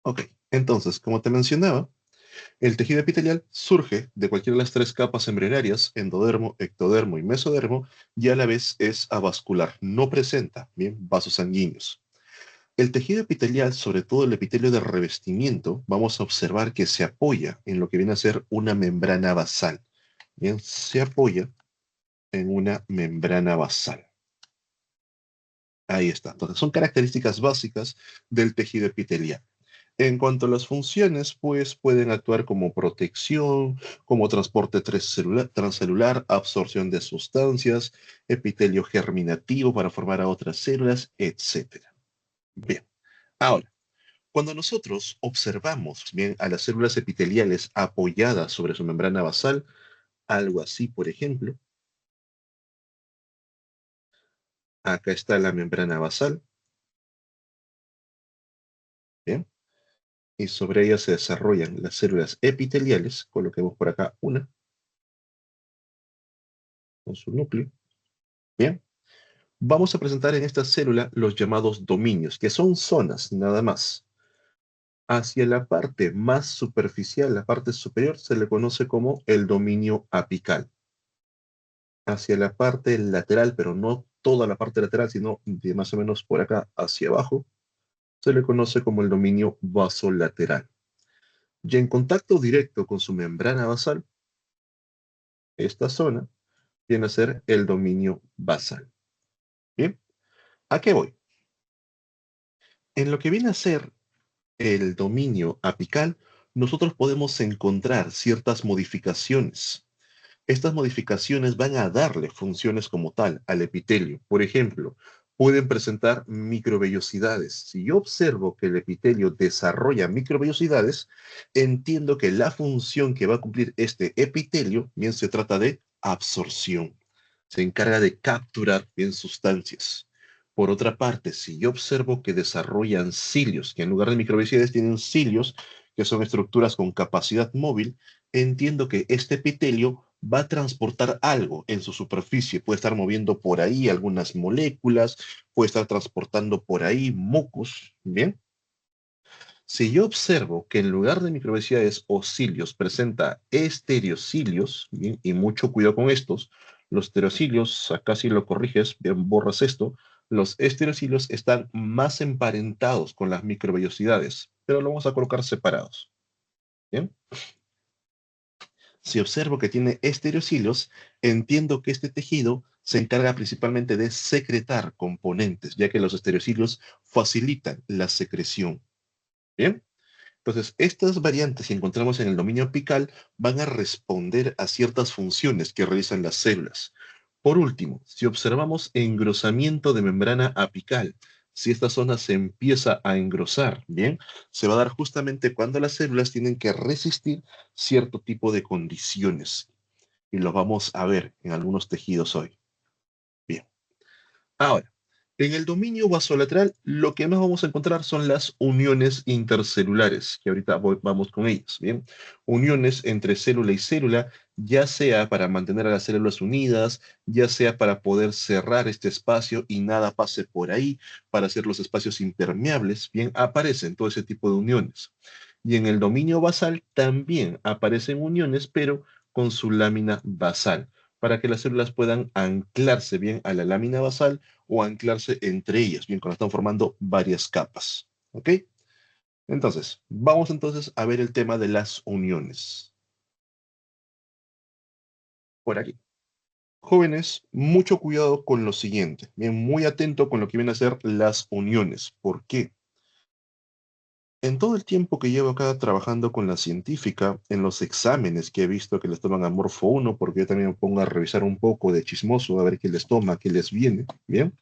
Ok, entonces, como te mencionaba, el tejido epitelial surge de cualquiera de las tres capas embrionarias, endodermo, ectodermo y mesodermo, y a la vez es avascular, no presenta, bien, vasos sanguíneos. El tejido epitelial, sobre todo el epitelio de revestimiento, vamos a observar que se apoya en lo que viene a ser una membrana basal. Bien, se apoya en una membrana basal. Ahí está. Entonces, son características básicas del tejido epitelial. En cuanto a las funciones, pues pueden actuar como protección, como transporte transcelular, absorción de sustancias, epitelio germinativo para formar a otras células, etcétera. Bien, ahora, cuando nosotros observamos bien a las células epiteliales apoyadas sobre su membrana basal, algo así, por ejemplo, acá está la membrana basal, bien, y sobre ella se desarrollan las células epiteliales, coloquemos por acá una con su núcleo, bien. Vamos a presentar en esta célula los llamados dominios, que son zonas nada más. Hacia la parte más superficial, la parte superior, se le conoce como el dominio apical. Hacia la parte lateral, pero no toda la parte lateral, sino de más o menos por acá hacia abajo, se le conoce como el dominio basolateral. Y en contacto directo con su membrana basal, esta zona viene a ser el dominio basal. Bien, ¿a qué voy? En lo que viene a ser el dominio apical, nosotros podemos encontrar ciertas modificaciones. Estas modificaciones van a darle funciones como tal al epitelio. Por ejemplo, pueden presentar microvellosidades. Si yo observo que el epitelio desarrolla microvellosidades, entiendo que la función que va a cumplir este epitelio, bien se trata de absorción. Se encarga de capturar bien sustancias. Por otra parte, si yo observo que desarrollan cilios, que en lugar de microvellosidades tienen cilios, que son estructuras con capacidad móvil, entiendo que este epitelio va a transportar algo en su superficie. Puede estar moviendo por ahí algunas moléculas, puede estar transportando por ahí mucos, ¿bien? Si yo observo que en lugar de microvellosidades o cilios presenta estereocilios, ¿bien? Y mucho cuidado con estos, los estereocilios, acá si lo corriges, bien, borras esto, los estereocilios están más emparentados con las microvellosidades, pero lo vamos a colocar separados, ¿bien? Si observo que tiene estereocilios, entiendo que este tejido se encarga principalmente de secretar componentes, ya que los estereocilios facilitan la secreción. ¿Bien? Entonces, estas variantes que encontramos en el dominio apical van a responder a ciertas funciones que realizan las células. Por último, si observamos engrosamiento de membrana apical, si esta zona se empieza a engrosar, bien, se va a dar justamente cuando las células tienen que resistir cierto tipo de condiciones. Y lo vamos a ver en algunos tejidos hoy. Bien. Ahora, en el dominio vasolateral, lo que más vamos a encontrar son las uniones intercelulares, que ahorita vamos con ellas, ¿bien? Uniones entre célula y célula, ya sea para mantener a las células unidas, ya sea para poder cerrar este espacio y nada pase por ahí, para hacer los espacios impermeables, bien, aparecen todo ese tipo de uniones. Y en el dominio basal también aparecen uniones, pero con su lámina basal, para que las células puedan anclarse bien a la lámina basal o anclarse entre ellas, bien, cuando están formando varias capas. ¿Ok? Entonces, vamos entonces a ver el tema de las uniones. Por aquí. Jóvenes, mucho cuidado con lo siguiente. Bien, muy atento con lo que vienen a ser las uniones. ¿Por qué? En todo el tiempo que llevo acá trabajando con la científica, en los exámenes que he visto que les toman a Morfo 1, porque yo también me pongo a revisar un poco de chismoso, a ver qué les toma, qué les viene, ¿bien?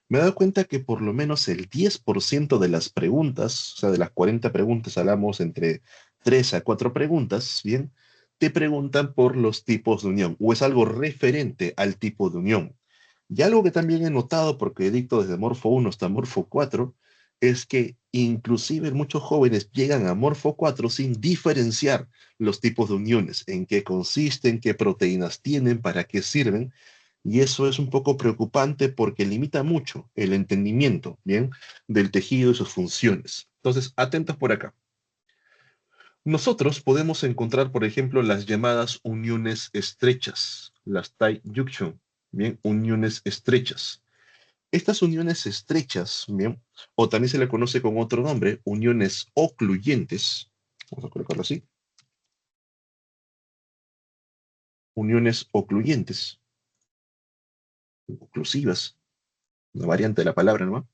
Me he dado cuenta que por lo menos el 10% de las preguntas, o sea, de las 40 preguntas, hablamos entre 3 a 4 preguntas, ¿bien? Te preguntan por los tipos de unión, o es algo referente al tipo de unión. Y algo que también he notado, porque dicto desde Morfo 1 hasta Morfo 4, es que inclusive muchos jóvenes llegan a Morfo 4 sin diferenciar los tipos de uniones, en qué consisten, qué proteínas tienen, para qué sirven, y eso es un poco preocupante porque limita mucho el entendimiento, ¿bien?, del tejido y sus funciones. Entonces, atentos por acá. Nosotros podemos encontrar, por ejemplo, las llamadas uniones estrechas, las tight junction, bien, uniones estrechas. Estas uniones estrechas, bien, o también se le conoce con otro nombre, uniones ocluyentes, vamos a colocarlo así, uniones ocluyentes, oclusivas, una variante de la palabra, ¿no?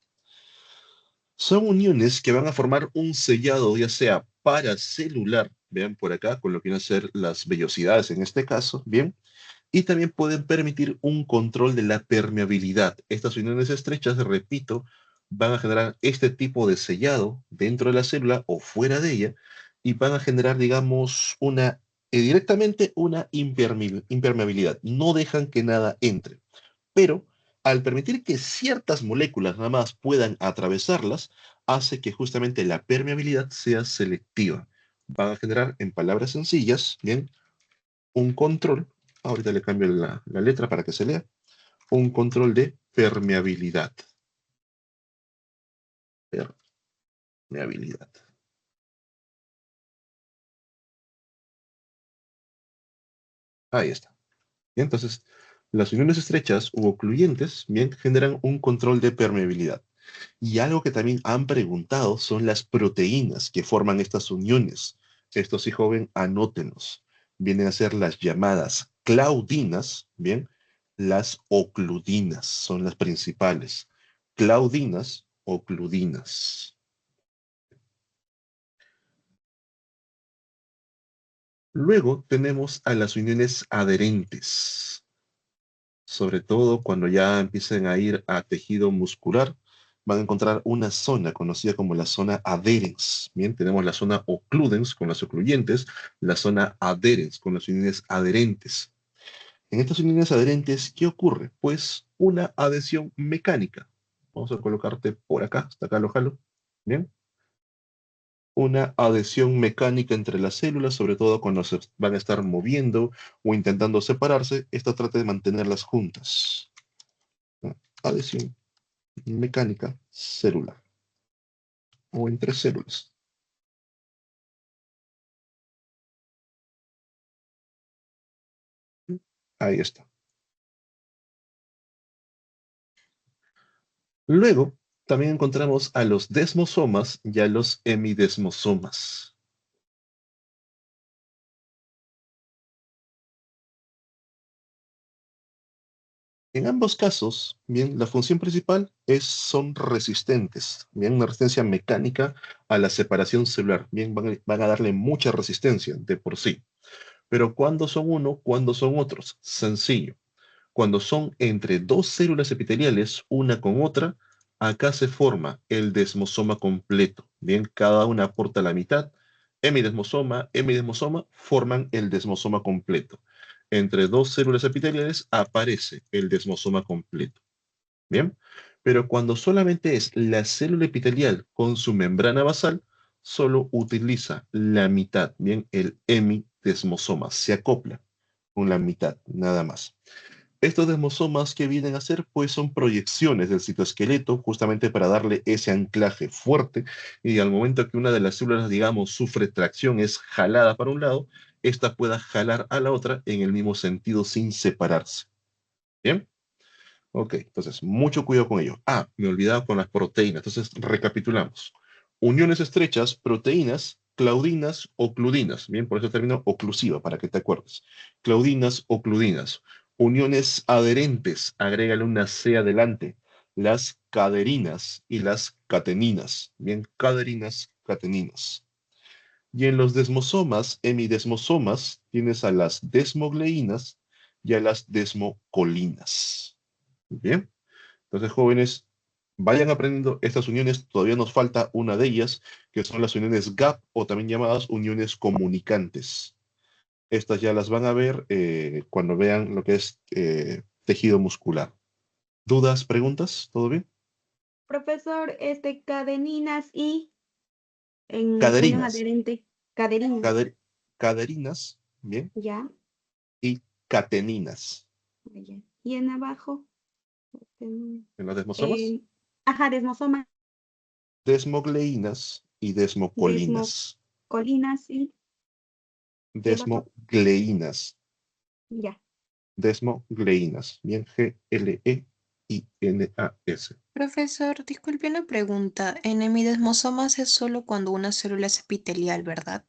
Son uniones que van a formar un sellado, ya sea paracelular, vean por acá, con lo que van a ser las vellosidades en este caso, bien, y también pueden permitir un control de la permeabilidad. Estas uniones estrechas, repito, van a generar este tipo de sellado dentro de la célula o fuera de ella y van a generar, digamos, directamente una impermeabilidad. No dejan que nada entre. Pero al permitir que ciertas moléculas nada más puedan atravesarlas, hace que justamente la permeabilidad sea selectiva. Van a generar, en palabras sencillas, bien, un control, ahorita le cambio la letra para que se lea, un control de permeabilidad. Permeabilidad. Ahí está. Y entonces, las uniones estrechas u ocluyentes bien generan un control de permeabilidad. Y algo que también han preguntado son las proteínas que forman estas uniones. Esto sí, joven, anótenos. Vienen a ser las llamadas claudinas, bien, las ocludinas son las principales. Claudinas, ocludinas. Luego tenemos a las uniones adherentes, sobre todo cuando ya empiecen a ir a tejido muscular, van a encontrar una zona conocida como la zona adherens. Bien, tenemos la zona ocludens con las ocluyentes, la zona adherens con las uniones adherentes. En estas uniones adherentes, ¿qué ocurre? Pues una adhesión mecánica. Vamos a colocarte por acá, hasta acá lo jalo. Bien, una adhesión mecánica entre las células, sobre todo cuando se van a estar moviendo o intentando separarse, esta trata de mantenerlas juntas. ¿No? Adhesión mecánica celular o entre células. Ahí está. Luego, también encontramos a los desmosomas y a los hemidesmosomas. En ambos casos, bien, la función principal son resistentes, bien, una resistencia mecánica a la separación celular, bien, van a darle mucha resistencia de por sí. Pero ¿cuándo son uno, cuándo son otros? Sencillo. Cuando son entre dos células epiteliales, una con otra, acá se forma el desmosoma completo. Bien, cada una aporta la mitad. Hemidesmosoma forman el desmosoma completo. Entre dos células epiteliales aparece el desmosoma completo. Bien, pero cuando solamente es la célula epitelial con su membrana basal, solo utiliza la mitad. Bien, el hemidesmosoma se acopla con la mitad, nada más. Estos desmosomas que vienen a ser, pues son proyecciones del citoesqueleto justamente para darle ese anclaje fuerte y al momento que una de las células, digamos, sufre tracción, es jalada para un lado, esta pueda jalar a la otra en el mismo sentido sin separarse. ¿Bien? Ok, entonces, mucho cuidado con ello. Ah, me olvidaba con las proteínas. Entonces, recapitulamos. Uniones estrechas, proteínas, claudinas, ocludinas. Bien, por eso termino oclusiva, para que te acuerdes. Claudinas, ocludinas. Uniones adherentes, agrégale una C adelante. Las caderinas y las cateninas. Bien, caderinas, cateninas. Y en los desmosomas, hemidesmosomas, tienes a las desmogleínas y a las desmocolinas. Bien. Entonces, jóvenes, vayan aprendiendo estas uniones. Todavía nos falta una de ellas, que son las uniones GAP o también llamadas uniones comunicantes. Estas ya las van a ver cuando vean lo que es tejido muscular. ¿Dudas, preguntas? ¿Todo bien? Profesor, cadeninas y en unión Caderinas. adherente, caderinas, Cader- caderinas, bien, ya, y cateninas. ya. Y en abajo, En los desmosomas, eh, ajá, desmosoma, desmogleínas y desmocolinas. desmocolinas y Desmogleínas. Ya. Desmogleínas. Bien, G-L-E-I-N-A-S. Profesor, disculpe una pregunta. En hemidesmosomas es solo cuando una célula es epitelial, ¿verdad?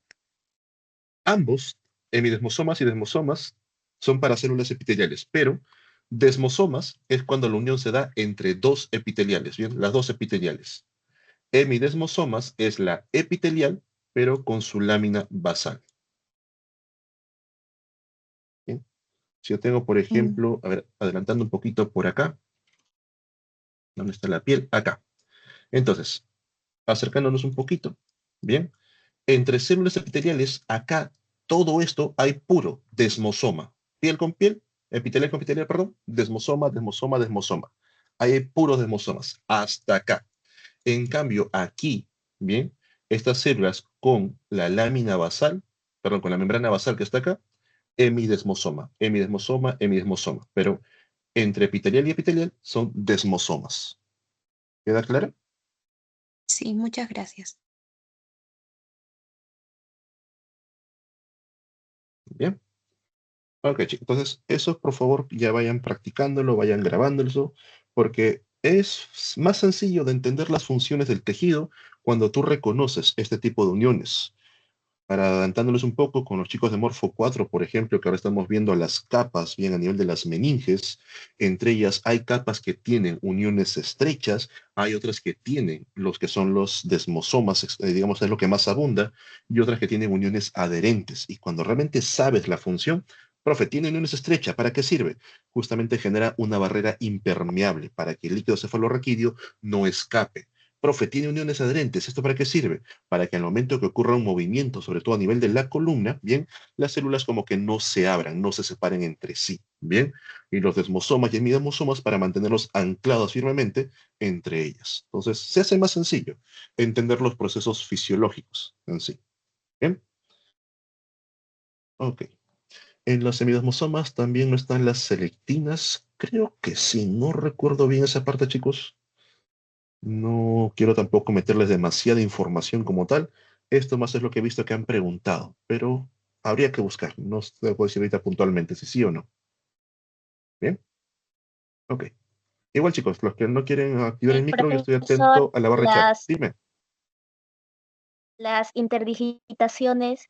Ambos, hemidesmosomas y desmosomas, son para células epiteliales, pero desmosomas es cuando la unión se da entre dos epiteliales, ¿bien? Las dos epiteliales. Hemidesmosomas es la epitelial, pero con su lámina basal. ¿Bien? Si yo tengo, por ejemplo, a ver, adelantando un poquito por acá, ¿dónde está la piel? Acá. Entonces, acercándonos un poquito, ¿bien? Entre células epiteliales, acá, todo esto hay puro desmosoma. Piel con piel, epitelial con epitelial, perdón, desmosoma, desmosoma, desmosoma. Ahí hay puros desmosomas, hasta acá. En cambio, aquí, ¿bien? Estas células con la lámina basal, perdón, con la membrana basal que está acá, hemidesmosoma, hemidesmosoma, hemidesmosoma. Pero entre epitelial y epitelial son desmosomas. ¿Queda claro? Sí, muchas gracias. Bien. Ok, chicos. Entonces, eso por favor ya vayan practicándolo, vayan grabándolo, porque es más sencillo de entender las funciones del tejido cuando tú reconoces este tipo de uniones. Para adelantándoles un poco con los chicos de Morfo 4, por ejemplo, que ahora estamos viendo las capas bien a nivel de las meninges, entre ellas hay capas que tienen uniones estrechas, hay otras que tienen los que son los desmosomas, digamos, es lo que más abunda, y otras que tienen uniones adherentes. Y cuando realmente sabes la función, profe, tiene uniones estrechas, ¿para qué sirve? Justamente genera una barrera impermeable para que el líquido cefalorraquídeo no escape. Profe, tiene uniones adherentes, ¿esto para qué sirve? Para que al momento que ocurra un movimiento, sobre todo a nivel de la columna, bien, las células como que no se abran, no se separen entre sí, bien, y los desmosomas y hemidemosomas para mantenerlos anclados firmemente entre ellas. Entonces, se hace más sencillo entender los procesos fisiológicos en sí, bien. Ok. En los hemidesmosomas también no están las selectinas. Creo que sí, no recuerdo bien esa parte, chicos. No quiero tampoco meterles demasiada información como tal. Esto más es lo que he visto que han preguntado, pero habría que buscar. No se puedo decir ahorita puntualmente si sí o no. Bien, ok. Igual chicos, los que no quieren activar el micro, yo estoy Profesor, atento a la barra de chat. Dime, las interdigitaciones,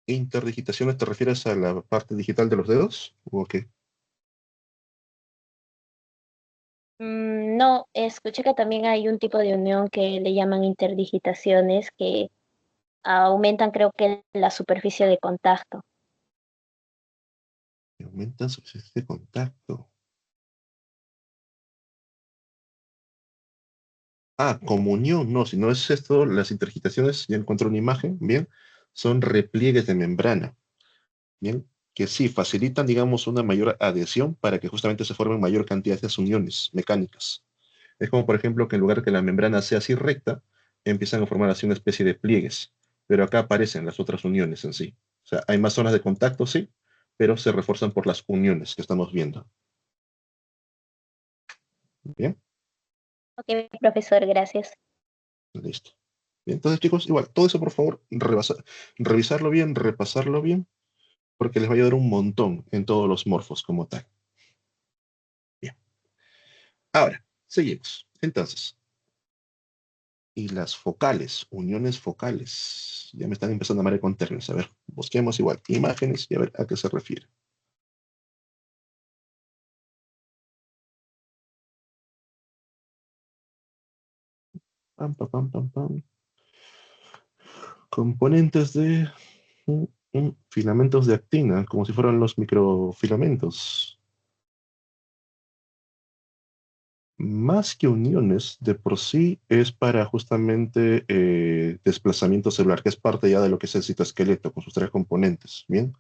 ¿interdigitaciones te refieres a la parte digital de los dedos? ¿O qué? no, escuché que también hay un tipo de unión que le llaman interdigitaciones que aumentan, creo que, la superficie de contacto. Aumentan su superficie de contacto. Ah, comunión, no, si no es esto, las interdigitaciones, ya encontré una imagen, bien, son repliegues de membrana. Bien, que sí facilitan, digamos, una mayor adhesión para que justamente se formen mayor cantidad de uniones mecánicas. Es como, por ejemplo, que en lugar de que la membrana sea así recta, empiezan a formar así una especie de pliegues, pero acá aparecen las otras uniones en sí. O sea, hay más zonas de contacto, sí, pero se refuerzan por las uniones que estamos viendo. Bien, Ok, profesor, gracias. listo. Bien, entonces, chicos, igual, todo eso, por favor, revisarlo bien, repasarlo bien, porque les va a ayudar un montón en todos los morfos como tal. Bien. Ahora, seguimos. Entonces, y las focales, uniones focales. Ya me están empezando a marear con términos. A ver, busquemos igual imágenes y a ver a qué se refiere. Pam, pam, pam, pam, pam. Componentes de filamentos de actina, como si fueran los microfilamentos. Más que uniones, de por sí es para justamente desplazamiento celular, que es parte ya de lo que es el citoesqueleto, con sus tres componentes. Bien.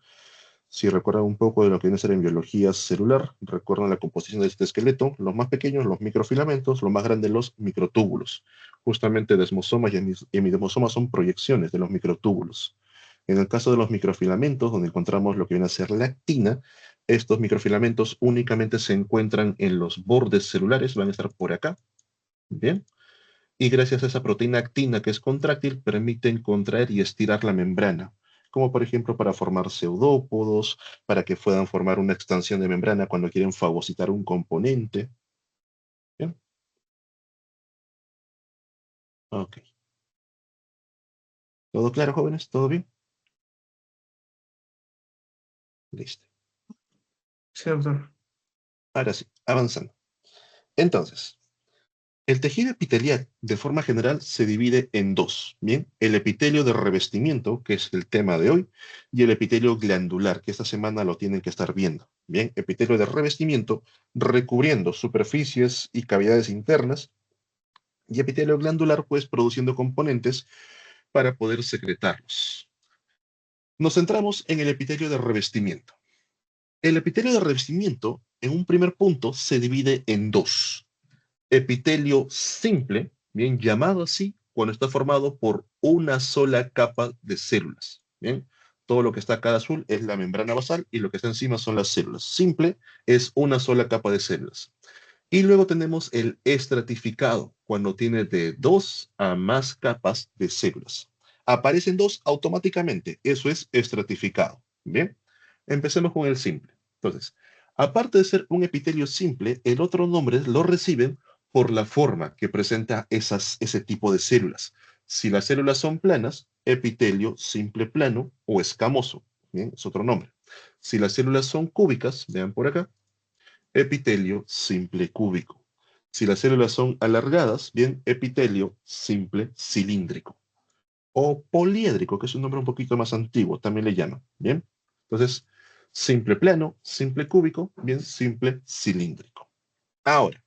Si recuerdan un poco de lo que viene a ser en biología celular, recuerdan la composición de este esqueleto, los más pequeños, los microfilamentos, los más grandes, los microtúbulos. Justamente desmosomas y hemidemosomas son proyecciones de los microtúbulos. En el caso de los microfilamentos, donde encontramos lo que viene a ser la actina, estos microfilamentos únicamente se encuentran en los bordes celulares, van a estar por acá, ¿bien? Y gracias a esa proteína actina que es contráctil, permiten contraer y estirar la membrana, como por ejemplo para formar pseudópodos, para que puedan formar una extensión de membrana cuando quieren fagocitar un componente. ¿Bien? Ok. ¿Todo claro, jóvenes? ¿Todo bien? Listo. Sí, doctor. Ahora sí, avanzando. Entonces, el tejido epitelial, de forma general, se divide en dos, ¿bien? El epitelio de revestimiento, que es el tema de hoy, y el epitelio glandular, que esta semana lo tienen que estar viendo, ¿bien? Epitelio de revestimiento, recubriendo superficies y cavidades internas, y epitelio glandular, pues, produciendo componentes para poder secretarlos. Nos centramos en el epitelio de revestimiento. El epitelio de revestimiento, en un primer punto, se divide en dos. Epitelio simple, bien llamado así, cuando está formado por una sola capa de células. Bien, todo lo que está acá de azul es la membrana basal y lo que está encima son las células. Simple es una sola capa de células. Y luego tenemos el estratificado, cuando tiene de 2 a más capas de células. Aparecen dos automáticamente, eso es estratificado. Bien, empecemos con el simple. Entonces, aparte de ser un epitelio simple, el otro nombre lo reciben por la forma que presenta ese tipo de células. Si las células son planas, epitelio simple plano o escamoso. Bien, es otro nombre. Si las células son cúbicas, vean por acá, epitelio simple cúbico. Si las células son alargadas, bien, epitelio simple cilíndrico. O poliédrico, que es un nombre un poquito más antiguo, también le llaman, bien. Entonces, simple plano, simple cúbico, bien, simple cilíndrico. Ahora,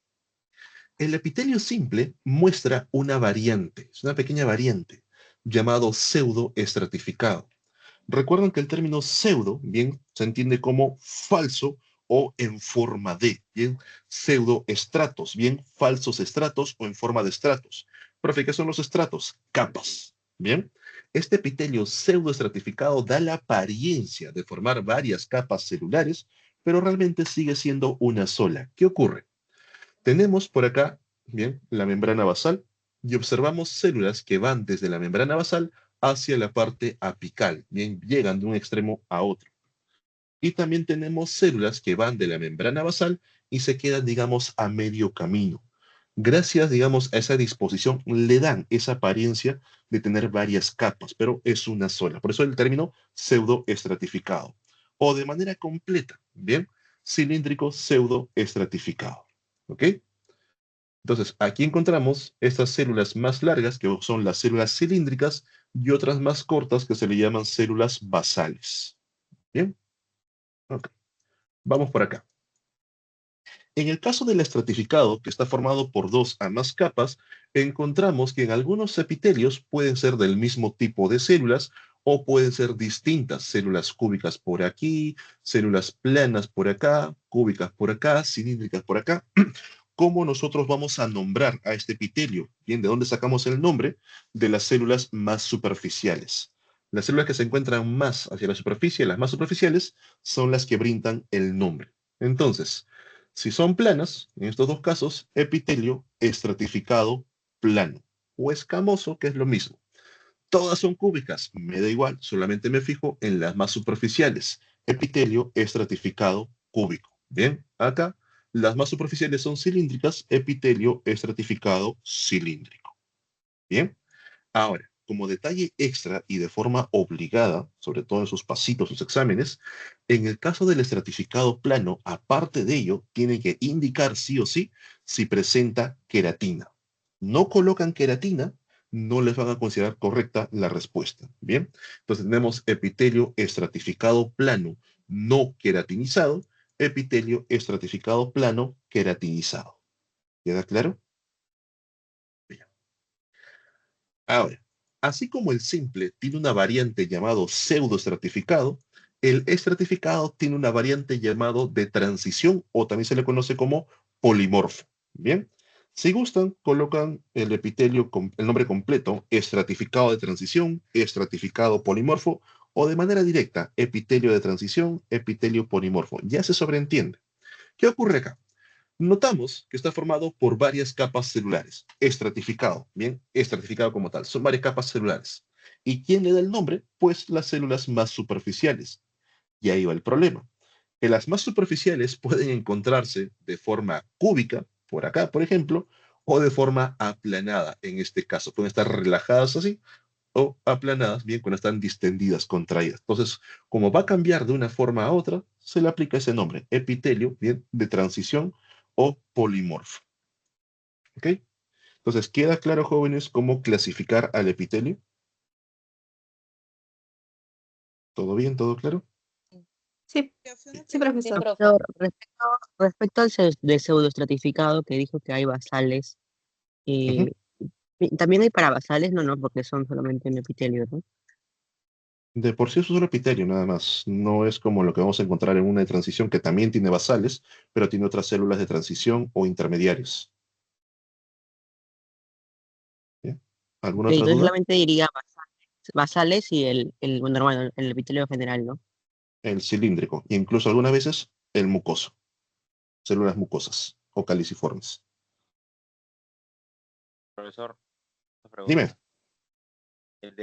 el epitelio simple muestra una variante, es una pequeña variante, llamado pseudoestratificado. Recuerden que el término pseudo, bien, se entiende como falso o en forma de, bien, pseudoestratos, bien, falsos estratos o en forma de estratos. Profe, ¿qué son los estratos? Capas, bien. Este epitelio pseudoestratificado da la apariencia de formar varias capas celulares, pero realmente sigue siendo una sola. ¿Qué ocurre? Tenemos por acá, bien, la membrana basal y observamos células que van desde la membrana basal hacia la parte apical, bien, llegan de un extremo a otro. Y también tenemos células que van de la membrana basal y se quedan, digamos, a medio camino. Gracias, digamos, a esa disposición le dan esa apariencia de tener varias capas, pero es una sola. Por eso el término pseudoestratificado. O de manera completa, bien, cilíndrico pseudoestratificado. ¿Ok? Entonces, aquí encontramos estas células más largas, que son las células cilíndricas, y otras más cortas, que se le llaman células basales. ¿Bien? Ok. Vamos por acá. En el caso del estratificado, que está formado por 2 a más capas, encontramos que en algunos epitelios pueden ser del mismo tipo de células o pueden ser distintas, células cúbicas por aquí, células planas por acá, cúbicas por acá, cilíndricas por acá. ¿Cómo nosotros vamos a nombrar a este epitelio? Bien, ¿de dónde sacamos el nombre? De las células más superficiales. Las células que se encuentran más hacia la superficie, las más superficiales, son las que brindan el nombre. Entonces, si son planas, en estos dos casos, epitelio estratificado plano, o escamoso, que es lo mismo. Todas son cúbicas, me da igual, solamente me fijo en las más superficiales. Epitelio estratificado cúbico. Bien, acá las más superficiales son cilíndricas, epitelio estratificado cilíndrico. Bien, ahora, como detalle extra y de forma obligada, sobre todo en sus pasitos, sus exámenes, en el caso del estratificado plano, aparte de ello, tiene que indicar sí o sí si presenta queratina. No colocan queratina, no les van a considerar correcta la respuesta. Bien, entonces tenemos epitelio estratificado plano no queratinizado, epitelio estratificado plano queratinizado. ¿Queda claro? Bien. Ahora, así como el simple tiene una variante llamado pseudoestratificado, el estratificado tiene una variante llamado de transición o también se le conoce como polimorfo. Bien, si gustan, colocan el epitelio con el nombre completo, estratificado de transición, estratificado polimorfo o de manera directa, epitelio de transición, epitelio polimorfo. Ya se sobreentiende. ¿Qué ocurre acá? Notamos que está formado por varias capas celulares, estratificado, bien, estratificado como tal, son varias capas celulares. ¿Y quién le da el nombre? Pues las células más superficiales. Y ahí va el problema. Que las más superficiales pueden encontrarse de forma cúbica, por acá, por ejemplo, o de forma aplanada, en este caso. Pueden estar relajadas así, o aplanadas, bien, cuando están distendidas, contraídas. Entonces, como va a cambiar de una forma a otra, se le aplica ese nombre, epitelio, bien, de transición o polimorfo. ¿Ok? Entonces, ¿queda claro, jóvenes, cómo clasificar al epitelio? ¿Todo bien? ¿Todo claro? Sí, sí, profesor. Profesor, respecto al de pseudoestratificado que dijo que hay basales, Ujú. también hay parabasales, no, porque son solamente en epitelio, ¿no? De por sí es un epitelio nada más. No es como lo que vamos a encontrar en una de transición que también tiene basales, pero tiene otras células de transición o intermediarios. ¿Bien? ¿Alguna otra Entonces duda? solamente diría basales y bueno, el epitelio general, ¿no? El cilíndrico, e incluso algunas veces el mucoso, células mucosas o caliciformes. Profesor, una Dime, pregunta. El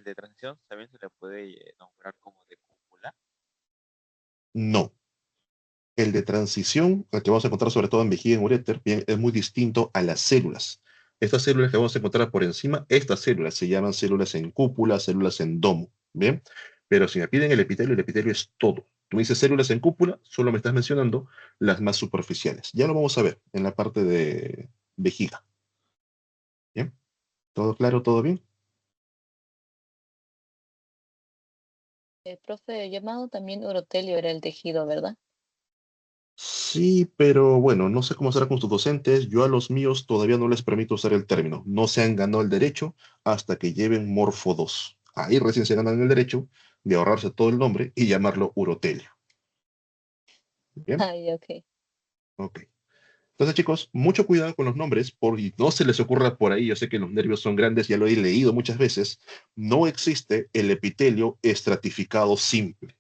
de transición también se le puede nombrar como de cúpula. no. El de transición, el que vamos a encontrar sobre todo en vejiga y en uréter, bien, es muy distinto a las células. Estas células que vamos a encontrar por encima, estas células se llaman células en cúpula, células en domo, ¿bien? Pero si me piden el epitelio es todo. Tú me dices células en cúpula, solo me estás mencionando las más superficiales. Ya lo vamos a ver en la parte de vejiga. ¿Bien? ¿Todo claro? ¿Todo bien? Profe, llamado también urotelio era el tejido, ¿verdad? Sí, pero bueno, no sé cómo será con tus docentes. Yo a los míos todavía no les permito usar el término. No se han ganado el derecho hasta que lleven Morfo 2. Ahí recién se ganan el derecho de ahorrarse todo el nombre y llamarlo urotelio. ¿Bien? Ay, ok. Ok. Entonces, chicos, mucho cuidado con los nombres, porque no se les ocurra por ahí, yo sé que los nervios son grandes, ya lo he leído muchas veces, no existe el epitelio estratificado simple.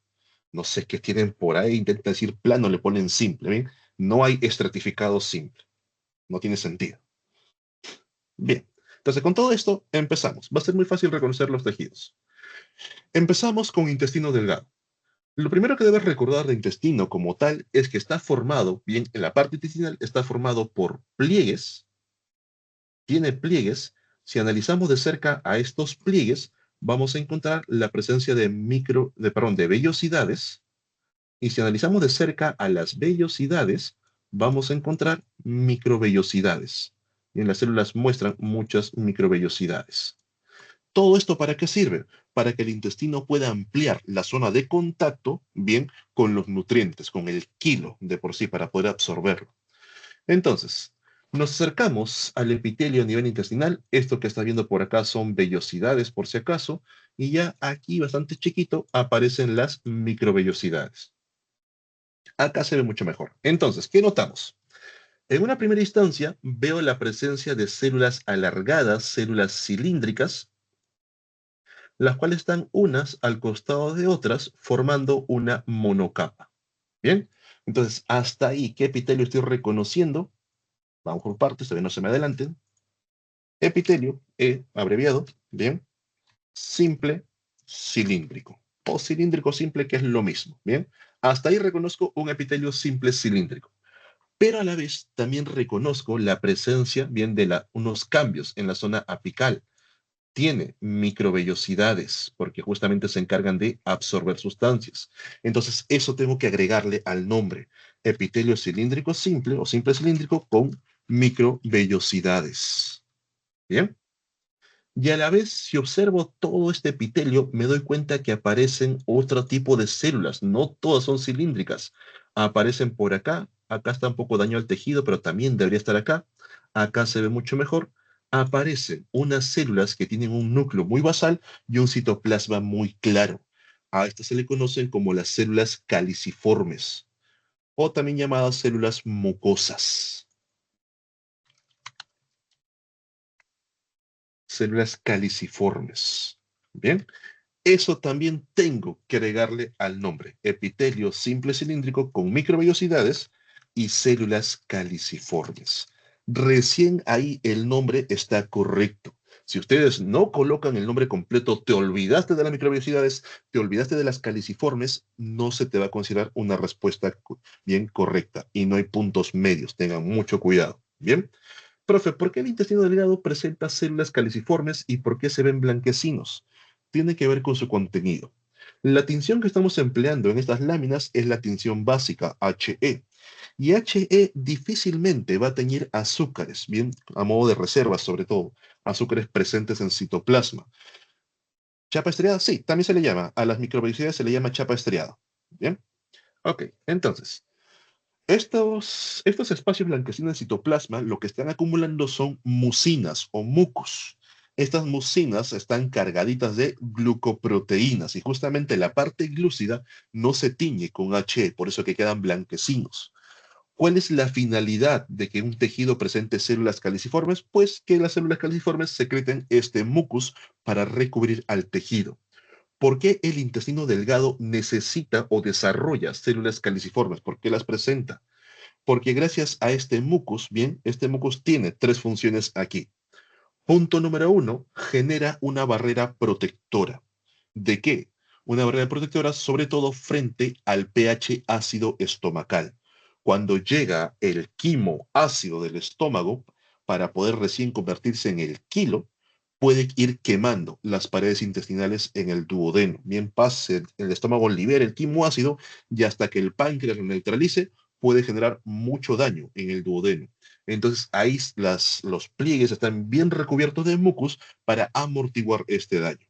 No sé qué tienen por ahí, intentan decir plano, le ponen simple, ¿bien? No hay estratificado simple. No tiene sentido. Bien, entonces con todo esto empezamos. Va a ser muy fácil reconocer los tejidos. Empezamos con intestino delgado. Lo primero que debes recordar de intestino como tal es que está formado, bien, en la parte intestinal está formado por pliegues, tiene pliegues. Si analizamos de cerca a estos pliegues, vamos a encontrar la presencia de vellosidades. Y si analizamos de cerca a las vellosidades, vamos a encontrar microvellosidades. Y en las células muestran muchas microvellosidades. ¿Todo esto para qué sirve? Para que el intestino pueda ampliar la zona de contacto, bien, con los nutrientes, con el kilo de por sí, para poder absorberlo. Entonces, nos acercamos al epitelio a nivel intestinal. Esto que está viendo por acá son vellosidades, por si acaso, y ya aquí, bastante chiquito, aparecen las microvellosidades. Acá se ve mucho mejor. Entonces, ¿qué notamos? En una primera instancia, veo la presencia de células alargadas, células cilíndricas, las cuales están unas al costado de otras, formando una monocapa. Bien, entonces, hasta ahí, ¿qué epitelio estoy reconociendo? Vamos por partes, todavía no se me adelanten. Epitelio, abreviado, bien, simple cilíndrico. O cilíndrico simple, que es lo mismo, bien. Hasta ahí reconozco un epitelio simple cilíndrico. Pero a la vez también reconozco la presencia, bien, de unos cambios en la zona apical. Tiene microvellosidades, porque justamente se encargan de absorber sustancias. Entonces, eso tengo que agregarle al nombre. Epitelio cilíndrico simple o simple cilíndrico con microvellosidades. Bien. Y a la vez, si observo todo este epitelio, me doy cuenta que aparecen otro tipo de células. No todas son cilíndricas. Aparecen por acá. Acá está un poco daño al tejido, pero también debería estar acá. Acá se ve mucho mejor. Aparecen unas células que tienen un núcleo muy basal y un citoplasma muy claro. A estas se le conocen como las células caliciformes o también llamadas células mucosas. Células caliciformes. Bien. Eso también tengo que agregarle al nombre. Epitelio simple cilíndrico con microvellosidades y células caliciformes. Recién ahí el nombre está correcto. Si ustedes no colocan el nombre completo, te olvidaste de las microvellosidades, te olvidaste de las caliciformes, no se te va a considerar una respuesta bien correcta y no hay puntos medios. Tengan mucho cuidado. Bien. Profe, ¿por qué el intestino delgado presenta células caliciformes y por qué se ven blanquecinos? Tiene que ver con su contenido. La tinción que estamos empleando en estas láminas es la tinción básica, HE. Y HE difícilmente va a teñir azúcares, bien, a modo de reserva sobre todo, azúcares presentes en citoplasma. ¿Chapa estriada? Sí, también se le llama. A las microvellosidades se le llama chapa estriada. Bien. Ok, entonces, estos espacios blanquecinos en citoplasma lo que están acumulando son mucinas o mucus. Estas mucinas están cargaditas de glucoproteínas y justamente la parte glúcida no se tiñe con HE, por eso que quedan blanquecinos. ¿Cuál es la finalidad de que un tejido presente células caliciformes? Pues que las células caliciformes secreten este mucus para recubrir al tejido. ¿Por qué el intestino delgado necesita o desarrolla células caliciformes? ¿Por qué las presenta? Porque gracias a este mucus, bien, este mucus tiene tres funciones aquí. Punto número 1, genera una barrera protectora. ¿De qué? Una barrera protectora sobre todo frente al pH ácido estomacal. Cuando llega el quimo ácido del estómago, para poder recién convertirse en el kilo, puede ir quemando las paredes intestinales en el duodeno. Bien, pase, el estómago libera el quimo ácido y hasta que el páncreas lo neutralice, puede generar mucho daño en el duodeno. Entonces ahí los pliegues están bien recubiertos de mucus para amortiguar este daño.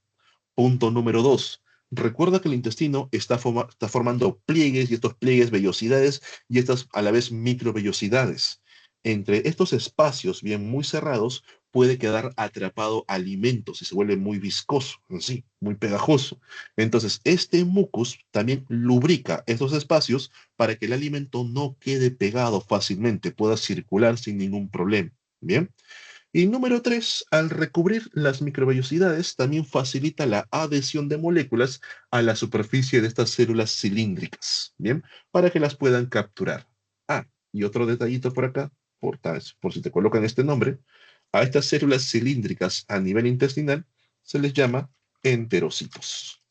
Punto número 2. Recuerda que el intestino está formando pliegues y estos pliegues vellosidades y estas a la vez microvellosidades. Entre estos espacios bien muy cerrados puede quedar atrapado alimentos y se vuelve muy viscoso, así, muy pegajoso. Entonces, este mucus también lubrica estos espacios para que el alimento no quede pegado fácilmente, pueda circular sin ningún problema. Bien. Y número 3, al recubrir las microvellosidades, también facilita la adhesión de moléculas a la superficie de estas células cilíndricas, ¿bien? Para que las puedan capturar. Ah, y otro detallito por acá, por si te colocan este nombre, a estas células cilíndricas a nivel intestinal se les llama enterocitos.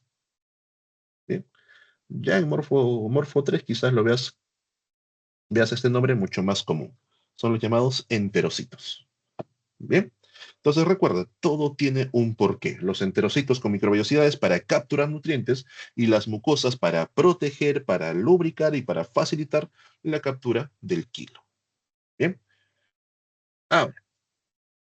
¿Bien? Ya en Morfo 3 quizás veas este nombre mucho más común. Son los llamados enterocitos. Bien, entonces recuerda, todo tiene un porqué. Los enterocitos con microvellosidades para capturar nutrientes y las mucosas para proteger, para lubricar y para facilitar la captura del kilo. Bien. Ahora,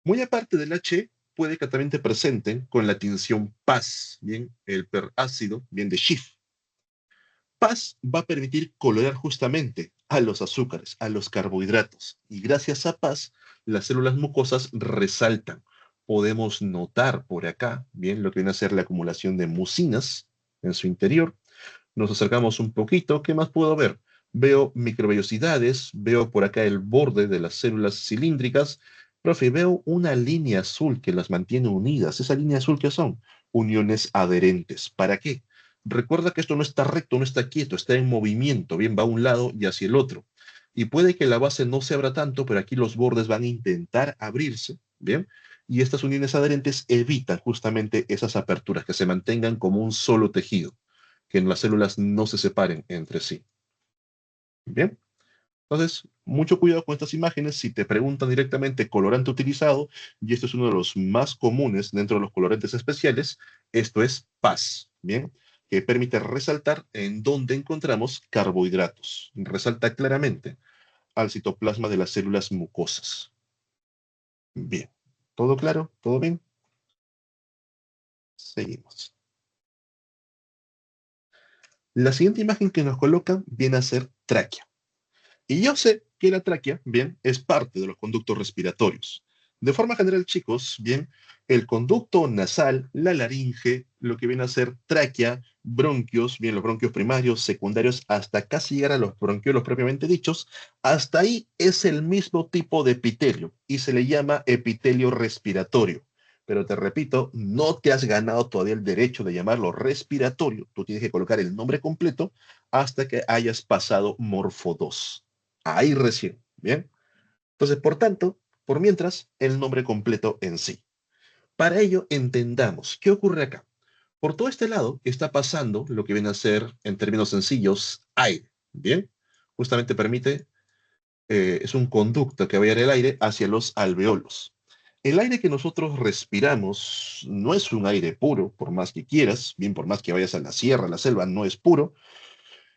muy aparte del H, puede que también te presenten con la tinción PAS, bien, el perácido, bien de Schiff. PAS va a permitir colorear justamente a los azúcares, a los carbohidratos. Y gracias a PAS, las células mucosas resaltan. Podemos notar por acá, bien, lo que viene a ser la acumulación de mucinas en su interior. Nos acercamos un poquito. ¿Qué más puedo ver? Veo microvellosidades, veo por acá el borde de las células cilíndricas. Profe, veo una línea azul que las mantiene unidas. ¿Esa línea azul qué son? Uniones adherentes. ¿Para qué? Recuerda que esto no está recto, no está quieto, está en movimiento, bien, va a un lado y hacia el otro. Y puede que la base no se abra tanto, pero aquí los bordes van a intentar abrirse, bien, y estas uniones adherentes evitan justamente esas aperturas, que se mantengan como un solo tejido, que las células no se separen entre sí. Bien, entonces, mucho cuidado con estas imágenes. Si te preguntan directamente colorante utilizado, y esto es uno de los más comunes dentro de los colorantes especiales, esto es PAS, bien, que permite resaltar en dónde encontramos carbohidratos. Resalta claramente al citoplasma de las células mucosas. Bien, ¿todo claro? ¿Todo bien? Seguimos. La siguiente imagen que nos colocan viene a ser tráquea. Y yo sé que la tráquea, bien, es parte de los conductos respiratorios. De forma general, chicos, bien, el conducto nasal, la laringe, lo que viene a ser tráquea, bronquios, bien, los bronquios primarios, secundarios, hasta casi llegar a los bronquiolos propiamente dichos, hasta ahí es el mismo tipo de epitelio y se le llama epitelio respiratorio. Pero te repito, no te has ganado todavía el derecho de llamarlo respiratorio. Tú tienes que colocar el nombre completo hasta que hayas pasado Morfo 2. Ahí recién, ¿bien? Entonces, por tanto, por mientras, el nombre completo en sí. Para ello, entendamos, ¿qué ocurre acá? Por todo este lado está pasando lo que viene a ser, en términos sencillos, aire, ¿bien? Justamente permite, es un conducto que va a ir el aire hacia los alveolos. El aire que nosotros respiramos no es un aire puro, por más que quieras, bien por más que vayas a la sierra, a la selva, no es puro,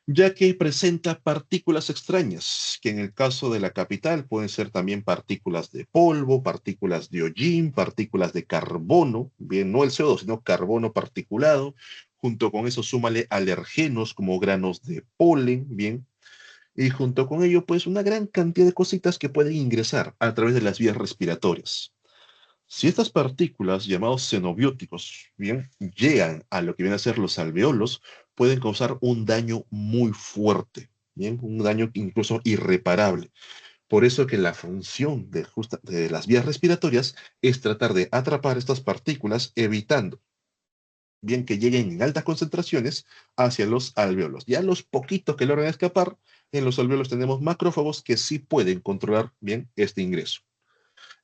ya que presenta partículas extrañas, que en el caso de la capital pueden ser también partículas de polvo, partículas de hollín, partículas de carbono, bien, no el CO2, sino carbono particulado, junto con eso súmale alergenos como granos de polen, bien, y junto con ello, pues una gran cantidad de cositas que pueden ingresar a través de las vías respiratorias. Si estas partículas, llamados xenobióticos, bien, llegan a lo que vienen a ser los alveolos, pueden causar un daño muy fuerte, bien, un daño incluso irreparable. Por eso que la función de las vías respiratorias es tratar de atrapar estas partículas, evitando, bien, que lleguen en altas concentraciones hacia los alveolos. Ya los poquitos que logran escapar, en los alveolos tenemos macrófagos que sí pueden controlar bien este ingreso.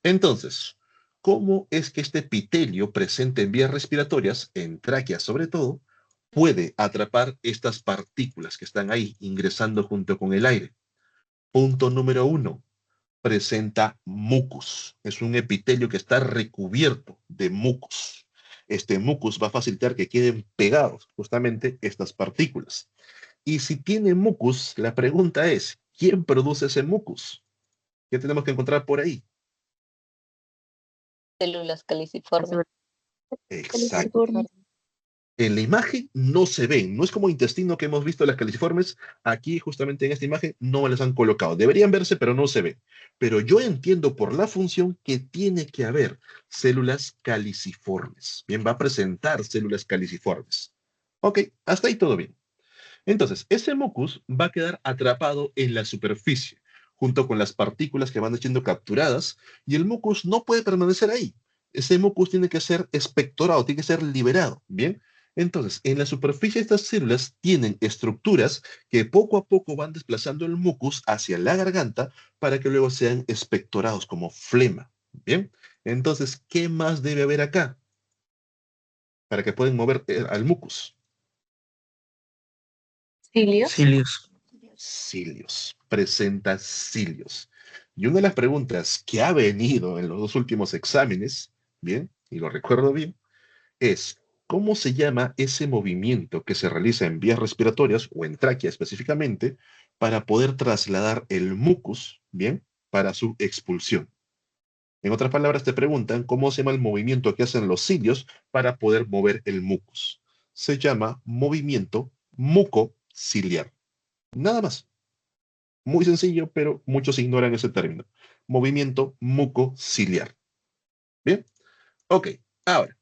Entonces, ¿cómo es que este epitelio presente en vías respiratorias, en tráqueas sobre todo, puede atrapar estas partículas que están ahí ingresando junto con el aire? Punto número 1, presenta mucus. Es un epitelio que está recubierto de mucus. Este mucus va a facilitar que queden pegados justamente estas partículas. Y si tiene mucus, la pregunta es, ¿quién produce ese mucus? ¿Qué tenemos que encontrar por ahí? Células caliciformes. Exacto. En la imagen no se ven, no es como intestino que hemos visto las caliciformes, aquí justamente en esta imagen no me las han colocado. Deberían verse, pero no se ven. Pero yo entiendo por la función que tiene que haber células caliciformes. Bien, va a presentar células caliciformes. Ok, hasta ahí todo bien. Entonces, ese mucus va a quedar atrapado en la superficie, junto con las partículas que van siendo capturadas, y el mucus no puede permanecer ahí. Ese mucus tiene que ser expectorado, tiene que ser liberado, ¿bien? Entonces, en la superficie estas células tienen estructuras que poco a poco van desplazando el mucus hacia la garganta para que luego sean expectorados como flema, ¿bien? Entonces, ¿qué más debe haber acá? Para que puedan mover al mucus. Cilios. Cilios. Cilios, presenta cilios. Y una de las preguntas que ha venido en los dos últimos exámenes, bien, y lo recuerdo bien, es ¿cómo se llama ese movimiento que se realiza en vías respiratorias o en tráquea específicamente para poder trasladar el mucus, bien, para su expulsión? En otras palabras, te preguntan cómo se llama el movimiento que hacen los cilios para poder mover el mucus. Se llama movimiento mucociliar. Nada más. Muy sencillo, pero muchos ignoran ese término. Movimiento mucociliar. Bien. Ok. Ahora,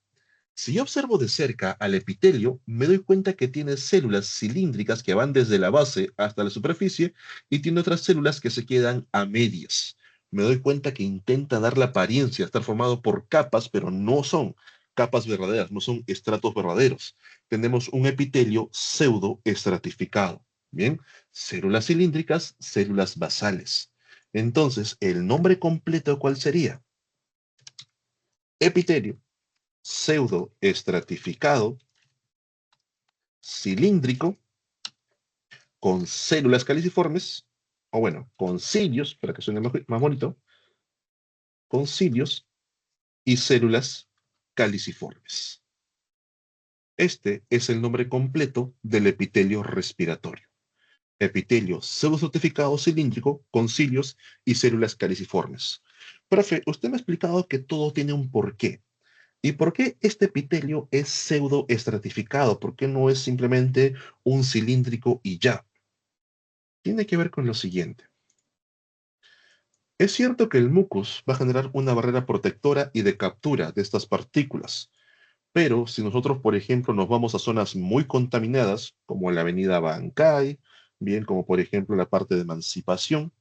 si yo observo de cerca al epitelio, me doy cuenta que tiene células cilíndricas que van desde la base hasta la superficie y tiene otras células que se quedan a medias. Me doy cuenta que intenta dar la apariencia de estar formado por capas, pero no son capas verdaderas, no son estratos verdaderos. Tenemos un epitelio pseudoestratificado. Bien, células cilíndricas, células basales. Entonces, ¿el nombre completo cuál sería? Epitelio pseudoestratificado, cilíndrico, con células caliciformes, o bueno, con cilios, para que suene más bonito, con cilios y células caliciformes. Este es el nombre completo del epitelio respiratorio. Epitelio pseudoestratificado cilíndrico con cilios y células caliciformes. Profe, usted me ha explicado que todo tiene un porqué. ¿Y por qué este epitelio es pseudoestratificado? ¿Por qué no es simplemente un cilíndrico y ya? Tiene que ver con lo siguiente. Es cierto que el mucus va a generar una barrera protectora y de captura de estas partículas, pero si nosotros, por ejemplo, nos vamos a zonas muy contaminadas, como la avenida Bancay, bien como por ejemplo la parte de Emancipación,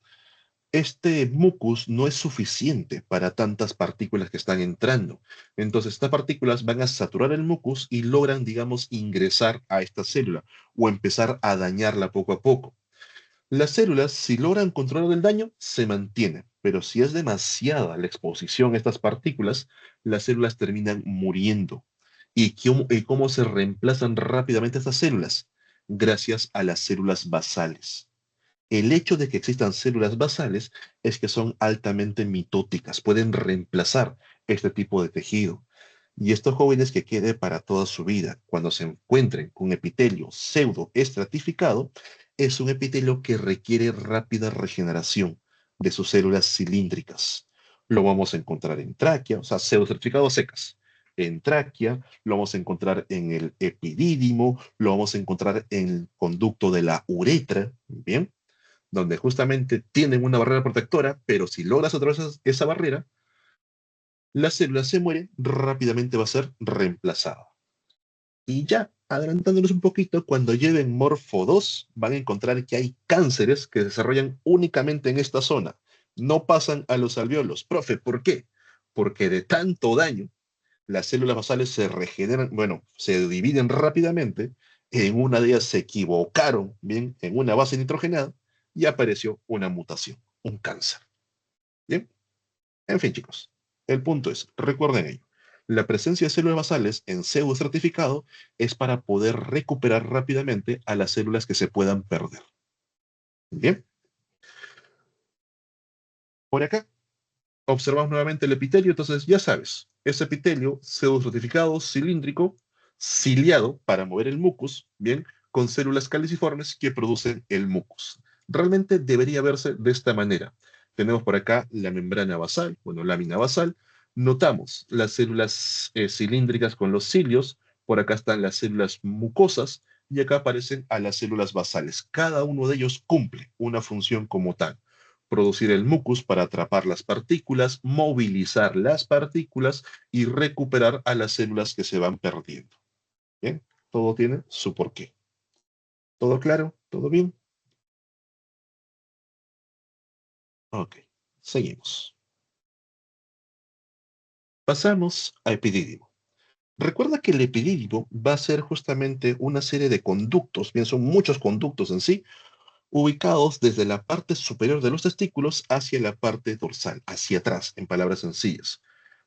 este mucus no es suficiente para tantas partículas que están entrando. Entonces, estas partículas van a saturar el mucus y logran, digamos, ingresar a esta célula o empezar a dañarla poco a poco. Las células, si logran controlar el daño, se mantienen, pero si es demasiada la exposición a estas partículas, las células terminan muriendo. ¿Y cómo se reemplazan rápidamente estas células? Gracias a las células basales. El hecho de que existan células basales es que son altamente mitóticas, pueden reemplazar este tipo de tejido. Y estos jóvenes que quede para toda su vida, cuando se encuentren con epitelio pseudo estratificado, es un epitelio que requiere rápida regeneración de sus células cilíndricas. Lo vamos a encontrar en tráquea, o sea, pseudo estratificados secas. En tráquea, lo vamos a encontrar en el epidídimo, lo vamos a encontrar en el conducto de la uretra, ¿bien? Donde justamente tienen una barrera protectora, pero si logras atravesar esa barrera, la célula se muere, rápidamente va a ser reemplazada. Y ya, adelantándonos un poquito, cuando lleven Morfo 2, van a encontrar que hay cánceres que se desarrollan únicamente en esta zona. No pasan a los alvéolos. Profe, ¿por qué? Porque de tanto daño, las células basales se regeneran, bueno, se dividen rápidamente. En una de ellas se equivocaron, bien, en una base nitrogenada, y apareció una mutación, un cáncer. Bien, en fin, chicos, el punto es, recuerden ello, la presencia de células basales en pseudoestratificado es para poder recuperar rápidamente a las células que se puedan perder. Bien, por acá observamos nuevamente el epitelio, entonces ya sabes, ese epitelio pseudoestratificado, cilíndrico, ciliado para mover el mucus, bien, con células caliciformes que producen el mucus. Realmente debería verse de esta manera. Tenemos por acá la membrana basal, bueno, lámina basal. Notamos las células cilíndricas con los cilios, por acá están las células mucosas y acá aparecen a las células basales. Cada uno de ellos cumple una función como tal: producir el mucus para atrapar las partículas, movilizar las partículas y recuperar a las células que se van perdiendo. Bien, todo tiene su porqué. ¿Todo claro? ¿Todo bien? Ok, seguimos. Pasamos a epidídimo. Recuerda que el epidídimo va a ser justamente una serie de conductos, bien, son muchos conductos en sí, ubicados desde la parte superior de los testículos hacia la parte dorsal, hacia atrás, en palabras sencillas.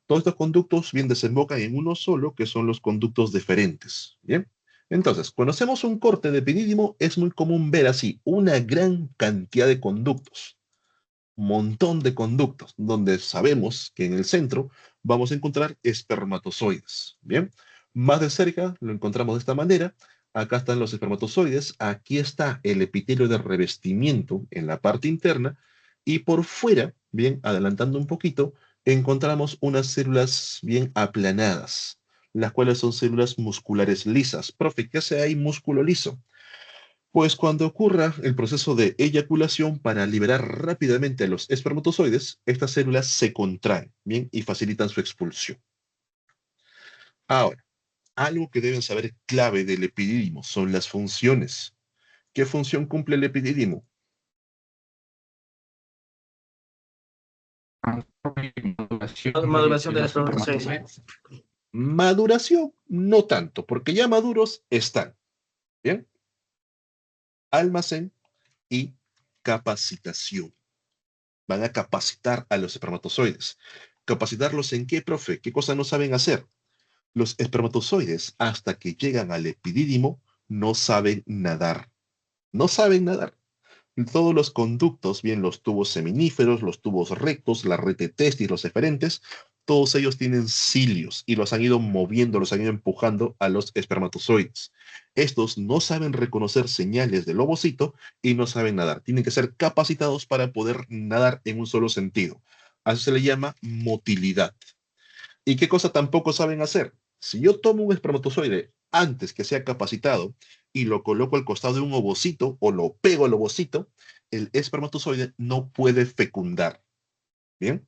Todos estos conductos bien desembocan en uno solo, que son los conductos deferentes. ¿Bien? Entonces, cuando hacemos un corte de epidídimo, es muy común ver así una gran cantidad de conductos, un montón de conductos, donde sabemos que en el centro vamos a encontrar espermatozoides. Bien, más de cerca lo encontramos de esta manera. Acá están los espermatozoides, aquí está el epitelio de revestimiento en la parte interna, y por fuera, bien, adelantando un poquito, encontramos unas células bien aplanadas, las cuales son células musculares lisas. Profe, ¿qué hace ahí músculo liso? Pues cuando ocurra el proceso de eyaculación, para liberar rápidamente a los espermatozoides, estas células se contraen, bien, y facilitan su expulsión. Ahora, algo que deben saber clave del epidídimo son las funciones. ¿Qué función cumple el epidídimo? Maduración de los espermatozoides. Maduración, no tanto, porque ya maduros están. Bien, almacén y capacitación. Van a capacitar a los espermatozoides. ¿Capacitarlos en qué, profe? ¿Qué cosas no saben hacer? Los espermatozoides, hasta que llegan al epidídimo, no saben nadar. No saben nadar. Todos los conductos, bien los tubos seminíferos, los tubos rectos, la red de testis, los eferentes, todos ellos tienen cilios y los han ido moviendo, los han ido empujando a los espermatozoides. Estos no saben reconocer señales del ovocito y no saben nadar. Tienen que ser capacitados para poder nadar en un solo sentido. A eso se le llama motilidad. ¿Y qué cosa tampoco saben hacer? Si yo tomo un espermatozoide antes que sea capacitado y lo coloco al costado de un ovocito o lo pego al ovocito, el espermatozoide no puede fecundar. ¿Bien?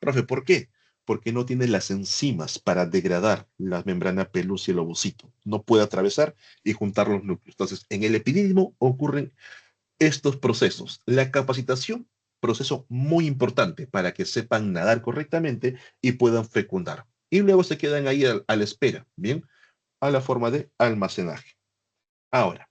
Profe, ¿por qué? Porque no tiene las enzimas para degradar la membrana pelúcida del ovocito. No puede atravesar y juntar los núcleos. Entonces, en el epidídimo ocurren estos procesos. La capacitación, proceso muy importante para que sepan nadar correctamente y puedan fecundar. Y luego se quedan ahí a la espera, ¿bien? A la forma de almacenaje. Ahora,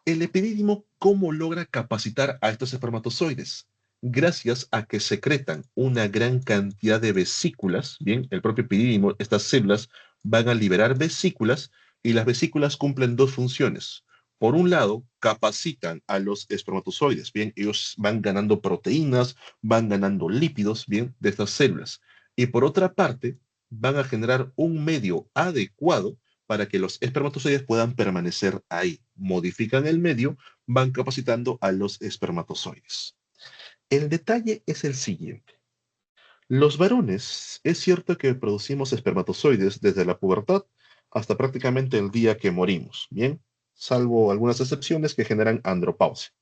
El epidídimo, ¿cómo logra capacitar a estos espermatozoides? Gracias a que secretan una gran cantidad de vesículas, bien, el propio epidídimo, estas células van a liberar vesículas y las vesículas cumplen dos funciones. Por un lado, capacitan a los espermatozoides, bien, ellos van ganando proteínas, van ganando lípidos, bien, de estas células. Y por otra parte, van a generar un medio adecuado para que los espermatozoides puedan permanecer ahí. Modifican el medio, van capacitando a los espermatozoides. El detalle es el siguiente. Los varones, es cierto que producimos espermatozoides desde la pubertad hasta prácticamente el día que morimos, ¿bien? Salvo algunas excepciones que generan andropausia.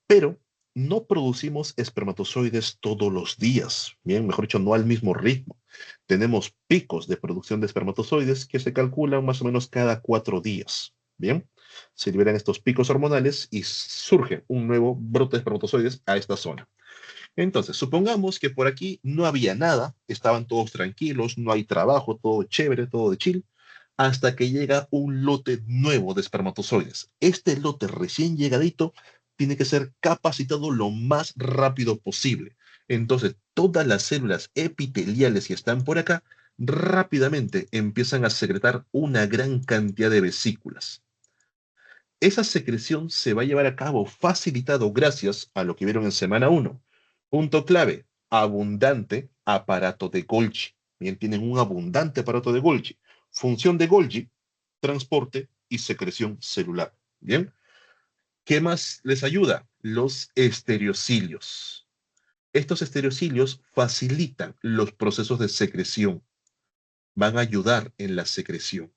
Pero no producimos espermatozoides todos los días, bien, mejor dicho, no al mismo ritmo. Tenemos picos de producción de espermatozoides que se calculan más o menos cada 4 días, bien. Se liberan estos picos hormonales y surge un nuevo brote de espermatozoides a esta zona. Entonces, supongamos que por aquí no había nada, estaban todos tranquilos, no hay trabajo, todo chévere, todo de chill, hasta que llega un lote nuevo de espermatozoides. Este lote recién llegadito tiene que ser capacitado lo más rápido posible. Entonces, todas las células epiteliales que están por acá rápidamente empiezan a secretar una gran cantidad de vesículas. Esa secreción se va a llevar a cabo facilitado gracias a lo que vieron en semana 1. Punto clave, abundante aparato de Golgi. Bien, tienen un abundante aparato de Golgi. Función de Golgi, transporte y secreción celular. Bien, ¿qué más les ayuda? Los estereocilios. Estos estereocilios facilitan los procesos de secreción. Van a ayudar en la secreción.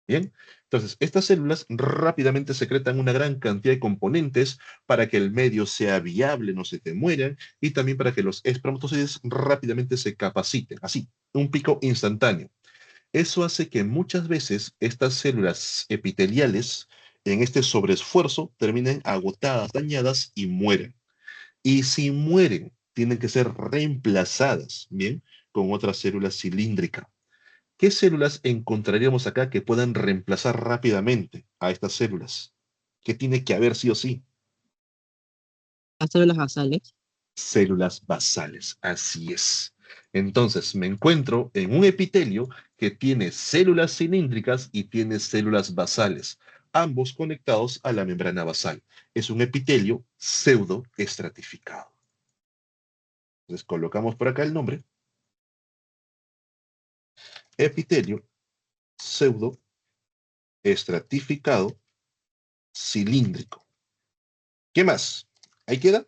Bien, entonces estas células rápidamente secretan una gran cantidad de componentes para que el medio sea viable, no se te mueran, y también para que los espermatozoides rápidamente se capaciten. Así, un pico instantáneo. Eso hace que muchas veces estas células epiteliales, en este sobreesfuerzo, terminen agotadas, dañadas y mueren. Y si mueren, tienen que ser reemplazadas, ¿bien? Con otras células cilíndricas. ¿Qué células encontraríamos acá que puedan reemplazar rápidamente a estas células? ¿Qué tiene que haber sí o sí? Las células basales. Células basales, así es. Entonces me encuentro en un epitelio que tiene células cilíndricas y tiene células basales, ambos conectados a la membrana basal. Es un epitelio pseudoestratificado. Entonces colocamos por acá el nombre. Epitelio pseudoestratificado cilíndrico. ¿Qué más? ¿Ahí queda?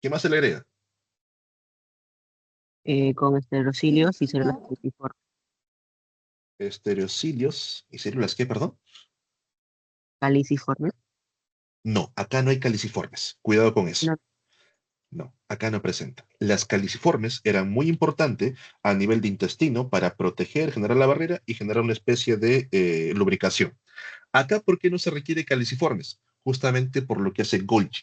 ¿Qué más se le agrega? Con estereocilios y células caliciformes. Estereocilios y células, ¿qué, perdón? Caliciformes. No, acá no hay caliciformes. Cuidado con eso. No. No, acá no presenta. Las caliciformes eran muy importantes a nivel de intestino para proteger, generar la barrera y generar una especie de lubricación. Acá, ¿por qué no se requiere caliciformes? Justamente por lo que hace Golgi.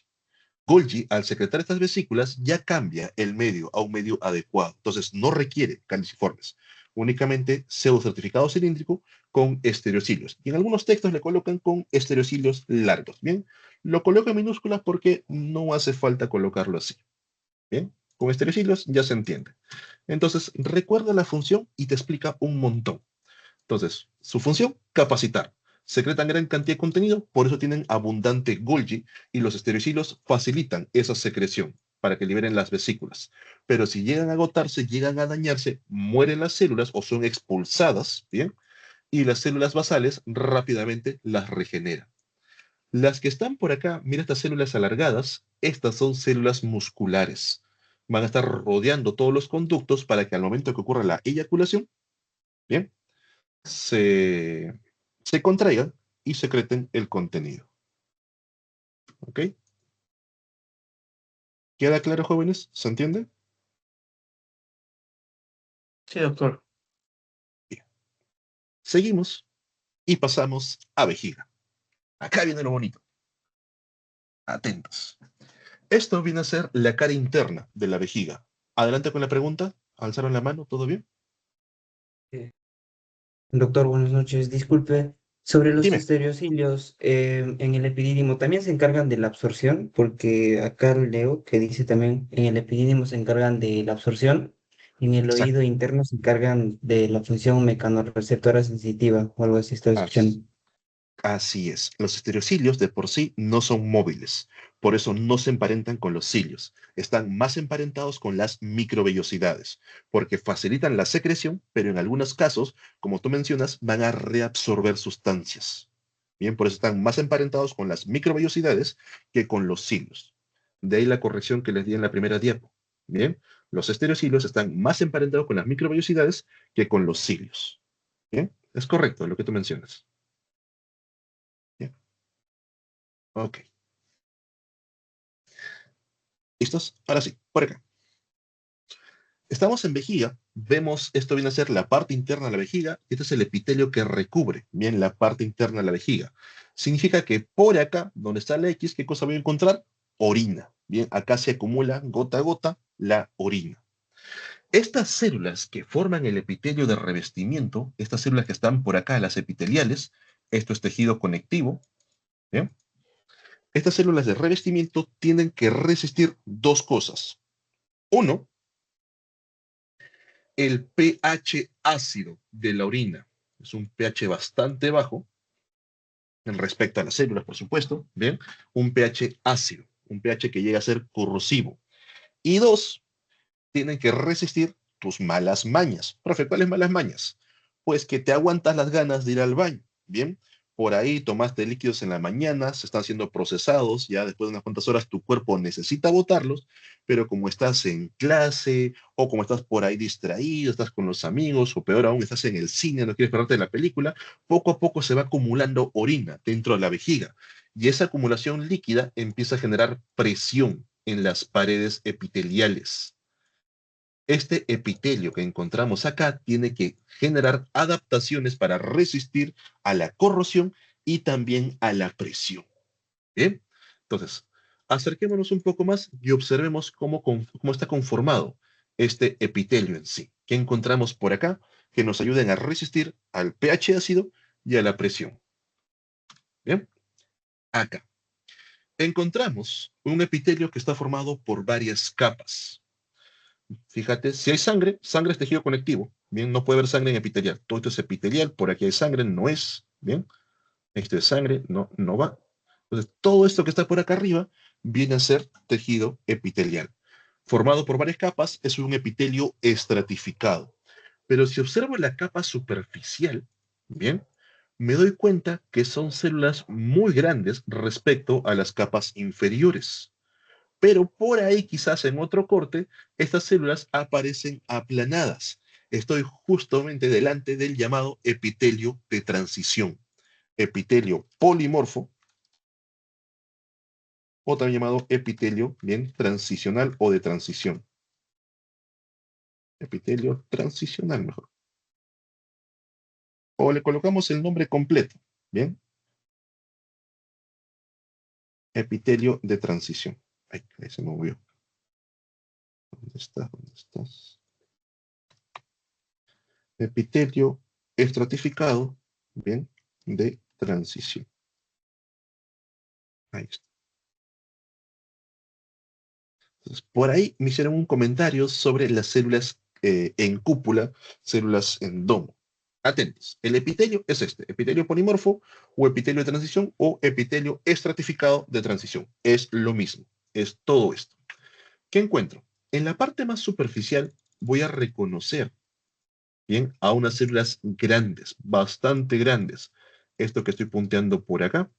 Golgi, al secretar estas vesículas, ya cambia el medio a un medio adecuado. Entonces, no requiere caliciformes. Únicamente pseudocertificado cilíndrico con estereocilios. Y en algunos textos le colocan con estereocilios largos. Bien, lo coloco en minúsculas porque no hace falta colocarlo así. Bien, con estereocilios ya se entiende. Entonces, recuerda la función y te explica un montón. Entonces, su función, capacitar. Secretan gran cantidad de contenido, por eso tienen abundante Golgi y los estereocilos facilitan esa secreción para que liberen las vesículas. Pero si llegan a agotarse, llegan a dañarse, mueren las células o son expulsadas, ¿bien? Y las células basales rápidamente las regeneran. Las que están por acá, mira estas células alargadas, estas son células musculares. Van a estar rodeando todos los conductos para que al momento que ocurra la eyaculación, ¿bien? Se contraigan y secreten el contenido. ¿Ok? ¿Queda claro, jóvenes? ¿Se entiende? Sí, doctor. Bien. Seguimos y pasamos a vejiga. Acá viene lo bonito. Atentos. Esto viene a ser la cara interna de la vejiga. Adelante con la pregunta. ¿Alzaron la mano? ¿Todo bien? Doctor, buenas noches. Disculpe, Sobre los Dime. estereocilios, en el epidídimo también se encargan de la absorción, porque acá leo que dice también en el epidídimo se encargan de la absorción, y en el Exacto. oído interno se encargan de la función mecanorreceptora sensitiva, o algo así estoy escuchando. Así es. Los estereocilios de por sí no son móviles, por eso no se emparentan con los cilios. Están más emparentados con las microvellosidades, porque facilitan la secreción, pero en algunos casos, como tú mencionas, van a reabsorber sustancias. Bien, por eso están más emparentados con las microvellosidades que con los cilios. De ahí la corrección que les di en la primera diapo. Bien, los estereocilios están más emparentados con las microvellosidades que con los cilios. Bien, es correcto lo que tú mencionas. Bien. Ok. ¿Listos? Ahora sí, por acá. Estamos en vejiga, vemos, esto viene a ser la parte interna de la vejiga, y este es el epitelio que recubre, bien, la parte interna de la vejiga. Significa que por acá, donde está la X, ¿qué cosa voy a encontrar? Orina. Bien, acá se acumula gota a gota la orina. Estas células que forman el epitelio de revestimiento, estas células que están por acá, las epiteliales, esto es tejido conectivo, ¿bien? Estas células de revestimiento tienen que resistir dos cosas. Uno, el pH ácido de la orina. Es un pH bastante bajo, en respecto a las células, por supuesto, ¿bien? Un pH ácido, un pH que llega a ser corrosivo. Y dos, tienen que resistir tus malas mañas. Profe, ¿cuáles malas mañas? Pues que te aguantas las ganas de ir al baño, ¿bien? Por ahí tomaste líquidos en la mañana, se están siendo procesados, ya después de unas cuantas horas tu cuerpo necesita botarlos, pero como estás en clase o como estás por ahí distraído, estás con los amigos o peor aún, estás en el cine, no quieres perderte de la película, poco a poco se va acumulando orina dentro de la vejiga y esa acumulación líquida empieza a generar presión en las paredes epiteliales. Este epitelio que encontramos acá tiene que generar adaptaciones para resistir a la corrosión y también a la presión. ¿Bien? Entonces, acerquémonos un poco más y observemos cómo está conformado este epitelio en sí. ¿Qué encontramos por acá que nos ayuden a resistir al pH ácido y a la presión? Bien, acá. Encontramos un epitelio que está formado por varias capas. Fíjate, si hay sangre, sangre es tejido conectivo. Bien, no puede haber sangre en epitelial. Todo esto es epitelial, por aquí hay sangre, no es. Bien, esto es sangre, no, no va. Entonces, todo esto que está por acá arriba viene a ser tejido epitelial. Formado por varias capas, es un epitelio estratificado. Pero si observo la capa superficial, bien, me doy cuenta que son células muy grandes respecto a las capas inferiores. Pero por ahí quizás en otro corte, estas células aparecen aplanadas. Estoy justamente delante del llamado epitelio de transición, epitelio polimorfo, o también llamado epitelio, bien, transicional o de transición. Epitelio transicional mejor. O le colocamos el nombre completo, bien, epitelio de transición. Ay, ahí se me movió. ¿Dónde estás? ¿Dónde estás? Epitelio estratificado, bien, de transición. Ahí está. Entonces, por ahí me hicieron un comentario sobre las células en cúpula, células en domo. Atentos, el epitelio es este, epitelio polimorfo o epitelio de transición o epitelio estratificado de transición. Es lo mismo, es todo esto. ¿Qué encuentro? En la parte más superficial voy a reconocer, bien, a unas células grandes, bastante grandes. Esto que estoy punteando por acá.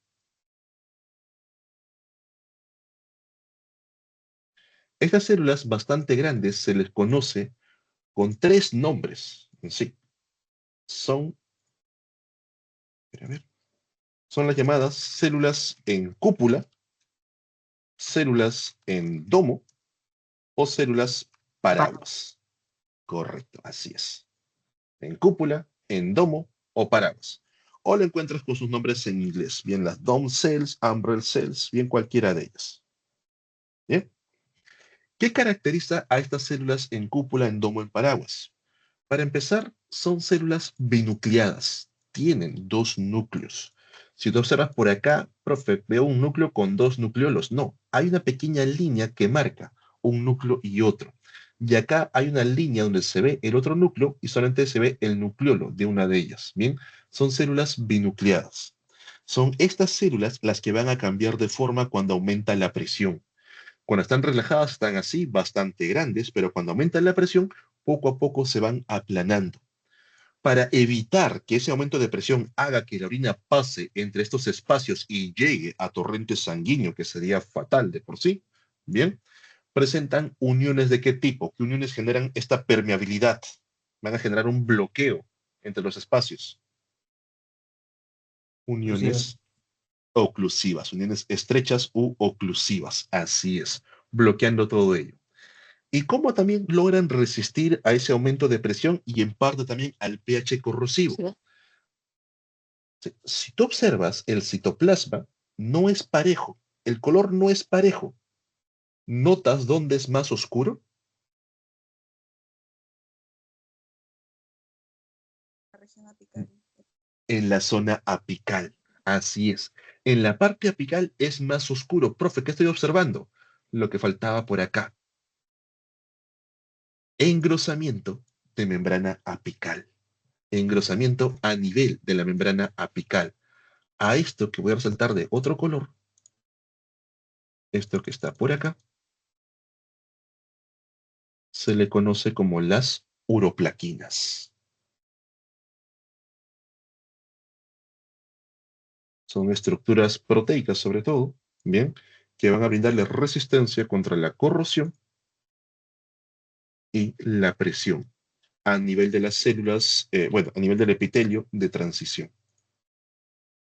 Estas células bastante grandes se les conoce con tres nombres en sí. Son, a ver, son las llamadas células en cúpula, células en domo o células paraguas. Correcto, así es. En cúpula, en domo o paraguas. O lo encuentras con sus nombres en inglés, bien las dome cells, umbrella cells, bien cualquiera de ellas. Bien. ¿Qué caracteriza a estas células en cúpula, en domo, en paraguas? Para empezar, son células binucleadas. tienen dos núcleos. Si tú observas por acá, profe, veo un núcleo con dos nucleolos. No, hay una pequeña línea que marca un núcleo y otro. Y acá hay una línea donde se ve el otro núcleo y solamente se ve el nucleolo de una de ellas. Bien, son células binucleadas. Son estas células las que van a cambiar de forma cuando aumenta la presión. Cuando están relajadas están así, bastante grandes, pero cuando aumenta la presión, poco a poco se van aplanando. Para evitar que ese aumento de presión haga que la orina pase entre estos espacios y llegue a torrente sanguíneo, que sería fatal de por sí, bien, presentan uniones de qué tipo, qué uniones generan esta permeabilidad, van a generar un bloqueo entre los espacios. Uniones oclusivas, uniones estrechas u oclusivas, así es, bloqueando todo ello. Y cómo también logran resistir a ese aumento de presión y en parte también al pH corrosivo. Si tú observas el citoplasma, no es parejo, el color no es parejo. ¿Notas dónde es más oscuro? En la zona apical, así es. En la parte apical es más oscuro. Profe, ¿qué estoy observando? Lo que faltaba por acá. Engrosamiento de membrana apical. Engrosamiento a nivel de la membrana apical. A esto que voy a resaltar de otro color, esto que está por acá, se le conoce como las uroplaquinas. Son estructuras proteicas, sobre todo, bien, que van a brindarle resistencia contra la corrosión y la presión a nivel de las células, a nivel del epitelio de transición.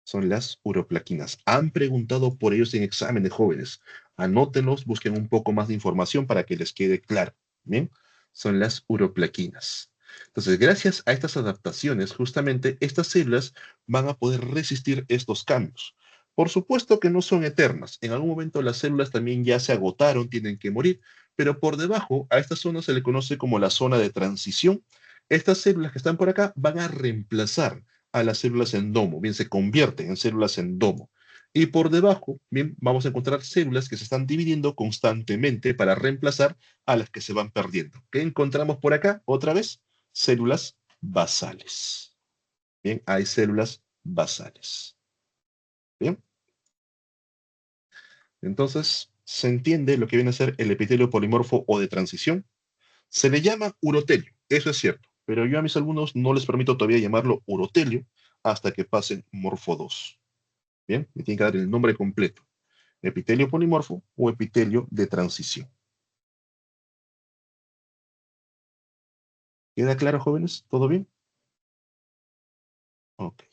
Son las uroplaquinas. Han preguntado por ellos en exámenes, jóvenes. Anótenlos, busquen un poco más de información para que les quede claro. Bien, son las uroplaquinas. Entonces, gracias a estas adaptaciones, justamente estas células van a poder resistir estos cambios. Por supuesto que no son eternas. En algún momento las células también ya se agotaron, tienen que morir, pero por debajo a esta zona se le conoce como la zona de transición. Estas células que están por acá van a reemplazar a las células endomo, bien, se convierten en células endomo. Y por debajo, bien, vamos a encontrar células que se están dividiendo constantemente para reemplazar a las que se van perdiendo. ¿Qué encontramos por acá? Otra vez, células basales. Bien, hay células basales. Bien. Entonces, se entiende lo que viene a ser el epitelio polimorfo o de transición. Se le llama urotelio, eso es cierto, pero yo a mis alumnos no les permito todavía llamarlo urotelio hasta que pasen morfo 2. Bien, me tienen que dar el nombre completo. Epitelio polimorfo o epitelio de transición. ¿Queda claro, jóvenes? ¿Todo bien? Ok.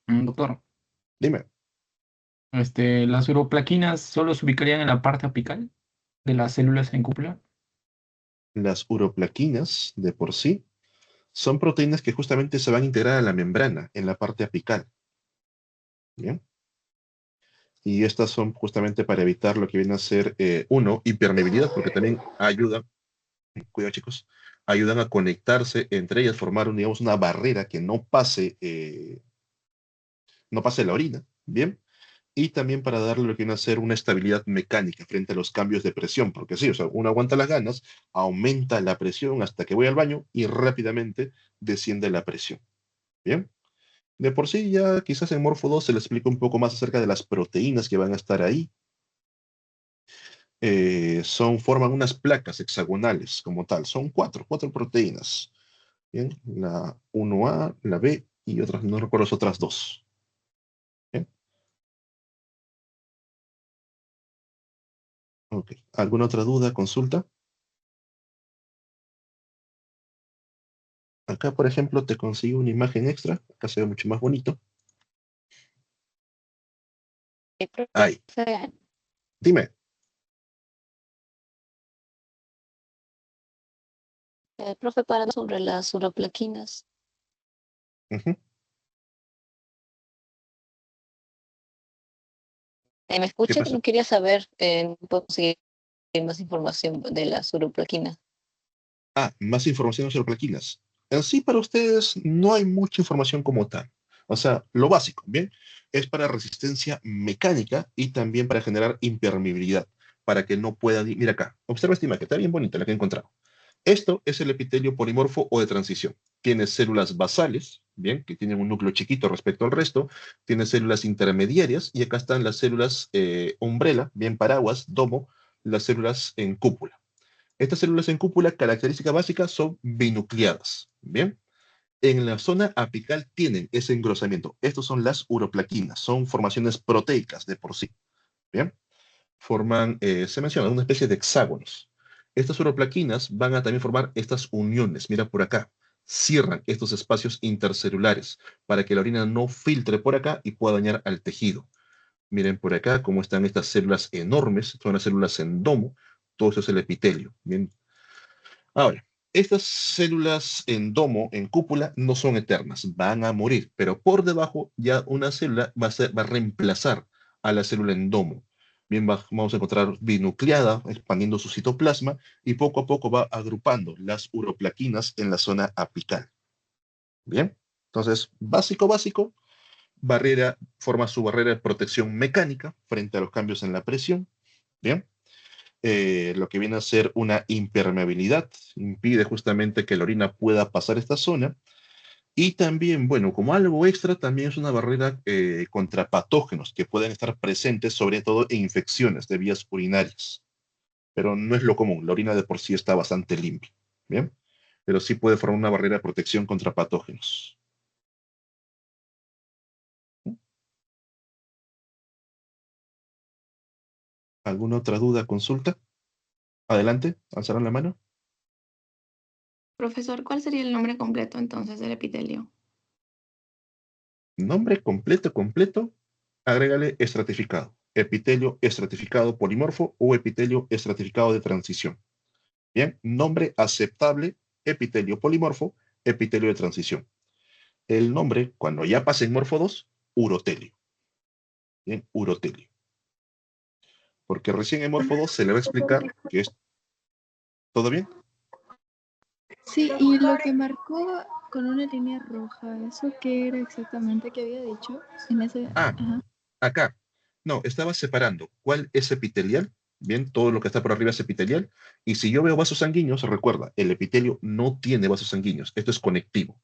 Doctor, Dime. ¿las uroplaquinas solo se ubicarían en la parte apical de las células en cúpula? Las uroplaquinas, de por sí, son proteínas que justamente se van a integrar a la membrana en la parte apical. Bien. Y estas son justamente para evitar lo que viene a ser, hipermeabilidad, porque también ayudan, cuidado chicos, ayudan a conectarse entre ellas, formar, digamos, una barrera que no pase la orina, ¿bien? Y también para darle lo que viene a ser una estabilidad mecánica frente a los cambios de presión, porque sí, o sea, uno aguanta las ganas, aumenta la presión hasta que voy al baño y rápidamente desciende la presión, ¿bien? De por sí ya quizás en Morfo 2 se le explica un poco más acerca de las proteínas que van a estar ahí. Forman unas placas hexagonales como tal. Son cuatro proteínas. Bien, la 1A, la B y otras, no recuerdo las otras dos. Bien. Ok. ¿Alguna otra duda, consulta? Acá, por ejemplo, te consigo una imagen extra. Acá se ve mucho más bonito. Ahí. Dime. Profe, para sobre las uroplaquinas. Ujú. ¿Me ¿Qué escucha? pasa? No quería saber, puedo conseguir más información de las uroplaquinas. Más información sobre plaquinas. En sí, para ustedes no hay mucha información como tal. O sea, lo básico, ¿bien? Es para resistencia mecánica y también para generar impermeabilidad, para que no pueda... Mira acá, observa esta imagen, está bien bonita la que he encontrado. Esto es el epitelio polimorfo o de transición. Tiene células basales, bien, que tienen un núcleo chiquito respecto al resto, tiene células intermediarias, y acá están las células umbrella, bien paraguas, domo, las células en cúpula. Estas células en cúpula, característica básica, son binucleadas, bien. En la zona apical tienen ese engrosamiento. Estos son las uroplaquinas, son formaciones proteicas de por sí, bien. Forman, se menciona, una especie de hexágonos. Estas uroplaquinas van a también formar estas uniones, mira por acá, cierran estos espacios intercelulares para que la orina no filtre por acá y pueda dañar al tejido. Miren por acá cómo están estas células enormes, son las células en domo, todo eso es el epitelio. Bien. Ahora, estas células en domo, en cúpula, no son eternas, van a morir, pero por debajo ya una célula va a reemplazar a la célula en domo. Bien, vamos a encontrar binucleada, expandiendo su citoplasma, y poco a poco va agrupando las uroplaquinas en la zona apical. Bien, entonces, básico, básico, barrera, forma su barrera de protección mecánica frente a los cambios en la presión. Bien. Lo que viene a ser una impermeabilidad, impide justamente que la orina pueda pasar esta zona. Y también, bueno, como algo extra, también es una barrera contra patógenos que pueden estar presentes, sobre todo en infecciones de vías urinarias. Pero no es lo común, la orina de por sí está bastante limpia. Bien, pero sí puede formar una barrera de protección contra patógenos. ¿Alguna otra duda, consulta? Adelante, alzaron la mano. Profesor, ¿cuál sería el nombre completo entonces del epitelio? Nombre completo, completo, agrégale estratificado. Epitelio estratificado polimorfo o epitelio estratificado de transición. Bien, nombre aceptable, epitelio polimorfo, epitelio de transición. El nombre, cuando ya pase en morfo 2, urotelio. Bien, urotelio. Porque recién en morfo 2 se le va a explicar que es... ¿Todo bien? Sí, y lo que marcó con una línea roja, ¿eso qué era exactamente que había dicho en ese? Ah, Ajá. acá. No, estaba separando cuál es epitelial. Bien, todo lo que está por arriba es epitelial. Y si yo veo vasos sanguíneos, recuerda, el epitelio no tiene vasos sanguíneos. Esto es conectivo.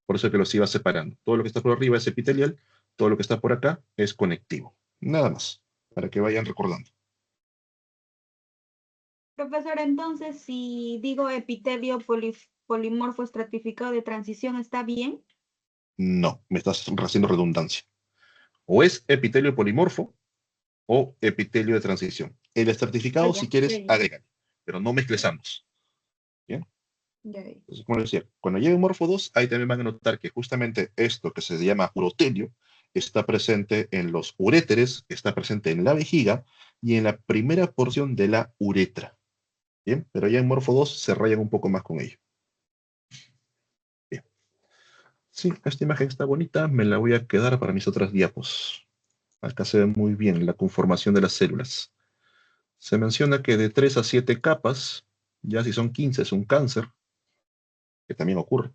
Por eso que los iba separando. Todo lo que está por arriba es epitelial, todo lo que está por acá es conectivo. Nada más, para que vayan recordando. Profesor, entonces, si digo epitelio polimorfo estratificado de transición, ¿está bien? No, me estás haciendo redundancia. O es epitelio polimorfo o epitelio de transición. El estratificado, si quieres, agrégale, pero no mezcles ambos. ¿Bien? Entonces, como les decía, cuando llegue morfo 2, ahí también van a notar que justamente esto que se llama urotelio está presente en los uréteres, está presente en la vejiga y en la primera porción de la uretra. Bien, pero ya en morfo 2 se rayan un poco más con ello. Bien. Sí, esta imagen está bonita, me la voy a quedar para mis otras diapos. Acá se ve muy bien la conformación de las células. Se menciona que de 3 a 7 capas, ya si son 15 es un cáncer, que también ocurre,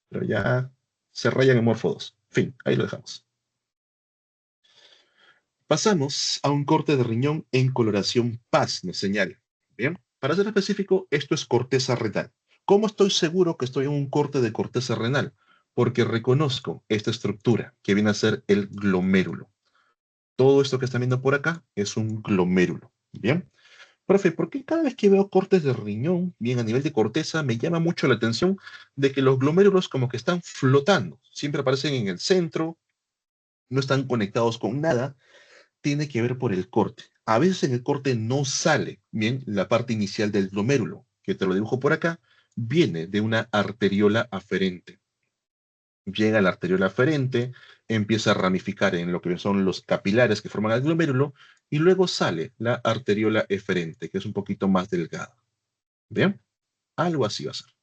pero ya se rayan en morfo 2. Fin, ahí lo dejamos. Pasamos a un corte de riñón en coloración paz, nos señala. Bien, para ser específico, esto es corteza renal. ¿Cómo estoy seguro que estoy en un corte de corteza renal? Porque reconozco esta estructura que viene a ser el glomérulo. Todo esto que están viendo por acá es un glomérulo. Bien. Profe, ¿por qué cada vez que veo cortes de riñón, bien a nivel de corteza, me llama mucho la atención de que los glomérulos como que están flotando? Siempre aparecen en el centro, no están conectados con nada. Tiene que ver por el corte. A veces en el corte no sale bien la parte inicial del glomérulo, que te lo dibujo por acá, viene de una arteriola aferente. Llega a la arteriola aferente, empieza a ramificar en lo que son los capilares que forman el glomérulo, y luego sale la arteriola eferente, que es un poquito más delgada. ¿Bien? Algo así va a ser.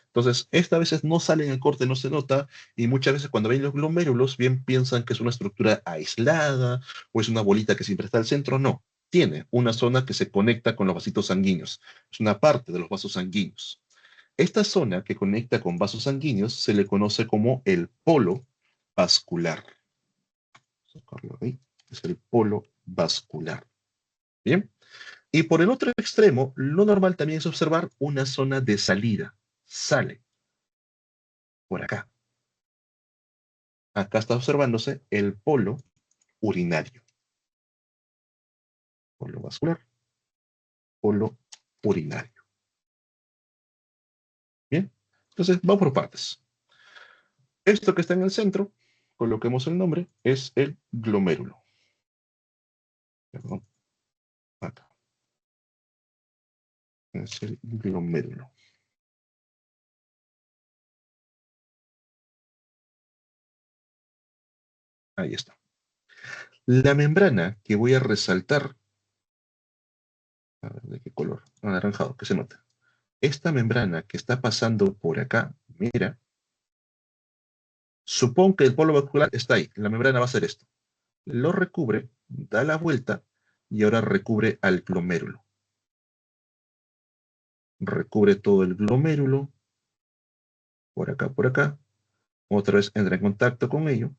Entonces, esta a veces no sale en el corte, no se nota, y muchas veces cuando ven los glomérulos, bien piensan que es una estructura aislada, o es una bolita que siempre está al centro. No, tiene una zona que se conecta con los vasitos sanguíneos. Es una parte de los vasos sanguíneos. Esta zona que conecta con vasos sanguíneos se le conoce como el polo vascular. Sacarlo ahí. Es el polo vascular. Bien. Y por el otro extremo, lo normal también es observar una zona de salida. Sale por acá. Acá está observándose el polo urinario. Polo vascular, polo urinario. Bien. Entonces, vamos por partes. Esto que está en el centro, coloquemos el nombre, es el glomérulo. Perdón. Acá. Es el glomérulo. Ahí está. La membrana que voy a resaltar, a ver, ¿de qué color? Anaranjado, que se nota. Esta membrana que está pasando por acá, mira, supón que el polo vascular está ahí, la membrana va a hacer esto. Lo recubre, da la vuelta y ahora recubre al glomérulo. Recubre todo el glomérulo, por acá, otra vez entra en contacto con ello.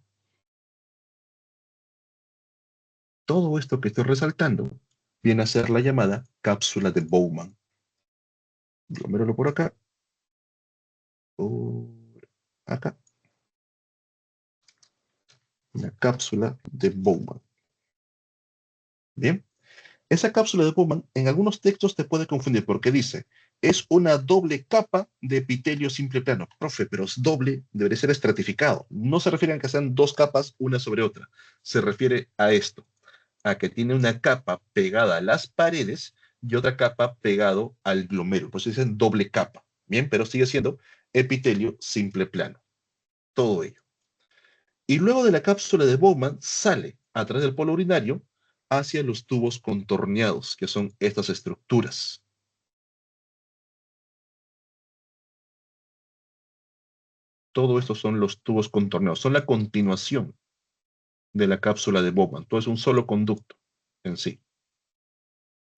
Todo esto que estoy resaltando viene a ser la llamada cápsula de Bowman. Glomérulo por acá, la cápsula de Bowman. Bien, esa cápsula de Bowman en algunos textos te puede confundir porque dice, es una doble capa de epitelio simple plano. Profe, pero es doble, debería ser estratificado. No se refiere a que sean dos capas una sobre otra. Se refiere a esto, a que tiene una capa pegada a las paredes y otra capa pegado al glomérulo. Por eso dicen doble capa. Bien, pero sigue siendo epitelio simple plano. Todo ello. Y luego de la cápsula de Bowman sale a través del polo urinario hacia los tubos contorneados, que son estas estructuras. Todo esto son los tubos contorneados, son la continuación de la cápsula de Bowman. Todo es un solo conducto en sí.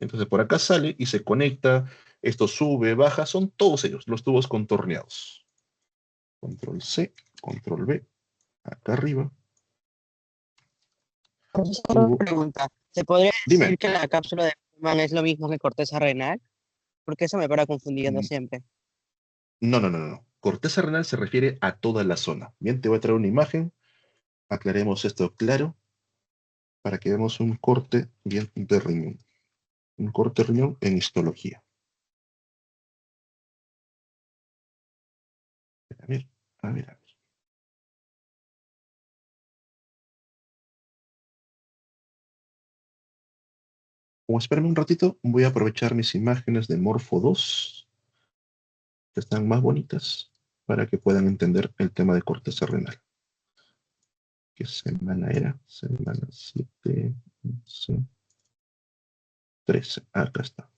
Entonces por acá sale y se conecta, esto sube, baja, son todos ellos, los tubos contorneados. Control C, control B, acá arriba. Una pregunta. ¿Se podría decir Dime. que la cápsula de Bowman es lo mismo que corteza renal? Porque eso me para confundiendo siempre. No. Corteza renal se refiere a toda la zona. Bien, te voy a traer una imagen. Aclaremos esto claro para que veamos un corte bien de riñón. Un corte de riñón en histología. A ver. O espérame un ratito, voy a aprovechar mis imágenes de Morfo 2, que están más bonitas, para que puedan entender el tema de corteza renal. ¿Qué semana era? Semana 7, 11, 13. Acá está.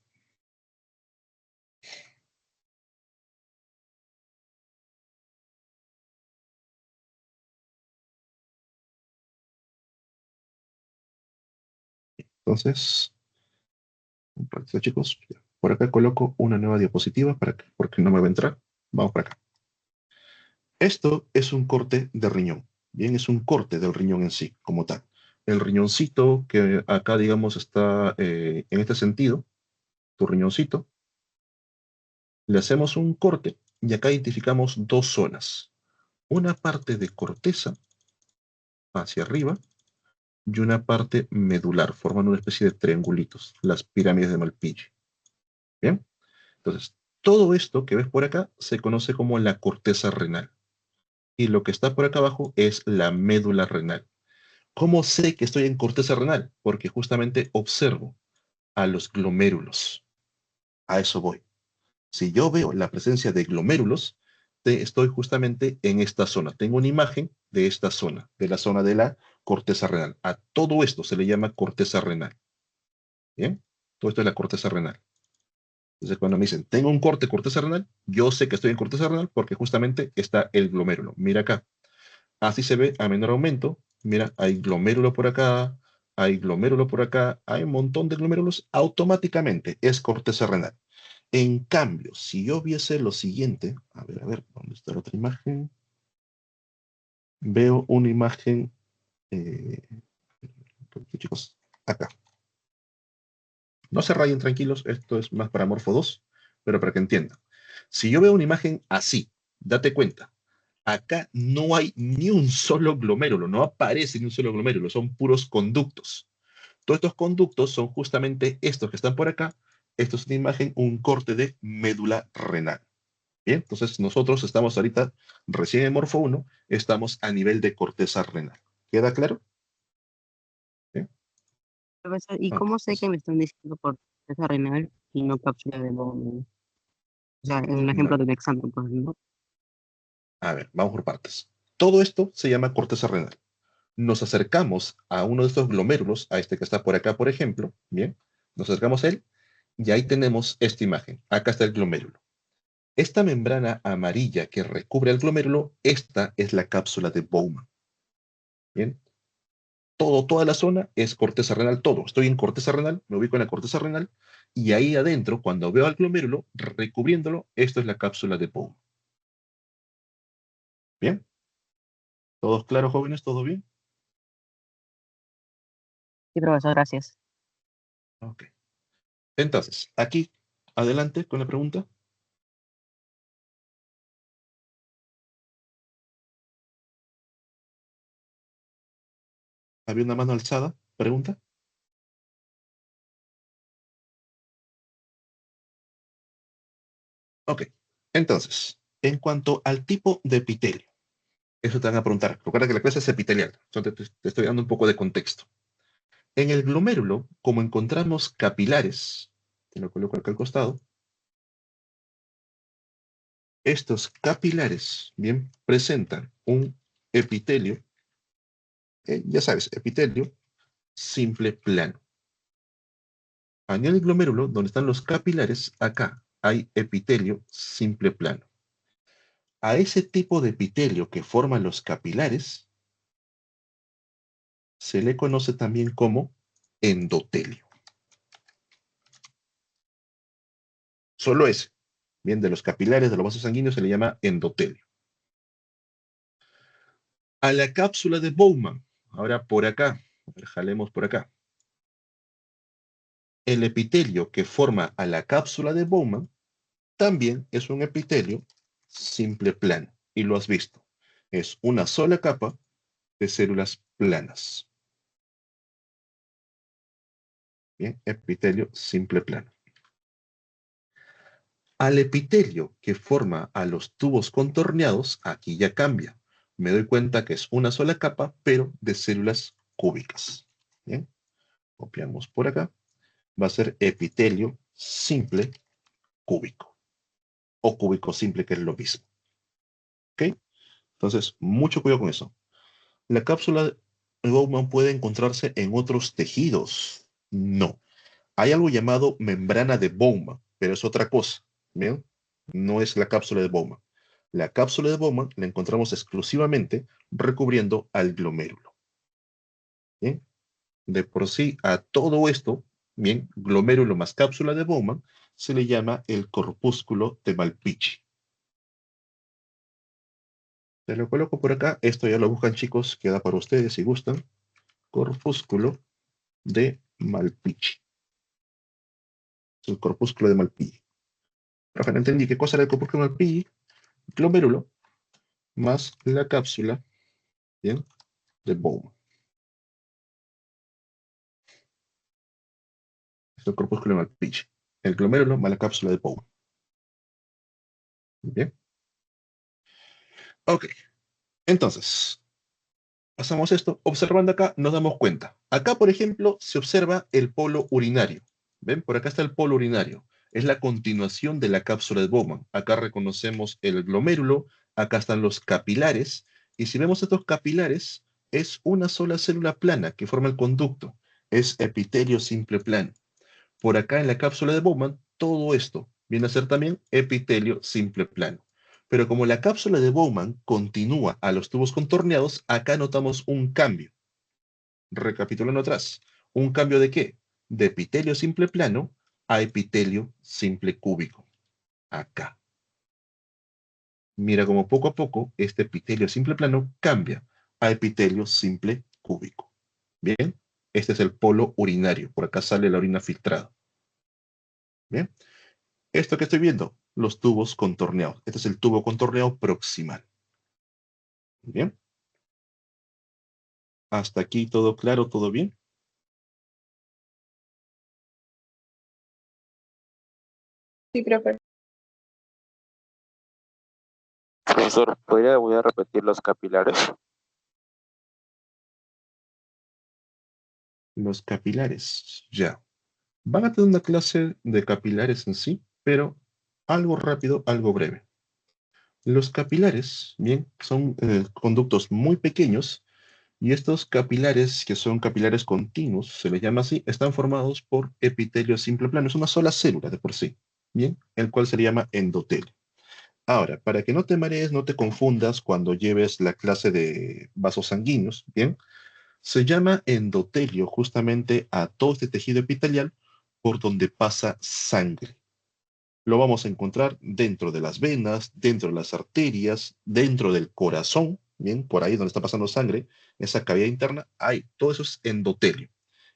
Entonces, un ratito, chicos. Por acá coloco una nueva diapositiva porque no me va a entrar. Vamos para acá. Esto es un corte de riñón. Bien, es un corte del riñón en sí, como tal. El riñoncito que acá, digamos, está en este sentido, tu riñoncito, le hacemos un corte y acá identificamos dos zonas. Una parte de corteza hacia arriba y una parte medular, formando una especie de triangulitos, las pirámides de Malpighi. Bien, entonces, todo esto que ves por acá se conoce como la corteza renal. Y lo que está por acá abajo es la médula renal. ¿Cómo sé que estoy en corteza renal? Porque justamente observo a los glomérulos. A eso voy. Si yo veo la presencia de glomérulos, estoy justamente en esta zona. Tengo una imagen de esta zona, de la zona de la corteza renal. A todo esto se le llama corteza renal. ¿Bien? Todo esto es la corteza renal. Entonces, cuando me dicen, tengo un corte corteza renal, yo sé que estoy en corteza renal porque justamente está el glomérulo. Mira acá. Así se ve a menor aumento. Mira, hay glomérulo por acá, hay glomérulo por acá, hay un montón de glomérulos. Automáticamente es corteza renal. En cambio, si yo viese lo siguiente, a ver, ¿dónde está la otra imagen? Veo una imagen, chicos, acá. No se rayen tranquilos, esto es más para Morfo 2, pero para que entiendan. Si yo veo una imagen así, date cuenta, acá no hay ni un solo glomérulo, no aparece ni un solo glomérulo, son puros conductos. Todos estos conductos son justamente estos que están por acá. Esto es una imagen, un corte de médula renal. Bien, entonces nosotros estamos ahorita, recién en Morfo 1, estamos a nivel de corteza renal. ¿Queda claro? ¿Bien? Profesor, ¿y Ok, cómo sé que me están diciendo corteza renal y no cápsula de Bowman? O sea, en un ejemplo vale. de un examen, pues, ¿no? A ver, vamos por partes. Todo esto se llama corteza renal. Nos acercamos a uno de estos glomérulos, a este que está por acá, por ejemplo, bien, nos acercamos a él y ahí tenemos esta imagen. Acá está el glomérulo. Esta membrana amarilla que recubre el glomérulo, esta es la cápsula de Bowman. Bien, toda la zona es corteza renal, todo. Estoy en corteza renal, me ubico en la corteza renal y ahí adentro, cuando veo al glomérulo recubriéndolo, esto es la cápsula de Bowman. Bien, ¿todos claros, jóvenes? ¿Todo bien? Sí, profesor, gracias. Ok. Entonces, aquí, adelante con la pregunta. Había una mano alzada. Pregunta. Ok. Entonces, en cuanto al tipo de epitelio, eso te van a preguntar. Recuerda que la clase es epitelial. Entonces te estoy dando un poco de contexto. En el glomérulo, como encontramos capilares, te lo coloco acá al costado, estos capilares, bien, presentan un epitelio, ya sabes, epitelio simple plano. En el glomérulo, donde están los capilares, acá hay epitelio simple plano. A ese tipo de epitelio que forman los capilares se le conoce también como endotelio. Solo ese. Bien, de los capilares de los vasos sanguíneos se le llama endotelio. A la cápsula de Bowman, ahora por acá, jalemos por acá. El epitelio que forma a la cápsula de Bowman también es un epitelio simple plano, y lo has visto. Es una sola capa de células planas. Bien, epitelio simple plano. Al epitelio que forma a los tubos contorneados, aquí ya cambia. Me doy cuenta que es una sola capa, pero de células cúbicas. Bien, copiamos por acá. Va a ser epitelio simple cúbico. O cúbico simple, que es lo mismo. ¿Ok? Entonces, mucho cuidado con eso. ¿La cápsula de Bowman puede encontrarse en otros tejidos? No. Hay algo llamado membrana de Bowman, pero es otra cosa. ¿Bien? No es la cápsula de Bowman. La cápsula de Bowman la encontramos exclusivamente recubriendo al glomérulo. ¿Bien? De por sí, a todo esto, bien, glomérulo más cápsula de Bowman, se le llama el corpúsculo de Malpighi. Te lo coloco por acá. Esto ya lo buscan, chicos. Queda para ustedes si gustan. Corpúsculo de Malpighi. El corpúsculo de Malpighi. Rafa, no entendí qué cosa era el corpúsculo de Malpighi. Glomérulo más la cápsula, ¿bien?, de Bowman. Es el corpúsculo de Malpighi. El glomérulo más la cápsula de Bowman. Bien. Ok. Entonces, pasamos esto. Observando acá, nos damos cuenta. Acá, por ejemplo, se observa el polo urinario. ¿Ven? Por acá está el polo urinario. Es la continuación de la cápsula de Bowman. Acá reconocemos el glomérulo. Acá están los capilares. Y si vemos estos capilares, es una sola célula plana que forma el conducto. Es epitelio simple plano. Por acá en la cápsula de Bowman, todo esto viene a ser también epitelio simple plano. Pero como la cápsula de Bowman continúa a los tubos contorneados, acá notamos un cambio. Recapitulando atrás. ¿Un cambio de qué? De epitelio simple plano a epitelio simple cúbico. Acá. Mira como poco a poco este epitelio simple plano cambia a epitelio simple cúbico. Bien, este es el polo urinario. Por acá sale la orina filtrada. Bien, esto que estoy viendo, los tubos contorneados. Este es el tubo contorneado proximal. Bien, hasta aquí todo claro, todo bien. Sí, profe. Profesor, ¿podría volver a repetir los capilares? Los capilares, ya. Van a tener una clase de capilares en sí, pero algo rápido, algo breve. Los capilares, bien, son conductos muy pequeños y estos capilares, que son capilares continuos, se les llama así, están formados por epitelio simple plano. Es una sola célula de por sí, bien, el cual se le llama endotelio. Ahora, para que no te marees, no te confundas cuando lleves la clase de vasos sanguíneos, bien, se llama endotelio justamente a todo este tejido epitelial por donde pasa sangre. Lo vamos a encontrar dentro de las venas, dentro de las arterias, dentro del corazón, bien, por ahí donde está pasando sangre, esa cavidad interna, hay, todo eso es endotelio.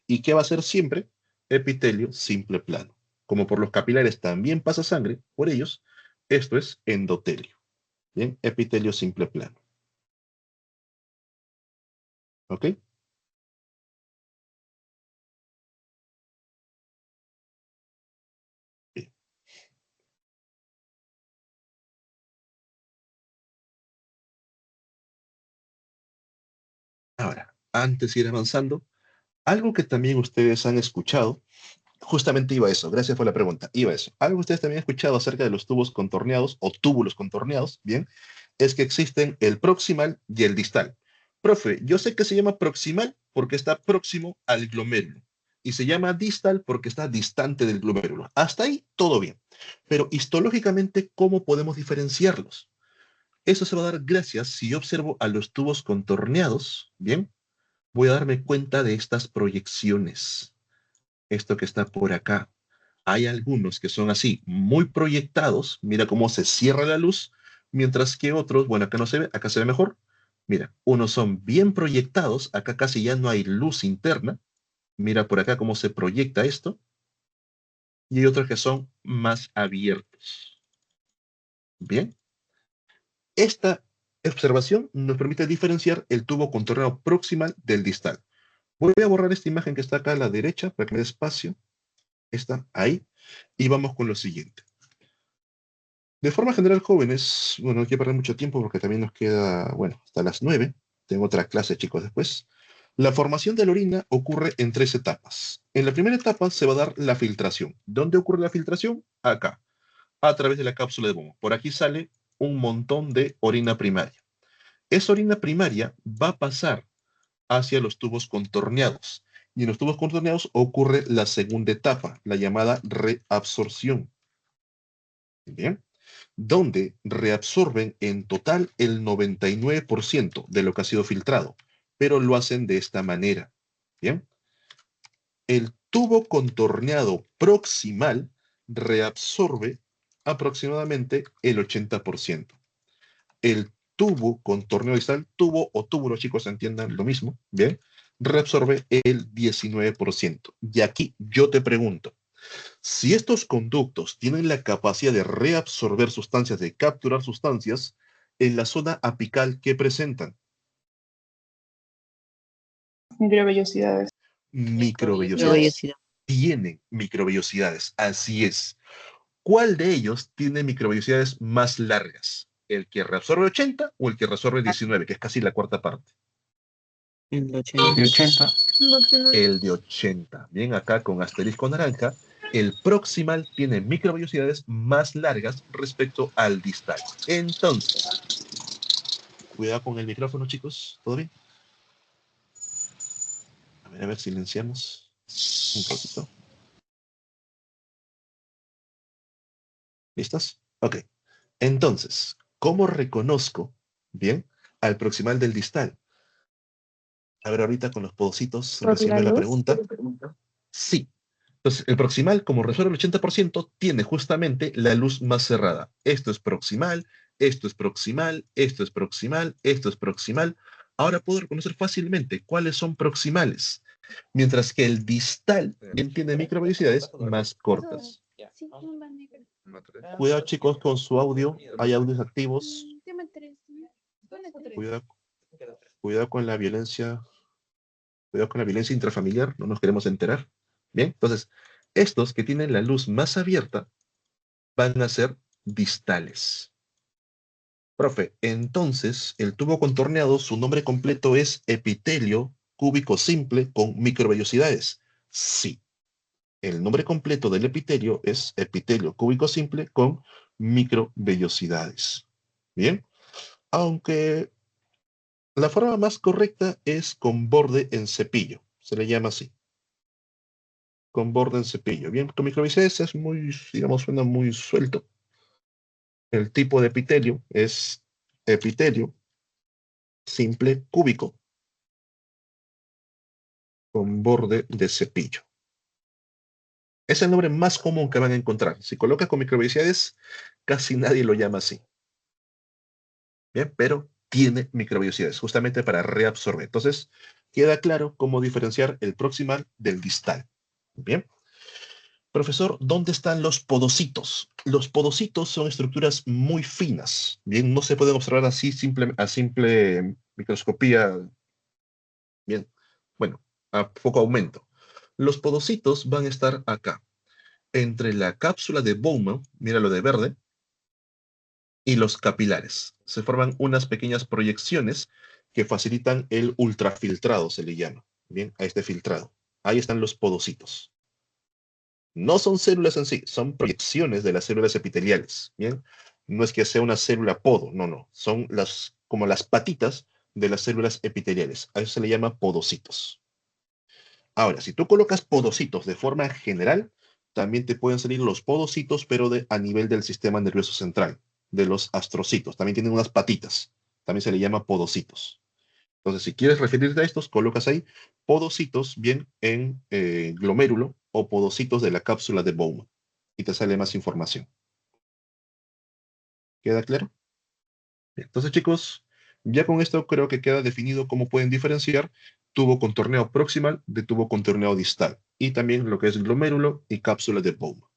¿Y qué va a ser siempre? Epitelio simple plano. Como por los capilares también pasa sangre, por ellos, esto es endotelio. Bien, epitelio simple plano. ¿Ok? Bien. Ahora, antes de ir avanzando, algo que también ustedes han escuchado, justamente iba a eso, gracias por la pregunta, iba a eso. Algo que ustedes también han escuchado acerca de los tubos contorneados o túbulos contorneados, bien, es que existen el proximal y el distal. Profe, yo sé que se llama proximal porque está próximo al glomérulo y se llama distal porque está distante del glomérulo. Hasta ahí todo bien. Pero histológicamente, ¿cómo podemos diferenciarlos? Eso se va a dar gracias si yo observo a los tubos contorneados, bien, voy a darme cuenta de estas proyecciones. Esto que está por acá. Hay algunos que son así, muy proyectados. Mira cómo se cierra la luz, mientras que otros, bueno, acá no se ve, acá se ve mejor. Mira, unos son bien proyectados, acá casi ya no hay luz interna. Mira por acá cómo se proyecta esto. Y hay otros que son más abiertos. Bien. Esta observación nos permite diferenciar el tubo contorneado proximal del distal. Voy a borrar esta imagen que está acá a la derecha para que me dé espacio. Está ahí. Y vamos con lo siguiente. De forma general, jóvenes, bueno, no quiero perder mucho tiempo porque también nos queda, bueno, hasta las 9. Tengo otra clase, chicos, después. La formación de la orina ocurre en 3 etapas. En la primera etapa se va a dar la filtración. ¿Dónde ocurre la filtración? Acá, a través de la cápsula de Bowman. Por aquí sale un montón de orina primaria. Esa orina primaria va a pasar hacia los tubos contorneados. Y en los tubos contorneados ocurre la segunda etapa, la llamada reabsorción. Bien, donde reabsorben en total el 99% de lo que ha sido filtrado, pero lo hacen de esta manera. Bien, el tubo contorneado proximal reabsorbe aproximadamente el 80%. El tubo contorneado distal, tubo o túbulo, chicos, entiendan lo mismo, ¿bien? Reabsorbe el 19%. Y aquí yo te pregunto, si estos conductos tienen la capacidad de reabsorber sustancias, de capturar sustancias, en la zona apical, ¿qué presentan? Microvellosidades. Microvellosidades. Tienen microvellosidades, así es. ¿Cuál de ellos tiene microvellosidades más largas? ¿El que reabsorbe 80 o el que reabsorbe 19, que es casi la cuarta parte? El de 80. De 80. El de 80. Bien, acá con asterisco naranja, el proximal tiene microvellosidades más largas respecto al distal. Entonces, cuidado con el micrófono, chicos. ¿Todo bien? A ver, silenciamos un poquito. ¿Listos? Ok. Entonces, ¿cómo reconozco, bien, al proximal del distal? A ver, ahorita con los podocitos resolviendo la pregunta. Sí. Entonces, el proximal, como resuelve el 80%, tiene justamente la luz más cerrada. Esto es proximal, esto es proximal, esto es proximal, esto es proximal. Ahora puedo reconocer fácilmente cuáles son proximales, mientras que el distal bien tiene microvellosidades más cortas. Cuidado, chicos, con su audio. Hay audios activos. Cuidado, cuidado con la violencia. Cuidado con la violencia intrafamiliar. No nos queremos enterar. Bien, entonces, estos que tienen la luz más abierta van a ser distales. Profe, entonces, el tubo contorneado, su nombre completo es epitelio cúbico simple con microvellosidades. Sí. El nombre completo del epitelio es epitelio cúbico simple con microvellosidades. Bien, aunque la forma más correcta es con borde en cepillo, se le llama así. Con borde en cepillo. Bien, con microvellosidades es muy, digamos, suena muy suelto. El tipo de epitelio es epitelio simple cúbico con borde de cepillo. Es el nombre más común que van a encontrar. Si colocas con microvellosidades, casi nadie lo llama así. Bien, pero tiene microvellosidades, justamente para reabsorber. Entonces, queda claro cómo diferenciar el proximal del distal. Bien. Profesor, ¿dónde están los podocitos? Los podocitos son estructuras muy finas. Bien, no se pueden observar así a simple microscopía. Bien, bueno, a poco aumento. Los podocitos van a estar acá, entre la cápsula de Bowman, mira lo de verde, y los capilares. Se forman unas pequeñas proyecciones que facilitan el ultrafiltrado, se le llama. Bien, a este filtrado. Ahí están los podocitos. No son células en sí, son proyecciones de las células epiteliales. Bien, no es que sea una célula podo, no, no. Son como las patitas de las células epiteliales. A eso se le llama podocitos. Ahora, si tú colocas podocitos de forma general, también te pueden salir los podocitos, pero a nivel del sistema nervioso central, de los astrocitos. También tienen unas patitas. También se le llama podocitos. Entonces, si quieres referirte a estos, colocas ahí podocitos bien en glomérulo o podocitos de la cápsula de Bowman. Y te sale más información. ¿Queda claro? Entonces, chicos, ya con esto creo que queda definido cómo pueden diferenciar tubo contorneado proximal de tubo contorneado distal. Y también lo que es glomérulo y cápsula de Bowman.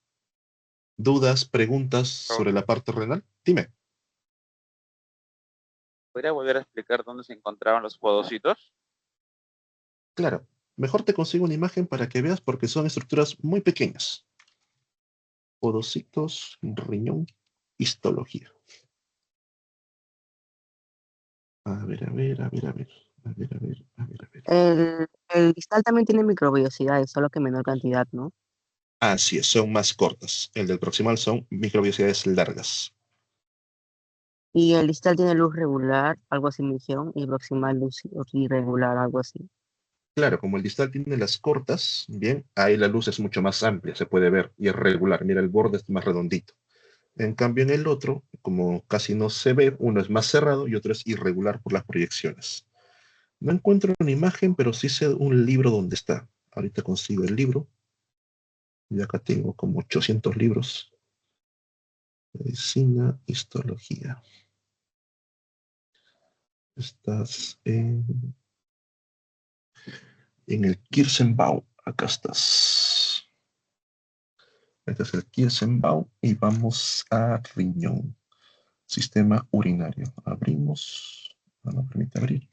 ¿Dudas, preguntas sobre la parte renal? Dime. ¿Podría volver a explicar dónde se encontraban los podocitos? Claro, mejor te consigo una imagen para que veas porque son estructuras muy pequeñas. Podocitos, riñón, histología. A ver, a ver, a ver, a ver. A ver, a ver, a ver, a ver. El distal también tiene microvellosidades, solo que menor cantidad, ¿no? Así es, son más cortas. El del proximal son microvellosidades largas. Y el distal tiene luz regular, algo así me dijeron, y el proximal luz irregular, algo así. Claro, como el distal tiene las cortas, bien, ahí la luz es mucho más amplia, se puede ver, y es regular. Mira, el borde es más redondito. En cambio, en el otro, como casi no se ve, uno es más cerrado y otro es irregular por las proyecciones. No encuentro una imagen, pero sí sé un libro donde está. Ahorita consigo el libro. Y acá tengo como 800 libros. Medicina, histología. Estás en el Kirschenbaum. Acá estás. Este es el Kirschenbaum y vamos a riñón. Sistema urinario. Abrimos. No me permite abrir.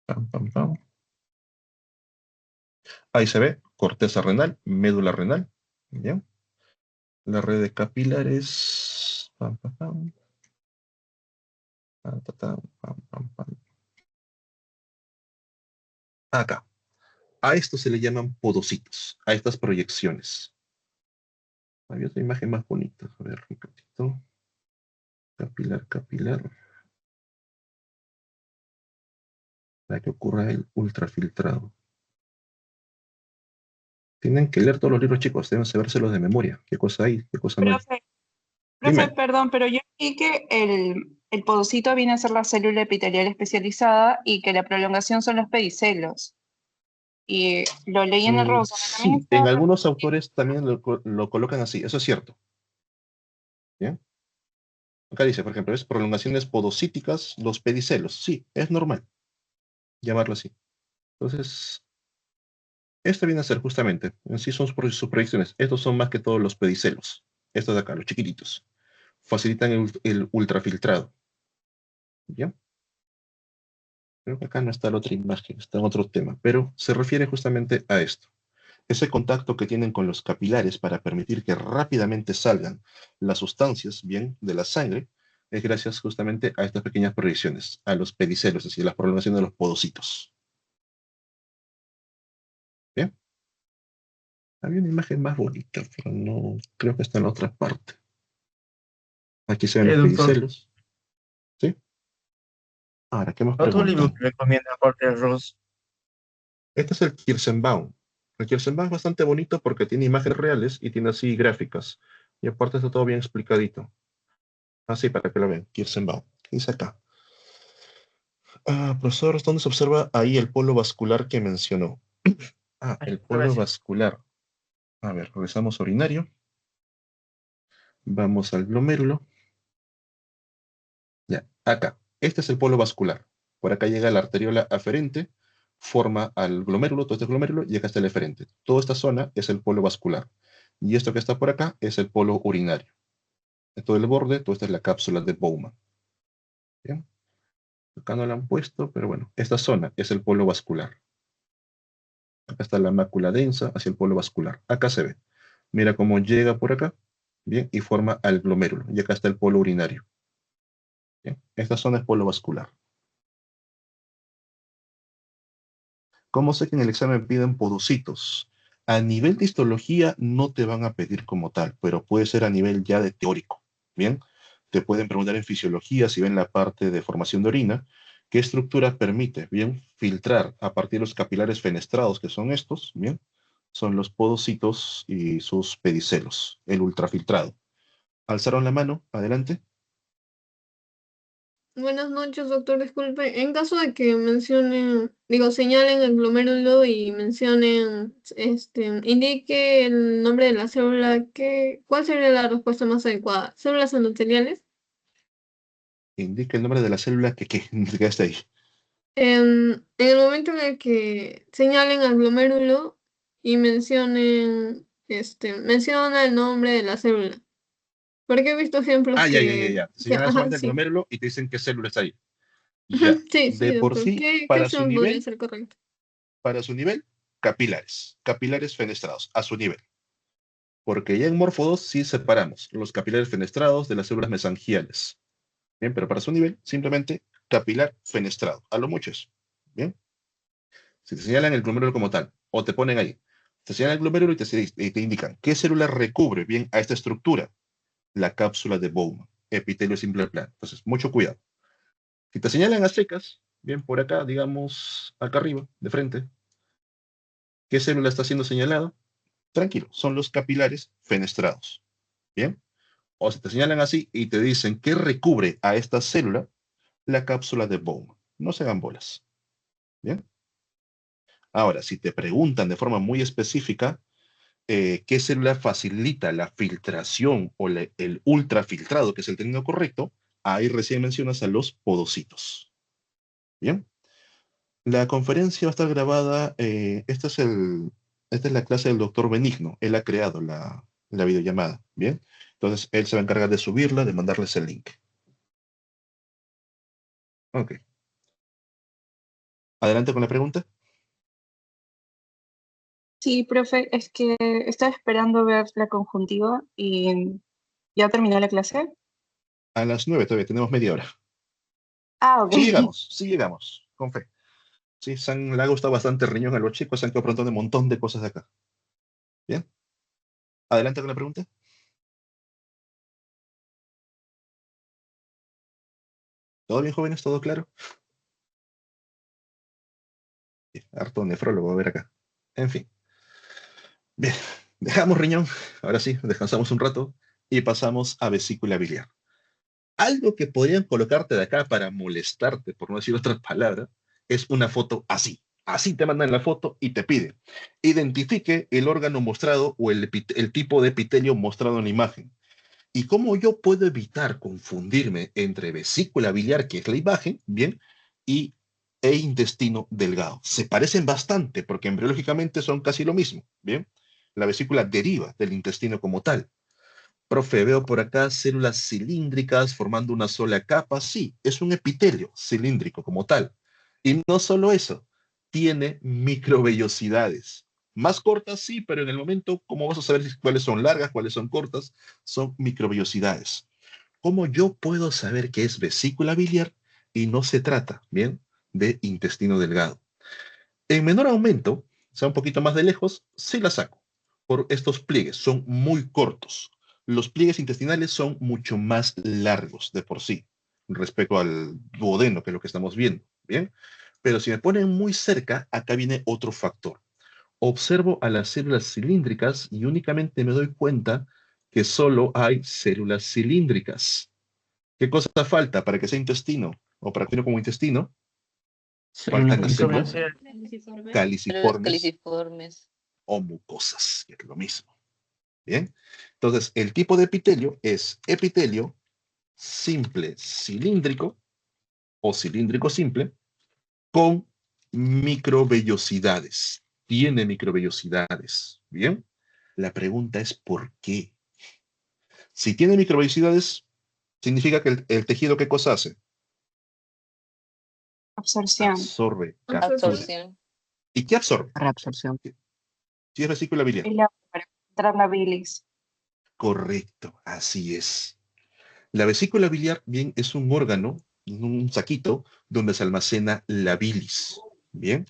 Pam, pam, pam. Ahí se ve corteza renal, médula renal. ¿Bien? La red de capilares. Pam, pam, pam. Pam, pam, pam, pam, pam. Acá. A esto se le llaman podocitos, a estas proyecciones. Había otra imagen más bonita. A ver, un ratito. Capilar, capilar. Para que ocurra el ultrafiltrado. Tienen que leer todos los libros, chicos. Deben sabérselos de memoria. ¿Qué cosa hay? ¿Qué cosa no hay? Profe, Dime. perdón, pero yo vi que el podocito viene a ser la célula epitelial especializada y que la prolongación son los pedicelos. Y lo leí en el rosa. También Sí, en algunos autores también lo colocan así. Eso es cierto. ¿Bien? Acá dice, por ejemplo, es prolongaciones podocíticas, los pedicelos. Sí, es normal llamarlo así. Entonces, esto viene a ser justamente, en sí son sus proyecciones. Estos son más que todos los pedicelos. Estos de acá, los chiquititos. Facilitan el ultrafiltrado. ¿Ya? Creo que acá no está la otra imagen, está en otro tema, pero se refiere justamente a esto. Ese contacto que tienen con los capilares para permitir que rápidamente salgan las sustancias, bien, de la sangre, es gracias justamente a estas pequeñas proyecciones, a los pedicelos, es decir, las prolongaciones de los podocitos. ¿Bien? Había una imagen más bonita, pero no, creo que está en la otra parte. Aquí se ven los doctor, pedicelos. ¿Sí? Ahora, ¿qué más otro libro preguntan? que recomienda aparte de Ross. Este es el Kirschenbaum. El Kirschenbaum es bastante bonito porque tiene imágenes reales y tiene así gráficas. Y aparte está todo bien explicadito. Así para que lo vean. Kirschenbaum. ¿Qué dice acá? Profesor, ¿dónde se observa ahí el polo vascular que mencionó? El polo Gracias. vascular. A ver, regresamos a urinario. Vamos al glomérulo. Ya, acá. Este es el polo vascular. Por acá llega la arteriola aferente, forma al glomérulo, todo este glomérulo, y acá está el eferente. Toda esta zona es el polo vascular. Y esto que está por acá es el polo urinario. Todo el borde, toda esta es la cápsula de Bowman. Bien. Acá no la han puesto, pero bueno, esta zona es el polo vascular. Acá está la mácula densa hacia el polo vascular. Acá se ve. Mira cómo llega por acá, bien, y forma al glomérulo. Y acá está el polo urinario. Bien. Esta zona es polo vascular. ¿Cómo sé que en el examen piden podocitos? A nivel de histología no te van a pedir como tal, pero puede ser a nivel ya de teórico. Bien, te pueden preguntar en fisiología, si ven la parte de formación de orina, ¿qué estructura permite, bien, filtrar a partir de los capilares fenestrados, que son estos, bien, son los podocitos y sus pedicelos, el ultrafiltrado. ¿Alzaron la mano? Adelante. Buenas noches, doctor. Disculpe, en caso de que mencionen, señalen el glomérulo y mencionen, indique el nombre de la célula, ¿cuál sería la respuesta más adecuada? ¿Células endoteliales? Indica el nombre de la célula que está ahí. En el momento en el que señalen al glomérulo y menciona el nombre de la célula. Porque he visto ejemplos Ya. Se llaman ajá, solamente el sí. glomérulo y te dicen qué célula está ahí. Ya. Sí, De por doctor. sí, ¿Qué para su opción podría nivel, ser correcta? capilares fenestrados, a su nivel. Porque ya en Morfo 2 sí separamos los capilares fenestrados de las células mesangiales. Bien, pero para su nivel, simplemente capilar fenestrado, a lo mucho eso. Bien. Si te señalan el glomérulo como tal, o te ponen ahí, te señalan el glomérulo y te indican qué célula recubre bien a esta estructura, la cápsula de Bowman, epitelio simple plano. Entonces, mucho cuidado. Si te señalan a secas, bien por acá, digamos, acá arriba, de frente, ¿qué célula está siendo señalada? Tranquilo, son los capilares fenestrados. ¿Bien? O si te señalan así y te dicen qué recubre a esta célula, la cápsula de Bowman. No se hagan bolas. ¿Bien? Ahora, si te preguntan de forma muy específica qué célula facilita la filtración o el ultrafiltrado, que es el término correcto, ahí recién mencionas a los podocitos. ¿Bien? La conferencia va a estar grabada, esta es la clase del doctor Benigno, él ha creado la videollamada, ¿bien? Entonces, él se va a encargar de subirla, de mandarles el link. Ok. Adelante con la pregunta. Sí, profe, es que estaba esperando ver la conjuntiva y ya terminó la clase. A las 9 todavía, tenemos media hora. Ok. Sí llegamos, con fe. Sí, le ha gustado bastante riñón a los chicos, se han quedado preguntando un montón de cosas de acá. ¿Bien? Adelante con la pregunta. ¿Todo bien, jóvenes? ¿Todo claro? Sí, harto nefrólogo a ver acá. En fin. Bien, dejamos riñón. Ahora sí, descansamos un rato y pasamos a vesícula biliar. Algo que podrían colocarte de acá para molestarte, por no decir otras palabras, es una foto así. Así te mandan la foto y te piden. Identifique el órgano mostrado o el tipo de epitelio mostrado en la imagen. ¿Y cómo yo puedo evitar confundirme entre vesícula biliar, que es la imagen, bien, e intestino delgado? Se parecen bastante porque embriológicamente son casi lo mismo, bien. La vesícula deriva del intestino como tal. Profe, veo por acá células cilíndricas formando una sola capa. Sí, es un epitelio cilíndrico como tal. Y no solo eso, tiene microvellosidades. Más cortas, sí, pero en el momento, ¿cómo vas a saber cuáles son largas, cuáles son cortas? Son microvellosidades. ¿Cómo yo puedo saber que es vesícula biliar y no se trata, bien, de intestino delgado? En menor aumento, o sea, un poquito más de lejos, sí la saco. Por estos pliegues, son muy cortos. Los pliegues intestinales son mucho más largos de por sí, respecto al duodeno, que es lo que estamos viendo, ¿bien? Pero si me ponen muy cerca, acá viene otro factor. Observo a las células cilíndricas y únicamente me doy cuenta que solo hay células cilíndricas. ¿Qué cosa falta para que sea intestino o para que tenga como intestino? Células Faltan las caliciformes. células Células caliciformes caliciformes. o mucosas, que es lo mismo. Bien, entonces el tipo de epitelio es epitelio simple cilíndrico o cilíndrico simple con microvellosidades. Tiene microvellosidades. Bien, la pregunta es ¿por qué? Si tiene microvellosidades, significa que el tejido, ¿qué cosa hace? Absorción. Absorbe, captura. Absorción. ¿Y qué absorbe? Reabsorción. Si es vesícula biliar. El agua para filtrar la bilis. Correcto, así es. La vesícula biliar, bien, es un órgano, un saquito, donde se almacena la bilis, bien.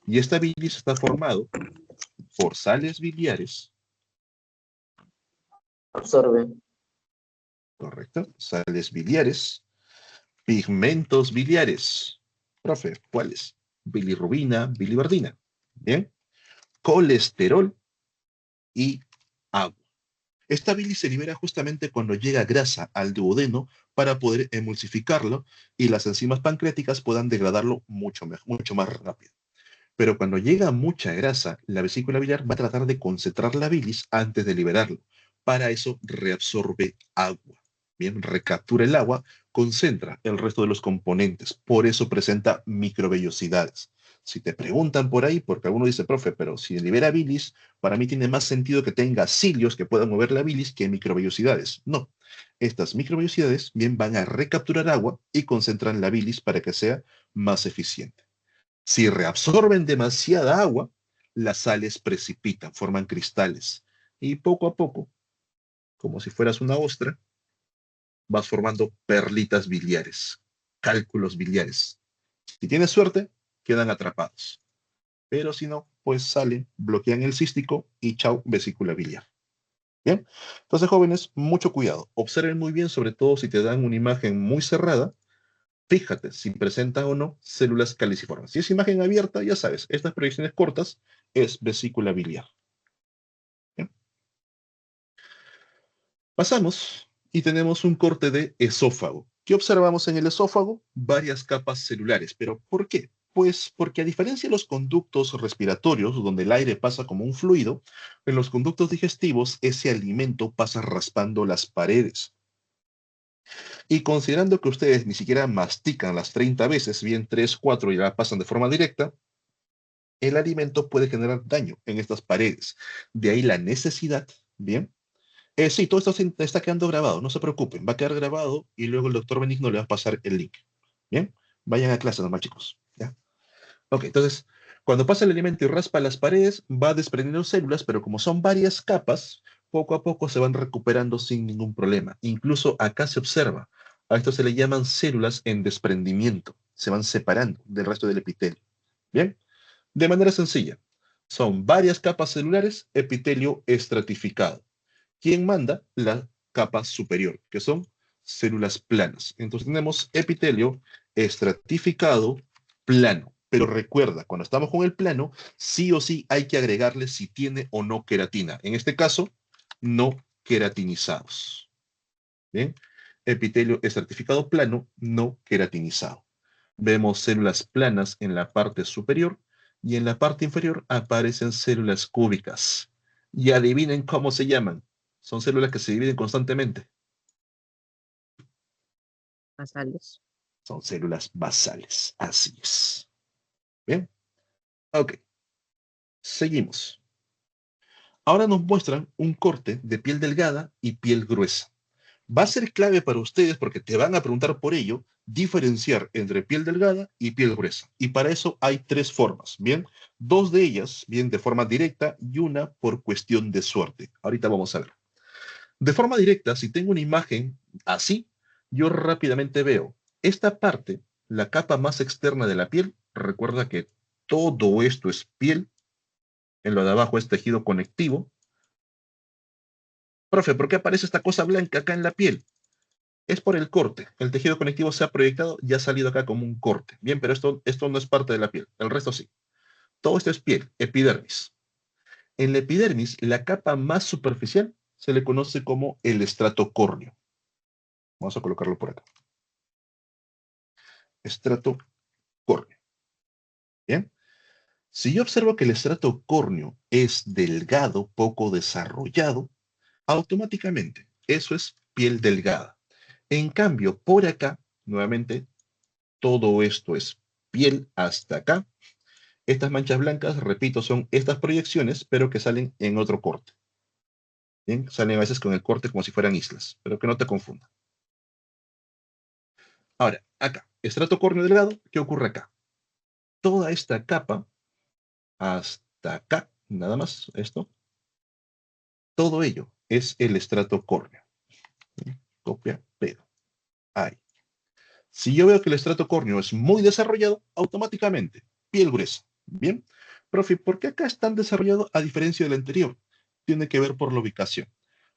Y esta bilis está formado por sales biliares, Absorbe. correcto, sales biliares, pigmentos biliares. Profe, ¿cuáles? Bilirrubina, biliverdina, bien. Colesterol y agua. Esta bilis se libera justamente cuando llega grasa al duodeno para poder emulsificarlo y las enzimas pancreáticas puedan degradarlo mucho más rápido. Pero cuando llega mucha grasa, la vesícula biliar va a tratar de concentrar la bilis antes de liberarlo. Para eso reabsorbe agua. Bien, recaptura el agua, concentra el resto de los componentes. Por eso presenta microvellosidades. Si te preguntan por ahí, porque alguno dice, profe, pero si libera bilis, para mí tiene más sentido que tenga cilios que puedan mover la bilis que microvellosidades. No, estas microvellosidades bien van a recapturar agua y concentran la bilis para que sea más eficiente. Si reabsorben demasiada agua, las sales precipitan, forman cristales y poco a poco, como si fueras una ostra, vas formando perlitas biliares, cálculos biliares. Si tienes suerte, quedan atrapados. Pero si no, pues salen, bloquean el cístico y chau, vesícula biliar. Bien, entonces jóvenes, mucho cuidado. Observen muy bien, sobre todo si te dan una imagen muy cerrada, fíjate si presenta o no células caliciformes. Si es imagen abierta, ya sabes, estas proyecciones cortas es vesícula biliar. Bien. Pasamos y tenemos un corte de esófago. ¿Qué observamos en el esófago? Varias capas celulares. ¿Pero por qué? Pues porque a diferencia de los conductos respiratorios, donde el aire pasa como un fluido, en los conductos digestivos ese alimento pasa raspando las paredes. Y considerando que ustedes ni siquiera mastican las 30 veces, bien 3, 4 y la pasan de forma directa, el alimento puede generar daño en estas paredes. De ahí la necesidad, bien. Sí, todo esto está quedando grabado, no se preocupen, va a quedar grabado y luego el doctor Benigno le va a pasar el link. Bien, vayan a clase nomás, chicos. ¿Ya? Ok, entonces, cuando pasa el alimento y raspa las paredes, va desprendiendo células, pero como son varias capas, poco a poco se van recuperando sin ningún problema. Incluso acá se observa, a esto se le llaman células en desprendimiento, se van separando del resto del epitelio. Bien, de manera sencilla, son varias capas celulares, epitelio estratificado. ¿Quién manda? La capa superior, que son células planas. Entonces tenemos epitelio estratificado plano. Pero recuerda, cuando estamos con el plano, sí o sí hay que agregarle si tiene o no queratina. En este caso, no queratinizados. ¿Bien? Epitelio estratificado plano, no queratinizado. Vemos células planas en la parte superior y en la parte inferior aparecen células cúbicas. Y adivinen cómo se llaman. Son células que se dividen constantemente. Basales. Son células basales, así es. Bien, ok. Seguimos. Ahora nos muestran un corte de piel delgada y piel gruesa. Va a ser clave para ustedes porque te van a preguntar por ello, diferenciar entre piel delgada y piel gruesa. Y para eso hay tres formas, ¿bien? Dos de ellas, bien, de forma directa y una por cuestión de suerte. Ahorita vamos a ver. De forma directa, si tengo una imagen así, yo rápidamente veo esta parte, la capa más externa de la piel. Recuerda que todo esto es piel. En lo de abajo es tejido conectivo. Profe, ¿por qué aparece esta cosa blanca acá en la piel? Es por el corte. El tejido conectivo se ha proyectado y ha salido acá como un corte. Bien, pero esto no es parte de la piel. El resto sí. Todo esto es piel, epidermis. En la epidermis, la capa más superficial se le conoce como el estrato córneo. Vamos a colocarlo por acá. Estrato córneo. Bien. Si yo observo que el estrato córneo es delgado, poco desarrollado, automáticamente eso es piel delgada. En cambio, por acá, nuevamente, todo esto es piel hasta acá. Estas manchas blancas, repito, son estas proyecciones, pero que salen en otro corte. Bien, salen a veces con el corte como si fueran islas, pero que no te confunda. Ahora, acá, estrato córneo delgado, ¿qué ocurre acá? Toda esta capa, hasta acá, nada más, esto, todo ello es el estrato córneo. Copia, pega. Ahí. Si yo veo que el estrato córneo es muy desarrollado, automáticamente, piel gruesa. Bien. Profe, ¿por qué acá es tan desarrollado a diferencia del anterior? Tiene que ver por la ubicación.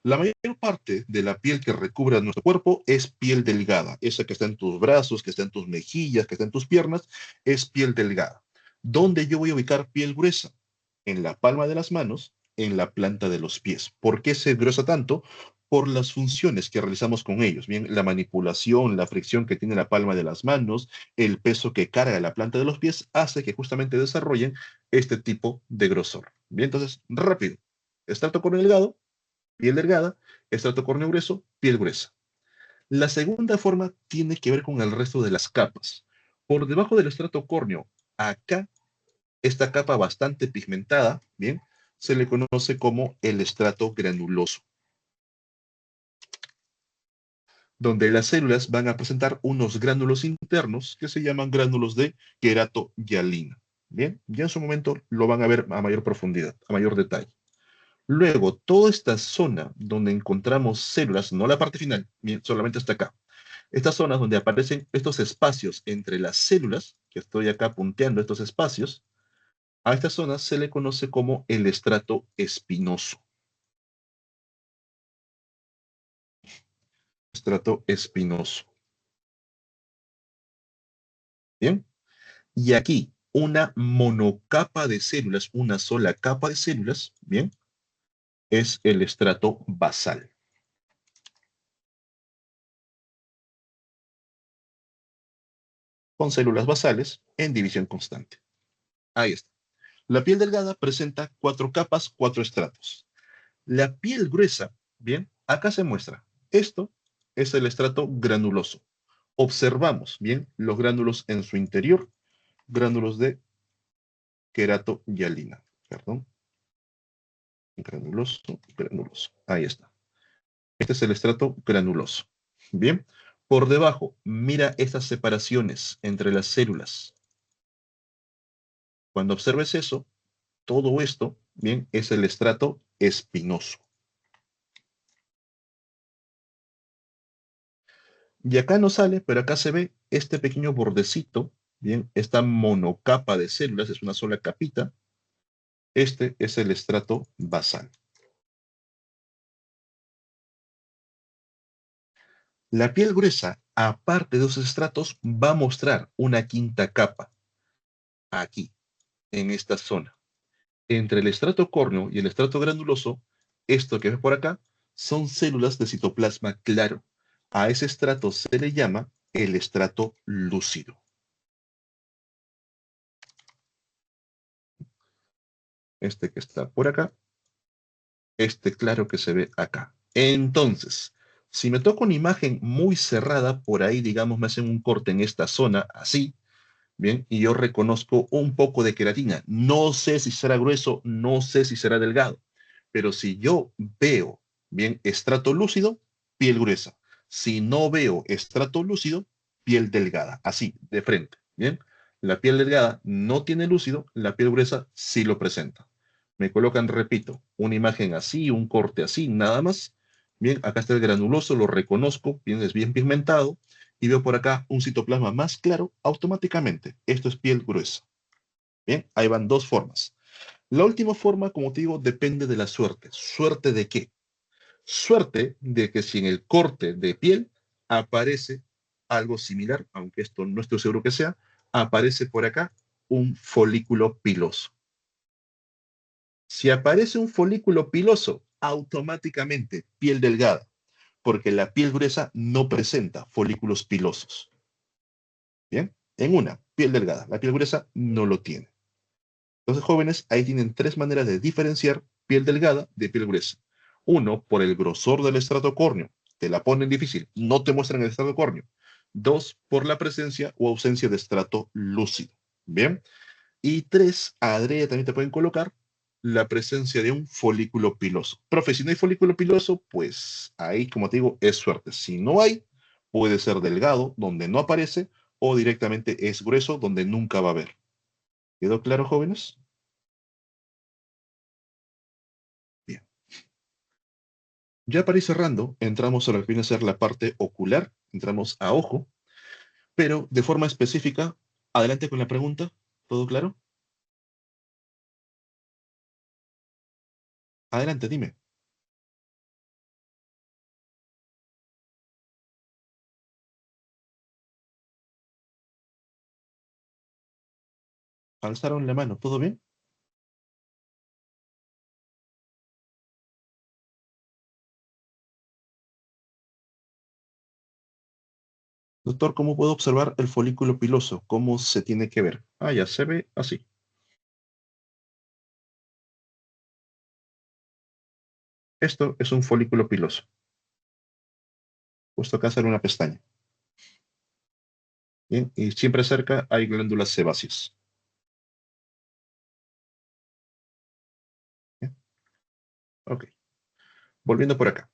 La mayor parte de la piel que recubre a nuestro cuerpo es piel delgada. Esa que está en tus brazos, que está en tus mejillas, que está en tus piernas, es piel delgada. ¿Dónde yo voy a ubicar piel gruesa? En la palma de las manos, en la planta de los pies. ¿Por qué se gruesa tanto? Por las funciones que realizamos con ellos. Bien, la manipulación, la fricción que tiene la palma de las manos, el peso que carga la planta de los pies, hace que justamente desarrollen este tipo de grosor. Bien, entonces, rápido. Estrato córneo delgado, piel delgada, estrato córneo grueso, piel gruesa. La segunda forma tiene que ver con el resto de las capas. Por debajo del estrato córneo, acá, esta capa bastante pigmentada, bien, se le conoce como el estrato granuloso, donde las células van a presentar unos gránulos internos que se llaman gránulos de querato-hialina. Bien, ya en su momento lo van a ver a mayor profundidad, a mayor detalle. Luego, toda esta zona donde encontramos células, no la parte final, bien, solamente hasta acá. Estas zonas donde aparecen estos espacios entre las células, que estoy acá punteando estos espacios, a estas zonas se le conoce como el estrato espinoso. Estrato espinoso. Bien. Y aquí, una monocapa de células, una sola capa de células, bien, es el estrato basal. Con células basales en división constante. Ahí está. La piel delgada presenta 4 capas, 4 estratos. La piel gruesa, bien, acá se muestra. Esto es el estrato granuloso. Observamos, bien, los gránulos en su interior, gránulos de querato-hialina. Perdón. Granuloso, granuloso. Ahí está. Este es el estrato granuloso. Bien. Por debajo, mira estas separaciones entre las células. Cuando observes eso, todo esto, bien, es el estrato espinoso. Y acá no sale, pero acá se ve este pequeño bordecito, bien, esta monocapa de células, es una sola capita. Este es el estrato basal. La piel gruesa, aparte de esos estratos, va a mostrar una quinta capa. Aquí, en esta zona. Entre el estrato córneo y el estrato granuloso, esto que ves por acá, son células de citoplasma claro. A ese estrato se le llama el estrato lúcido. Este que está por acá, este claro que se ve acá. Entonces, Si me toca una imagen muy cerrada, por ahí, digamos, me hacen un corte en esta zona, así, bien, y yo reconozco un poco de queratina. No sé si será grueso, no sé si será delgado, pero si yo veo, bien, estrato lúcido, piel gruesa. Si no veo estrato lúcido, piel delgada, así, de frente, bien. La piel delgada no tiene lúcido, la piel gruesa sí lo presenta. Me colocan, repito, una imagen así, un corte así, nada más. Bien, acá está el granuloso, lo reconozco, bien, es bien pigmentado, y veo por acá un citoplasma más claro, automáticamente. Esto es piel gruesa. Bien, ahí van dos formas. La última forma, como te digo, depende de la suerte. ¿Suerte de qué? Suerte de que si en el corte de piel aparece algo similar, aunque esto no estoy seguro que sea, aparece por acá un folículo piloso. Si aparece un folículo piloso, automáticamente piel delgada, porque la piel gruesa no presenta folículos pilosos. Bien, en una, piel delgada, la piel gruesa no lo tiene. Entonces, jóvenes, ahí tienen tres maneras de diferenciar piel delgada de piel gruesa. Uno, por el grosor del estrato córneo. Te la ponen difícil, no te muestran el estrato córneo. Dos, por la presencia o ausencia de estrato lúcido. Bien. Y tres, adrede también te pueden colocar la presencia de un folículo piloso. Profe, si no hay folículo piloso, pues ahí, como te digo, es suerte. Si no hay, puede ser delgado, donde no aparece, o directamente es grueso, donde nunca va a haber. ¿Quedó claro, jóvenes? Bien. Ya para ir cerrando, entramos a lo que viene a ser la parte ocular, entramos a ojo, pero de forma específica, adelante con la pregunta, ¿todo claro? Adelante, dime. Alzaron la mano, ¿todo bien? Doctor, ¿cómo puedo observar el folículo piloso? ¿Cómo se tiene que ver? Ah, ya se ve así. Esto es un folículo piloso. Puesto acá sale una pestaña. Bien, y siempre cerca hay glándulas sebáceas. Bien, ok. Volviendo por acá.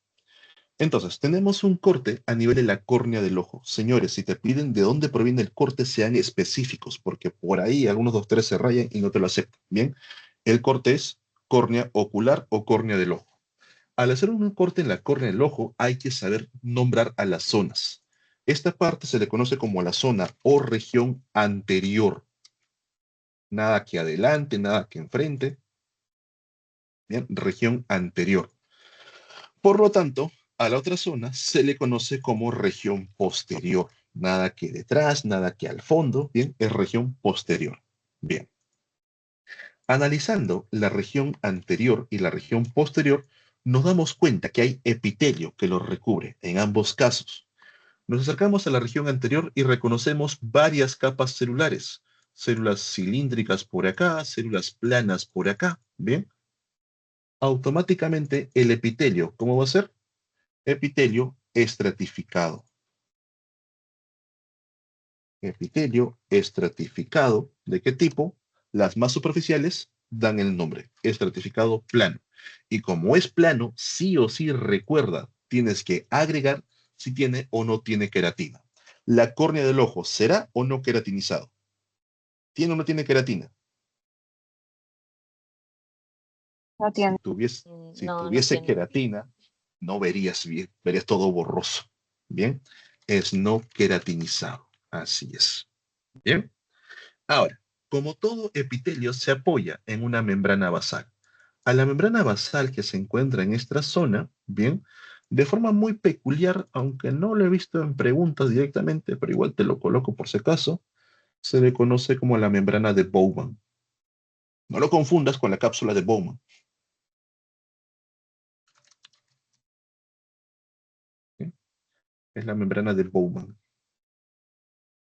Entonces, tenemos un corte a nivel de la córnea del ojo. Señores, si te piden de dónde proviene el corte, sean específicos, porque por ahí algunos doctores se rayan y no te lo aceptan. Bien, el corte es córnea ocular o córnea del ojo. Al hacer un corte en la córnea del ojo, hay que saber nombrar a las zonas. Esta parte se le conoce como la zona o región anterior. Nada que adelante, nada que enfrente. Bien, región anterior. Por lo tanto, a la otra zona se le conoce como región posterior. Nada que detrás, nada que al fondo, bien, es región posterior. Bien. Analizando la región anterior y la región posterior, nos damos cuenta que hay epitelio que lo recubre en ambos casos. Nos acercamos a la región anterior y reconocemos varias capas celulares. Células cilíndricas por acá, células planas por acá, ¿bien? Automáticamente el epitelio, ¿cómo va a ser? Epitelio estratificado. Epitelio estratificado, ¿de qué tipo? Las más superficiales dan el nombre, estratificado plano. Y como es plano, sí o sí recuerda, tienes que agregar si tiene o no tiene queratina. La córnea del ojo, ¿será o no queratinizado? ¿Tiene o no tiene queratina? No tiene. Si No, no tuviese tiene. queratina, no verías bien, verías todo borroso. Bien, es no queratinizado. Así es. Bien. Ahora, como todo epitelio se apoya en una membrana basal. A la membrana basal que se encuentra en esta zona, bien, de forma muy peculiar, aunque no lo he visto en preguntas directamente, pero igual te lo coloco por si acaso, se le conoce como la membrana de Bowman. No lo confundas con la cápsula de Bowman. ¿Sí? Es la membrana de Bowman.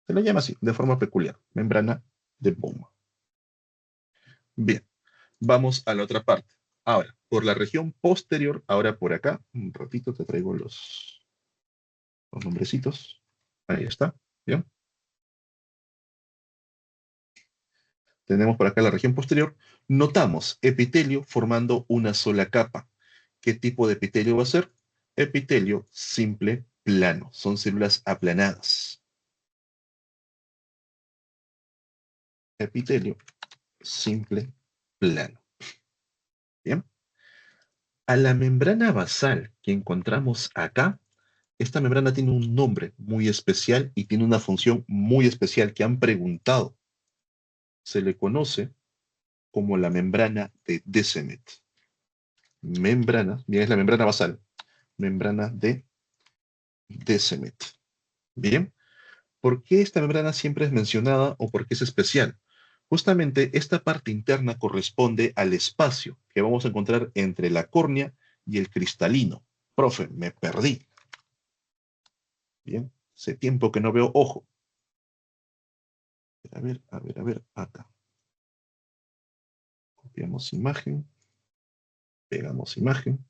Se le llama así, de forma peculiar, membrana de Bowman. Bien, vamos a la otra parte. Ahora, por la región posterior, ahora por acá, un ratito te traigo los Los nombrecitos. Ahí está. ¿Bien? Tenemos por acá la región posterior. Notamos epitelio formando una sola capa. ¿Qué tipo de epitelio va a ser? Epitelio simple plano. Son células aplanadas. Epitelio simple plano. Bien. A la membrana basal que encontramos acá, esta membrana tiene un nombre muy especial y tiene una función muy especial que han preguntado. Se le conoce como la membrana de Descemet. Membrana, bien, es la membrana basal. Membrana de Descemet. Bien. ¿Por qué esta membrana siempre es mencionada o por qué es especial? Justamente esta parte interna corresponde al espacio que vamos a encontrar entre la córnea y el cristalino. Profe, me perdí. Bien, hace tiempo que no veo ojo. A ver, acá. Copiamos imagen, pegamos imagen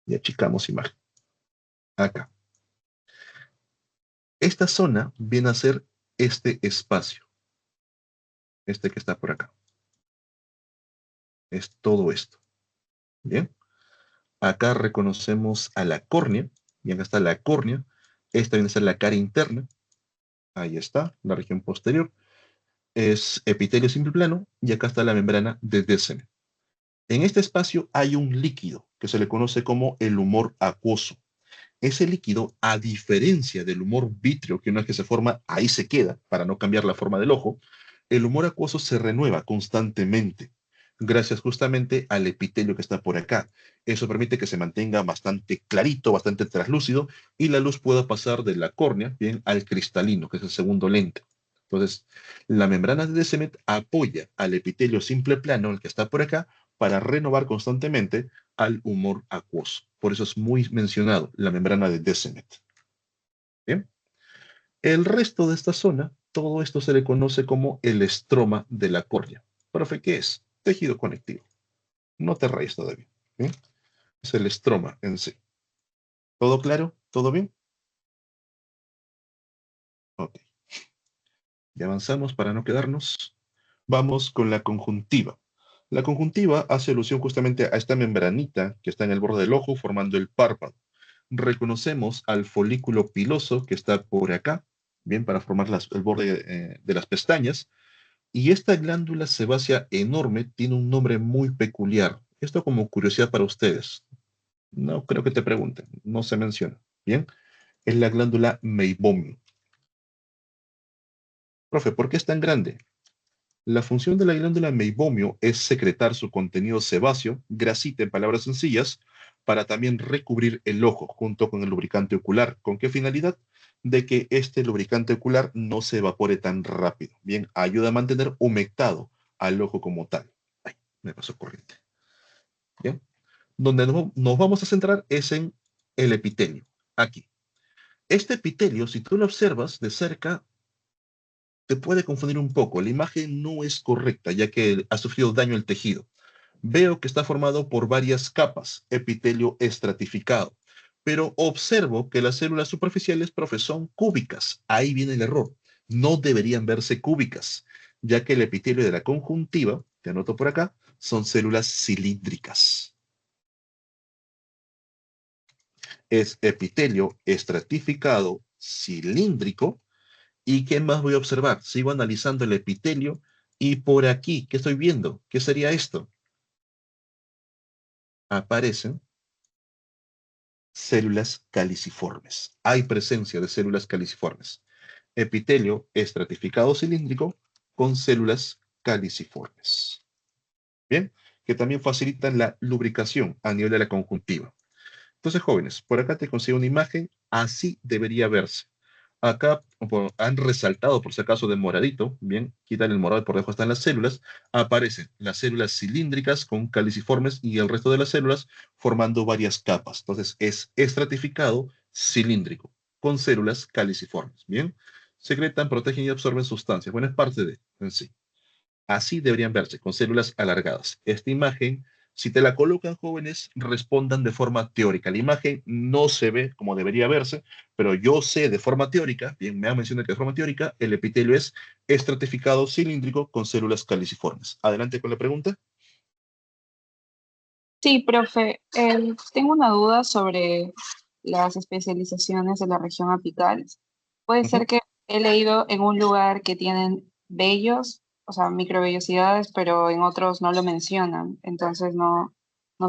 y achicamos imagen. Acá. Esta zona viene a ser este espacio. Este que está por acá. Es todo esto. Bien. Acá reconocemos a la córnea. Y acá está la córnea. Esta viene a ser la cara interna. Ahí está, la región posterior. Es epitelio simple plano. Y acá está la membrana de Descemet. En este espacio hay un líquido que se le conoce como el humor acuoso. Ese líquido, a diferencia del humor vítreo, que una vez que se forma, ahí se queda, para no cambiar la forma del ojo, el humor acuoso se renueva constantemente, gracias justamente al epitelio que está por acá. Eso permite que se mantenga bastante clarito, bastante traslúcido, y la luz pueda pasar de la córnea, bien, al cristalino, que es el segundo lente. Entonces, la membrana de Descemet apoya al epitelio simple plano, el que está por acá, para renovar constantemente al humor acuoso. Por eso es muy mencionado la membrana de Descemet. Bien. El resto de esta zona, todo esto se le conoce como el estroma de la córnea. Profe, ¿qué es? Tejido conectivo. No te rayes todavía. ¿Bien? Es el estroma en sí. ¿Todo claro? ¿Todo bien? Ok. Ya avanzamos para no quedarnos. Vamos con la conjuntiva. La conjuntiva hace alusión justamente a esta membranita que está en el borde del ojo formando el párpado. Reconocemos al folículo piloso que está por acá, bien, para formar el borde de las pestañas. Y esta glándula sebácea enorme tiene un nombre muy peculiar. Esto como curiosidad para ustedes. No creo que te pregunten, no se menciona. Bien, es la glándula meibomio. Profe, ¿por qué es tan grande? La función de la glándula meibomio es secretar su contenido sebáceo, grasita en palabras sencillas, para también recubrir el ojo junto con el lubricante ocular. ¿Con qué finalidad? De que este lubricante ocular no se evapore tan rápido. Bien, ayuda a mantener humectado al ojo como tal. Ay, me pasó corriente. Bien, donde nos vamos a centrar es en el epitelio, aquí. Este epitelio, si tú lo observas de cerca, te puede confundir un poco. La imagen no es correcta, ya que ha sufrido daño el tejido. Veo que está formado por varias capas, epitelio estratificado. Pero observo que las células superficiales, profe, son cúbicas. Ahí viene el error. No deberían verse cúbicas, ya que el epitelio de la conjuntiva, te anoto por acá, son células cilíndricas. Es epitelio estratificado cilíndrico. ¿Y qué más voy a observar? Sigo analizando el epitelio y por aquí, ¿qué estoy viendo? ¿Qué sería esto? Aparecen células caliciformes. Hay presencia de células caliciformes. Epitelio estratificado cilíndrico con células caliciformes. Bien, que también facilitan la lubricación a nivel de la conjuntiva. Entonces, jóvenes, por acá te consigo una imagen, así debería verse. Acá han resaltado, por si acaso, de moradito, bien, quitan el morado, por debajo están las células, aparecen las células cilíndricas con caliciformes y el resto de las células formando varias capas. Entonces, es estratificado cilíndrico con células caliciformes, bien. Secretan, protegen y absorben sustancias. Bueno, es parte de en sí. Así deberían verse, con células alargadas. Esta imagen Si te la colocan, jóvenes, respondan de forma teórica. La imagen no se ve como debería verse, pero yo sé de forma teórica, bien, me han mencionado que de forma teórica, el epitelio es estratificado cilíndrico con células caliciformes. Adelante con la pregunta. Sí, profe, tengo una duda sobre las especializaciones de la región apical. Puede ser que he leído en un lugar que tienen vellos, o sea, microvellosidades, pero en otros no lo mencionan. Entonces no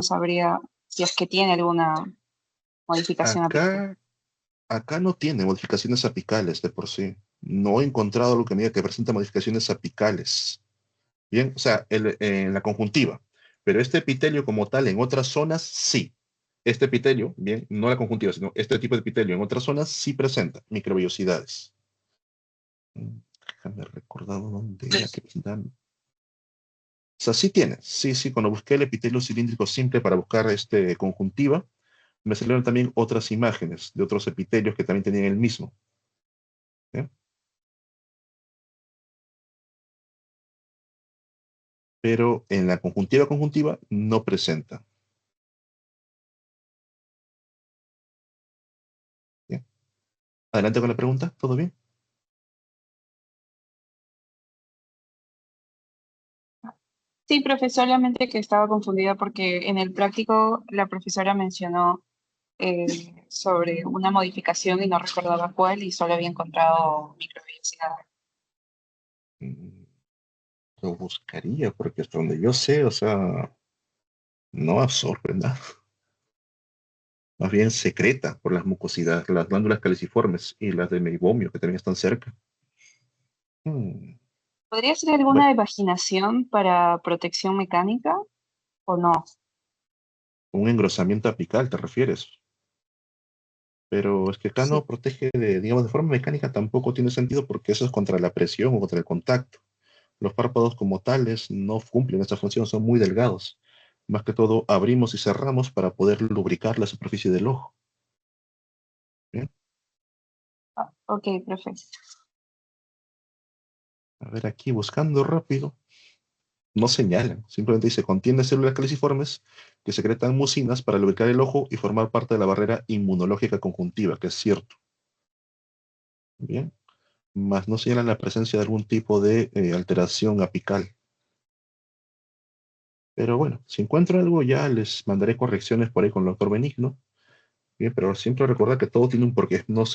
sabría si es que tiene alguna modificación apical. Acá no tiene modificaciones apicales de por sí. No he encontrado algo que me diga que presenta modificaciones apicales. Bien, o sea, en la conjuntiva. Pero este epitelio como tal en otras zonas, sí. Este epitelio, bien, no la conjuntiva, sino este tipo de epitelio en otras zonas sí presenta microvellosidades. Déjame recordar dónde era que presentaban. O sea, sí tiene. Sí, sí, cuando busqué el epitelio cilíndrico simple para buscar conjuntiva, me salieron también otras imágenes de otros epitelios que también tenían el mismo. ¿Bien? Pero en la conjuntiva no presenta. ¿Bien? Adelante con la pregunta, ¿todo bien? Sí, profe, solamente que estaba confundida porque en el práctico la profesora mencionó sobre una modificación y no recordaba cuál y solo había encontrado microvellosidades. Lo buscaría, porque hasta donde yo sé, o sea, no absorbe nada. Más bien secreta por las mucosidades, las glándulas caliciformes y las de meibomio, que también están cerca. ¿Podría ser alguna evaginación para protección mecánica o no? Un engrosamiento apical, ¿te refieres? Pero es que acá no protege, digamos, de forma mecánica tampoco tiene sentido porque eso es contra la presión o contra el contacto. Los párpados como tales no cumplen esta función, son muy delgados. Más que todo, abrimos y cerramos para poder lubricar la superficie del ojo. ¿Bien? Ok, profe. A ver, aquí buscando rápido. No señalan, simplemente dice, contiene células caliciformes que secretan mucinas para lubricar el ojo y formar parte de la barrera inmunológica conjuntiva, que es cierto. Bien, más no señalan la presencia de algún tipo de alteración apical. Pero bueno, si encuentro algo ya les mandaré correcciones por ahí con el doctor Benigno. Bien, pero siempre recordar que todo tiene un porqué. No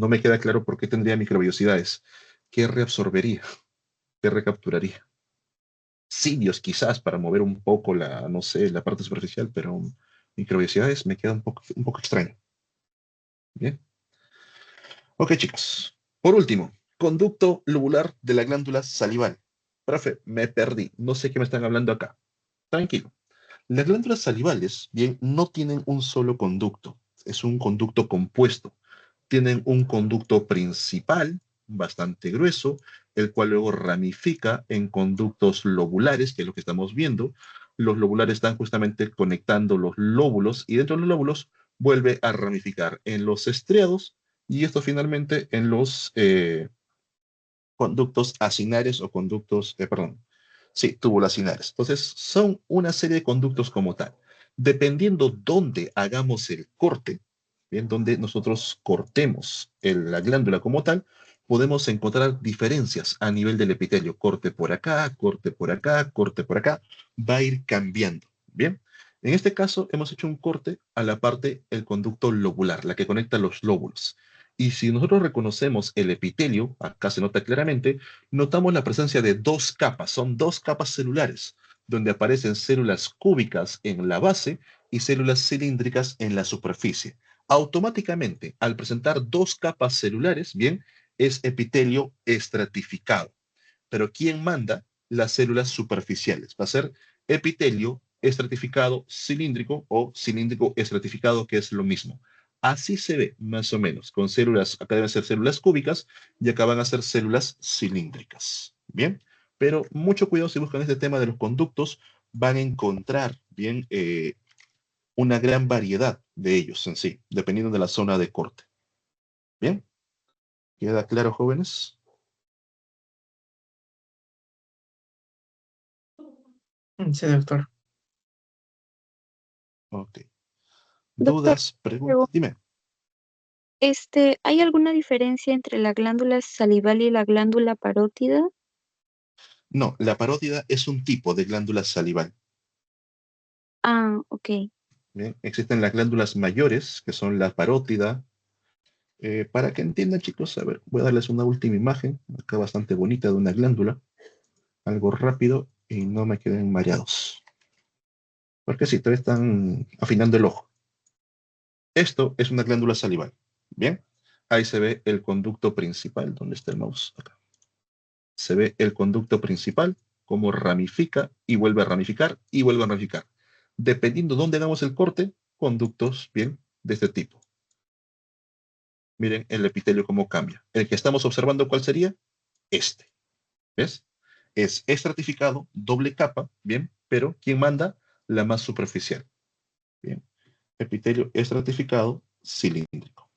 me queda claro por qué tendría microvellosidades. ¿Qué reabsorbería? ¿Qué recapturaría? Cilios quizás para mover un poco no sé, la parte superficial, pero microvellosidades me queda un poco extraño. Bien. Ok, chicos. Por último, conducto lobular de la glándula salival. Profe, me perdí. No sé qué me están hablando acá. Tranquilo. Las glándulas salivales, bien, no tienen un solo conducto. Es un conducto compuesto. Tienen un conducto principal, bastante grueso, el cual luego ramifica en conductos lobulares, que es lo que estamos viendo. Los lobulares están justamente conectando los lóbulos y dentro de los lóbulos vuelve a ramificar en los estriados y esto finalmente en los conductos acinares o conductos, perdón, sí, tubulacinares. Entonces, son una serie de conductos como tal. Dependiendo dónde hagamos el corte, bien, donde nosotros cortemos la glándula como tal, podemos encontrar diferencias a nivel del epitelio. Corte por acá, corte por acá, corte por acá, va a ir cambiando. Bien, en este caso hemos hecho un corte a la parte, el conducto lobular, la que conecta los lóbulos. Y si nosotros reconocemos el epitelio, acá se nota claramente, notamos la presencia de dos capas, son dos capas celulares, donde aparecen células cúbicas en la base y células cilíndricas en la superficie. Automáticamente, al presentar dos capas celulares, bien, es epitelio estratificado. Pero ¿quién manda? Las células superficiales. Va a ser epitelio estratificado cilíndrico o cilíndrico estratificado, que es lo mismo. Así se ve, más o menos, con células, acá deben ser células cúbicas y acá van a ser células cilíndricas. Bien, pero mucho cuidado si buscan este tema de los conductos, van a encontrar, bien, una gran variedad de ellos en sí, dependiendo de la zona de corte. Bien, ¿queda claro, jóvenes? Sí, doctor. Ok. Doctor, ¿Dudas? Preguntas. Dime. ¿hay alguna diferencia entre la glándula salival y la glándula parótida? No, la parótida es un tipo de glándula salival. Ah, ok. Bien, existen las glándulas mayores, que son la parótida. Para que entiendan, chicos, a ver, voy a darles una última imagen, acá bastante bonita de una glándula. Algo rápido y no me queden mareados. Porque sí, todavía están afinando el ojo. Esto es una glándula salival. Bien, ahí se ve el conducto principal. ¿Dónde está el mouse? Acá. Se ve el conducto principal, cómo ramifica y vuelve a ramificar y vuelve a ramificar. Dependiendo de dónde hagamos el corte, conductos, bien, de este tipo. Miren el epitelio cómo cambia. El que estamos observando, ¿cuál sería? Este. ¿Ves? Es estratificado, doble capa, bien, pero ¿quién manda? La más superficial. Bien. Epitelio estratificado, cilíndrico.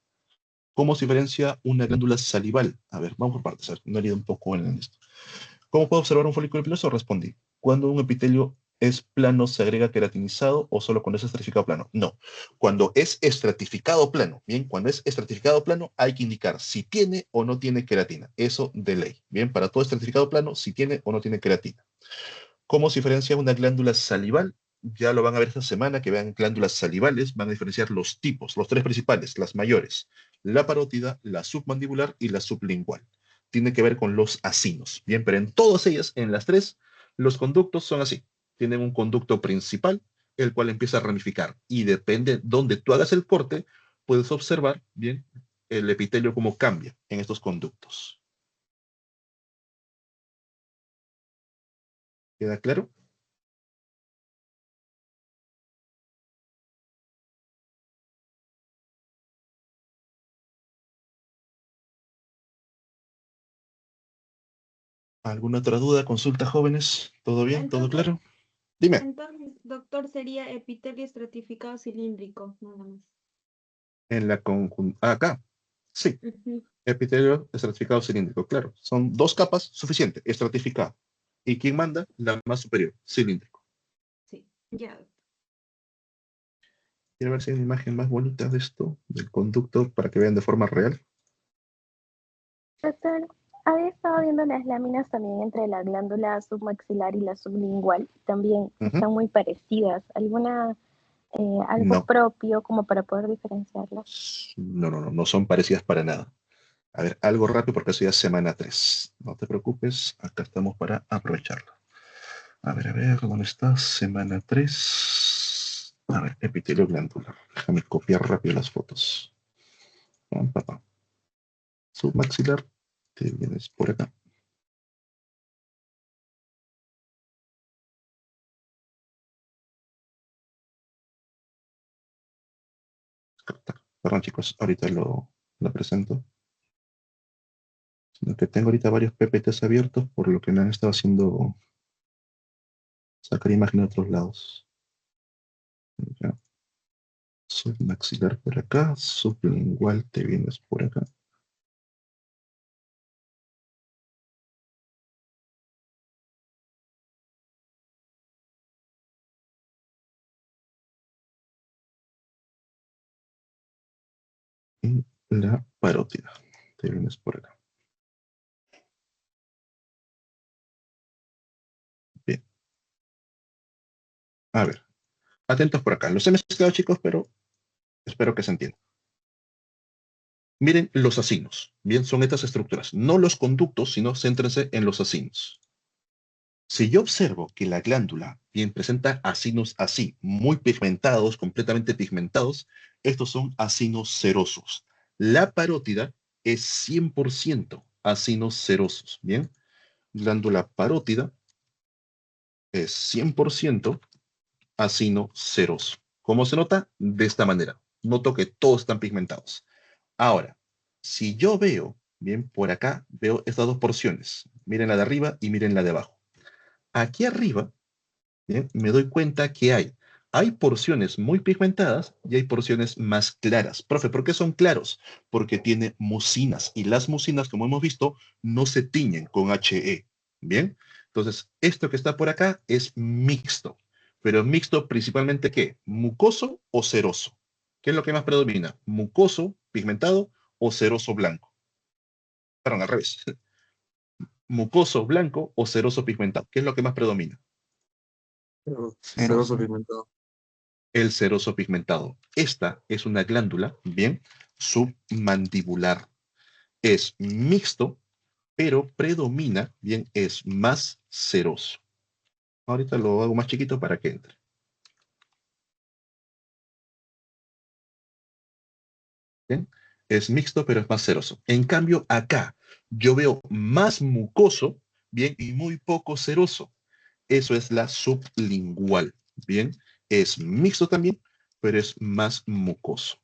¿Cómo se diferencia una glándula salival? A ver, vamos por partes. No he leído un poco en esto. ¿Cómo puedo observar un folículo piloso? Respondí. Cuando un epitelio es plano, ¿se agrega queratinizado o solo cuando es estratificado plano? No. Cuando es estratificado plano, bien, cuando es estratificado plano hay que indicar si tiene o no tiene queratina. Eso de ley. Bien, para todo estratificado plano, si tiene o no tiene queratina. ¿Cómo se diferencia una glándula salival? Ya lo van a ver esta semana, que vean glándulas salivales, van a diferenciar los tipos, los tres principales, las mayores, la parótida, la submandibular y la sublingual. Tiene que ver con los acinos, bien, pero en todas ellas, en las tres, los conductos son así. Tienen un conducto principal, el cual empieza a ramificar, y depende donde tú hagas el corte, puedes observar, bien, el epitelio cómo cambia en estos conductos. ¿Queda claro? ¿Alguna otra duda, consulta, jóvenes? ¿Todo bien? ¿Todo Entonces, claro? Dime. entonces, doctor, sería epitelio estratificado cilíndrico, nada más. En la acá, sí. Ujú. Epitelio estratificado cilíndrico, claro. Son dos capas, suficiente, estratificado. ¿Y quién manda? La más superior, cilíndrico. Sí, ya. Quiero ver si hay una imagen más bonita de esto, del conducto, para que vean de forma real. Doctor, había estado viendo las láminas también entre la glándula submaxilar y la sublingual. También están muy parecidas. ¿Algo No, propio como para poder diferenciarlas? no son parecidas para nada. A ver, algo rápido porque eso ya es semana 3. No te preocupes, acá estamos para aprovecharlo. A ver, ¿dónde está? Semana 3. A ver, epitelio glandular. Déjame copiar rápido las fotos. Pam, pam, pam. Submaxilar, te vienes por acá. Perdón, chicos, ahorita lo presento. Sino que tengo ahorita varios PPTs abiertos, por lo que me han estado haciendo sacar imágenes de otros lados. Ya. Submaxilar por acá, sublingual te vienes por acá. Y la parótida, te vienes por acá. Bien. A ver, atentos por acá. Los he mezclado, chicos, pero espero que se entienda. Miren los acinos. Bien, son estas estructuras. No los conductos, sino céntrense en los acinos. Si yo observo que la glándula bien presenta acinos así, muy pigmentados, completamente pigmentados, estos son acinos serosos. La parótida es 100% acinos serosos. Bien, glándula parótida es 100% acino seroso. ¿Cómo se nota? De esta manera. Noto que todos están pigmentados. Ahora, si yo veo, bien, por acá veo estas dos porciones. Miren la de arriba y miren la de abajo. Aquí arriba, bien, me doy cuenta que hay porciones muy pigmentadas y hay porciones más claras. Profe, ¿por qué son claros? Porque tiene mucinas y las mucinas, como hemos visto, no se tiñen con HE. Bien, entonces esto que está por acá es mixto. Pero mixto principalmente, ¿qué? ¿Mucoso o seroso? ¿Qué es lo que más predomina? ¿Mucoso, pigmentado o seroso blanco? Perdón, al revés. ¿Mucoso blanco o seroso pigmentado? ¿Qué es lo que más predomina? Seroso. pigmentado. El seroso pigmentado. Esta es una glándula, bien, submandibular. Es mixto, pero predomina, bien, es más seroso. Ahorita lo hago más chiquito para que entre. ¿Bien? Es mixto, pero es más seroso. En cambio, acá yo veo más mucoso, bien, y muy poco seroso. Eso es la sublingual, bien. Es mixto también, pero es más mucoso.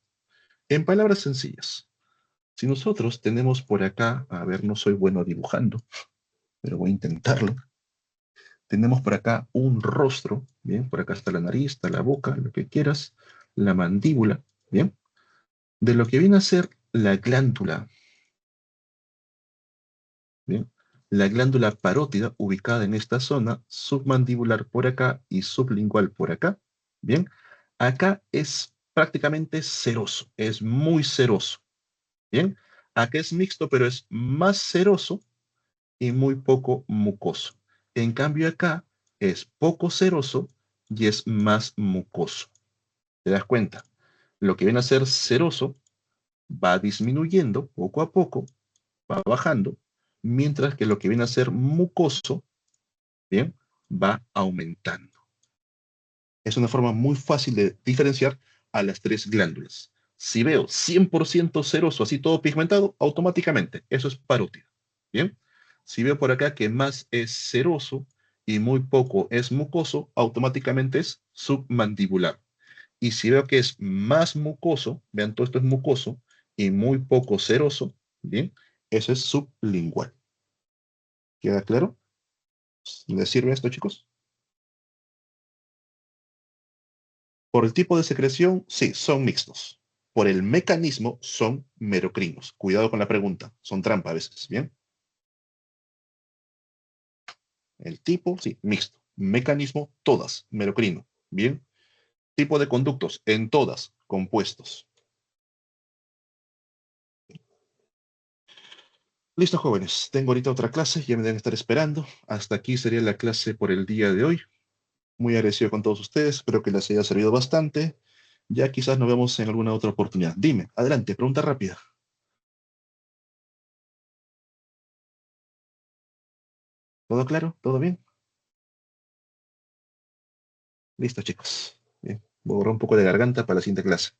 En palabras sencillas, si nosotros tenemos por acá, a ver, no soy bueno dibujando, pero voy a intentarlo. Tenemos por acá un rostro, bien, por acá está la nariz, está la boca, lo que quieras, la mandíbula, bien. De lo que viene a ser la glándula, bien, la glándula parótida ubicada en esta zona, submandibular por acá y sublingual por acá, bien. Acá es prácticamente seroso, es muy seroso, bien. Acá es mixto, pero es más seroso y muy poco mucoso. En cambio acá es poco seroso y es más mucoso. ¿Te das cuenta? Lo que viene a ser seroso va disminuyendo poco a poco, va bajando, mientras que lo que viene a ser mucoso, bien, va aumentando. Es una forma muy fácil de diferenciar a las tres glándulas. Si veo 100% seroso, así todo pigmentado, automáticamente, eso es parótida. Bien. Si veo por acá que más es seroso y muy poco es mucoso, automáticamente es submandibular. Y si veo que es más mucoso, vean, todo esto es mucoso y muy poco seroso, bien, eso es sublingual. ¿Queda claro? ¿Les sirve esto, chicos? Por el tipo de secreción, sí, son mixtos. Por el mecanismo, son merocrinos. Cuidado con la pregunta, son trampa a veces, ¿bien? El tipo, sí, mixto. Mecanismo, todas, merocrino, ¿bien? Tipo de conductos, en todas, compuestos. Listo, jóvenes. Tengo ahorita otra clase, ya me deben estar esperando. Hasta aquí sería la clase por el día de hoy. Muy agradecido con todos ustedes, espero que les haya servido bastante. Ya quizás nos vemos en alguna otra oportunidad. Dime, adelante, pregunta rápida. ¿Todo claro? ¿Todo bien? Listo, chicos. Bien, voy a borrar un poco de garganta para la siguiente clase.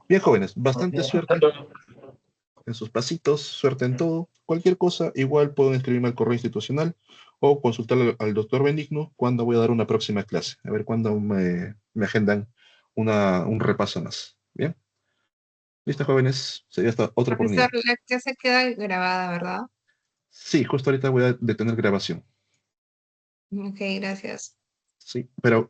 Bien, jóvenes, bastante suerte en sus pasitos, suerte en todo. Cualquier cosa, igual pueden escribirme al correo institucional o consultar al doctor Benigno cuando voy a dar una próxima clase. A ver cuándo me agendan un repaso más. Bien. Listo, jóvenes. Sería hasta otra oportunidad. Profesor, la clase queda grabada, ¿verdad? Sí, justo ahorita voy a detener grabación. Ok, gracias. Sí, pero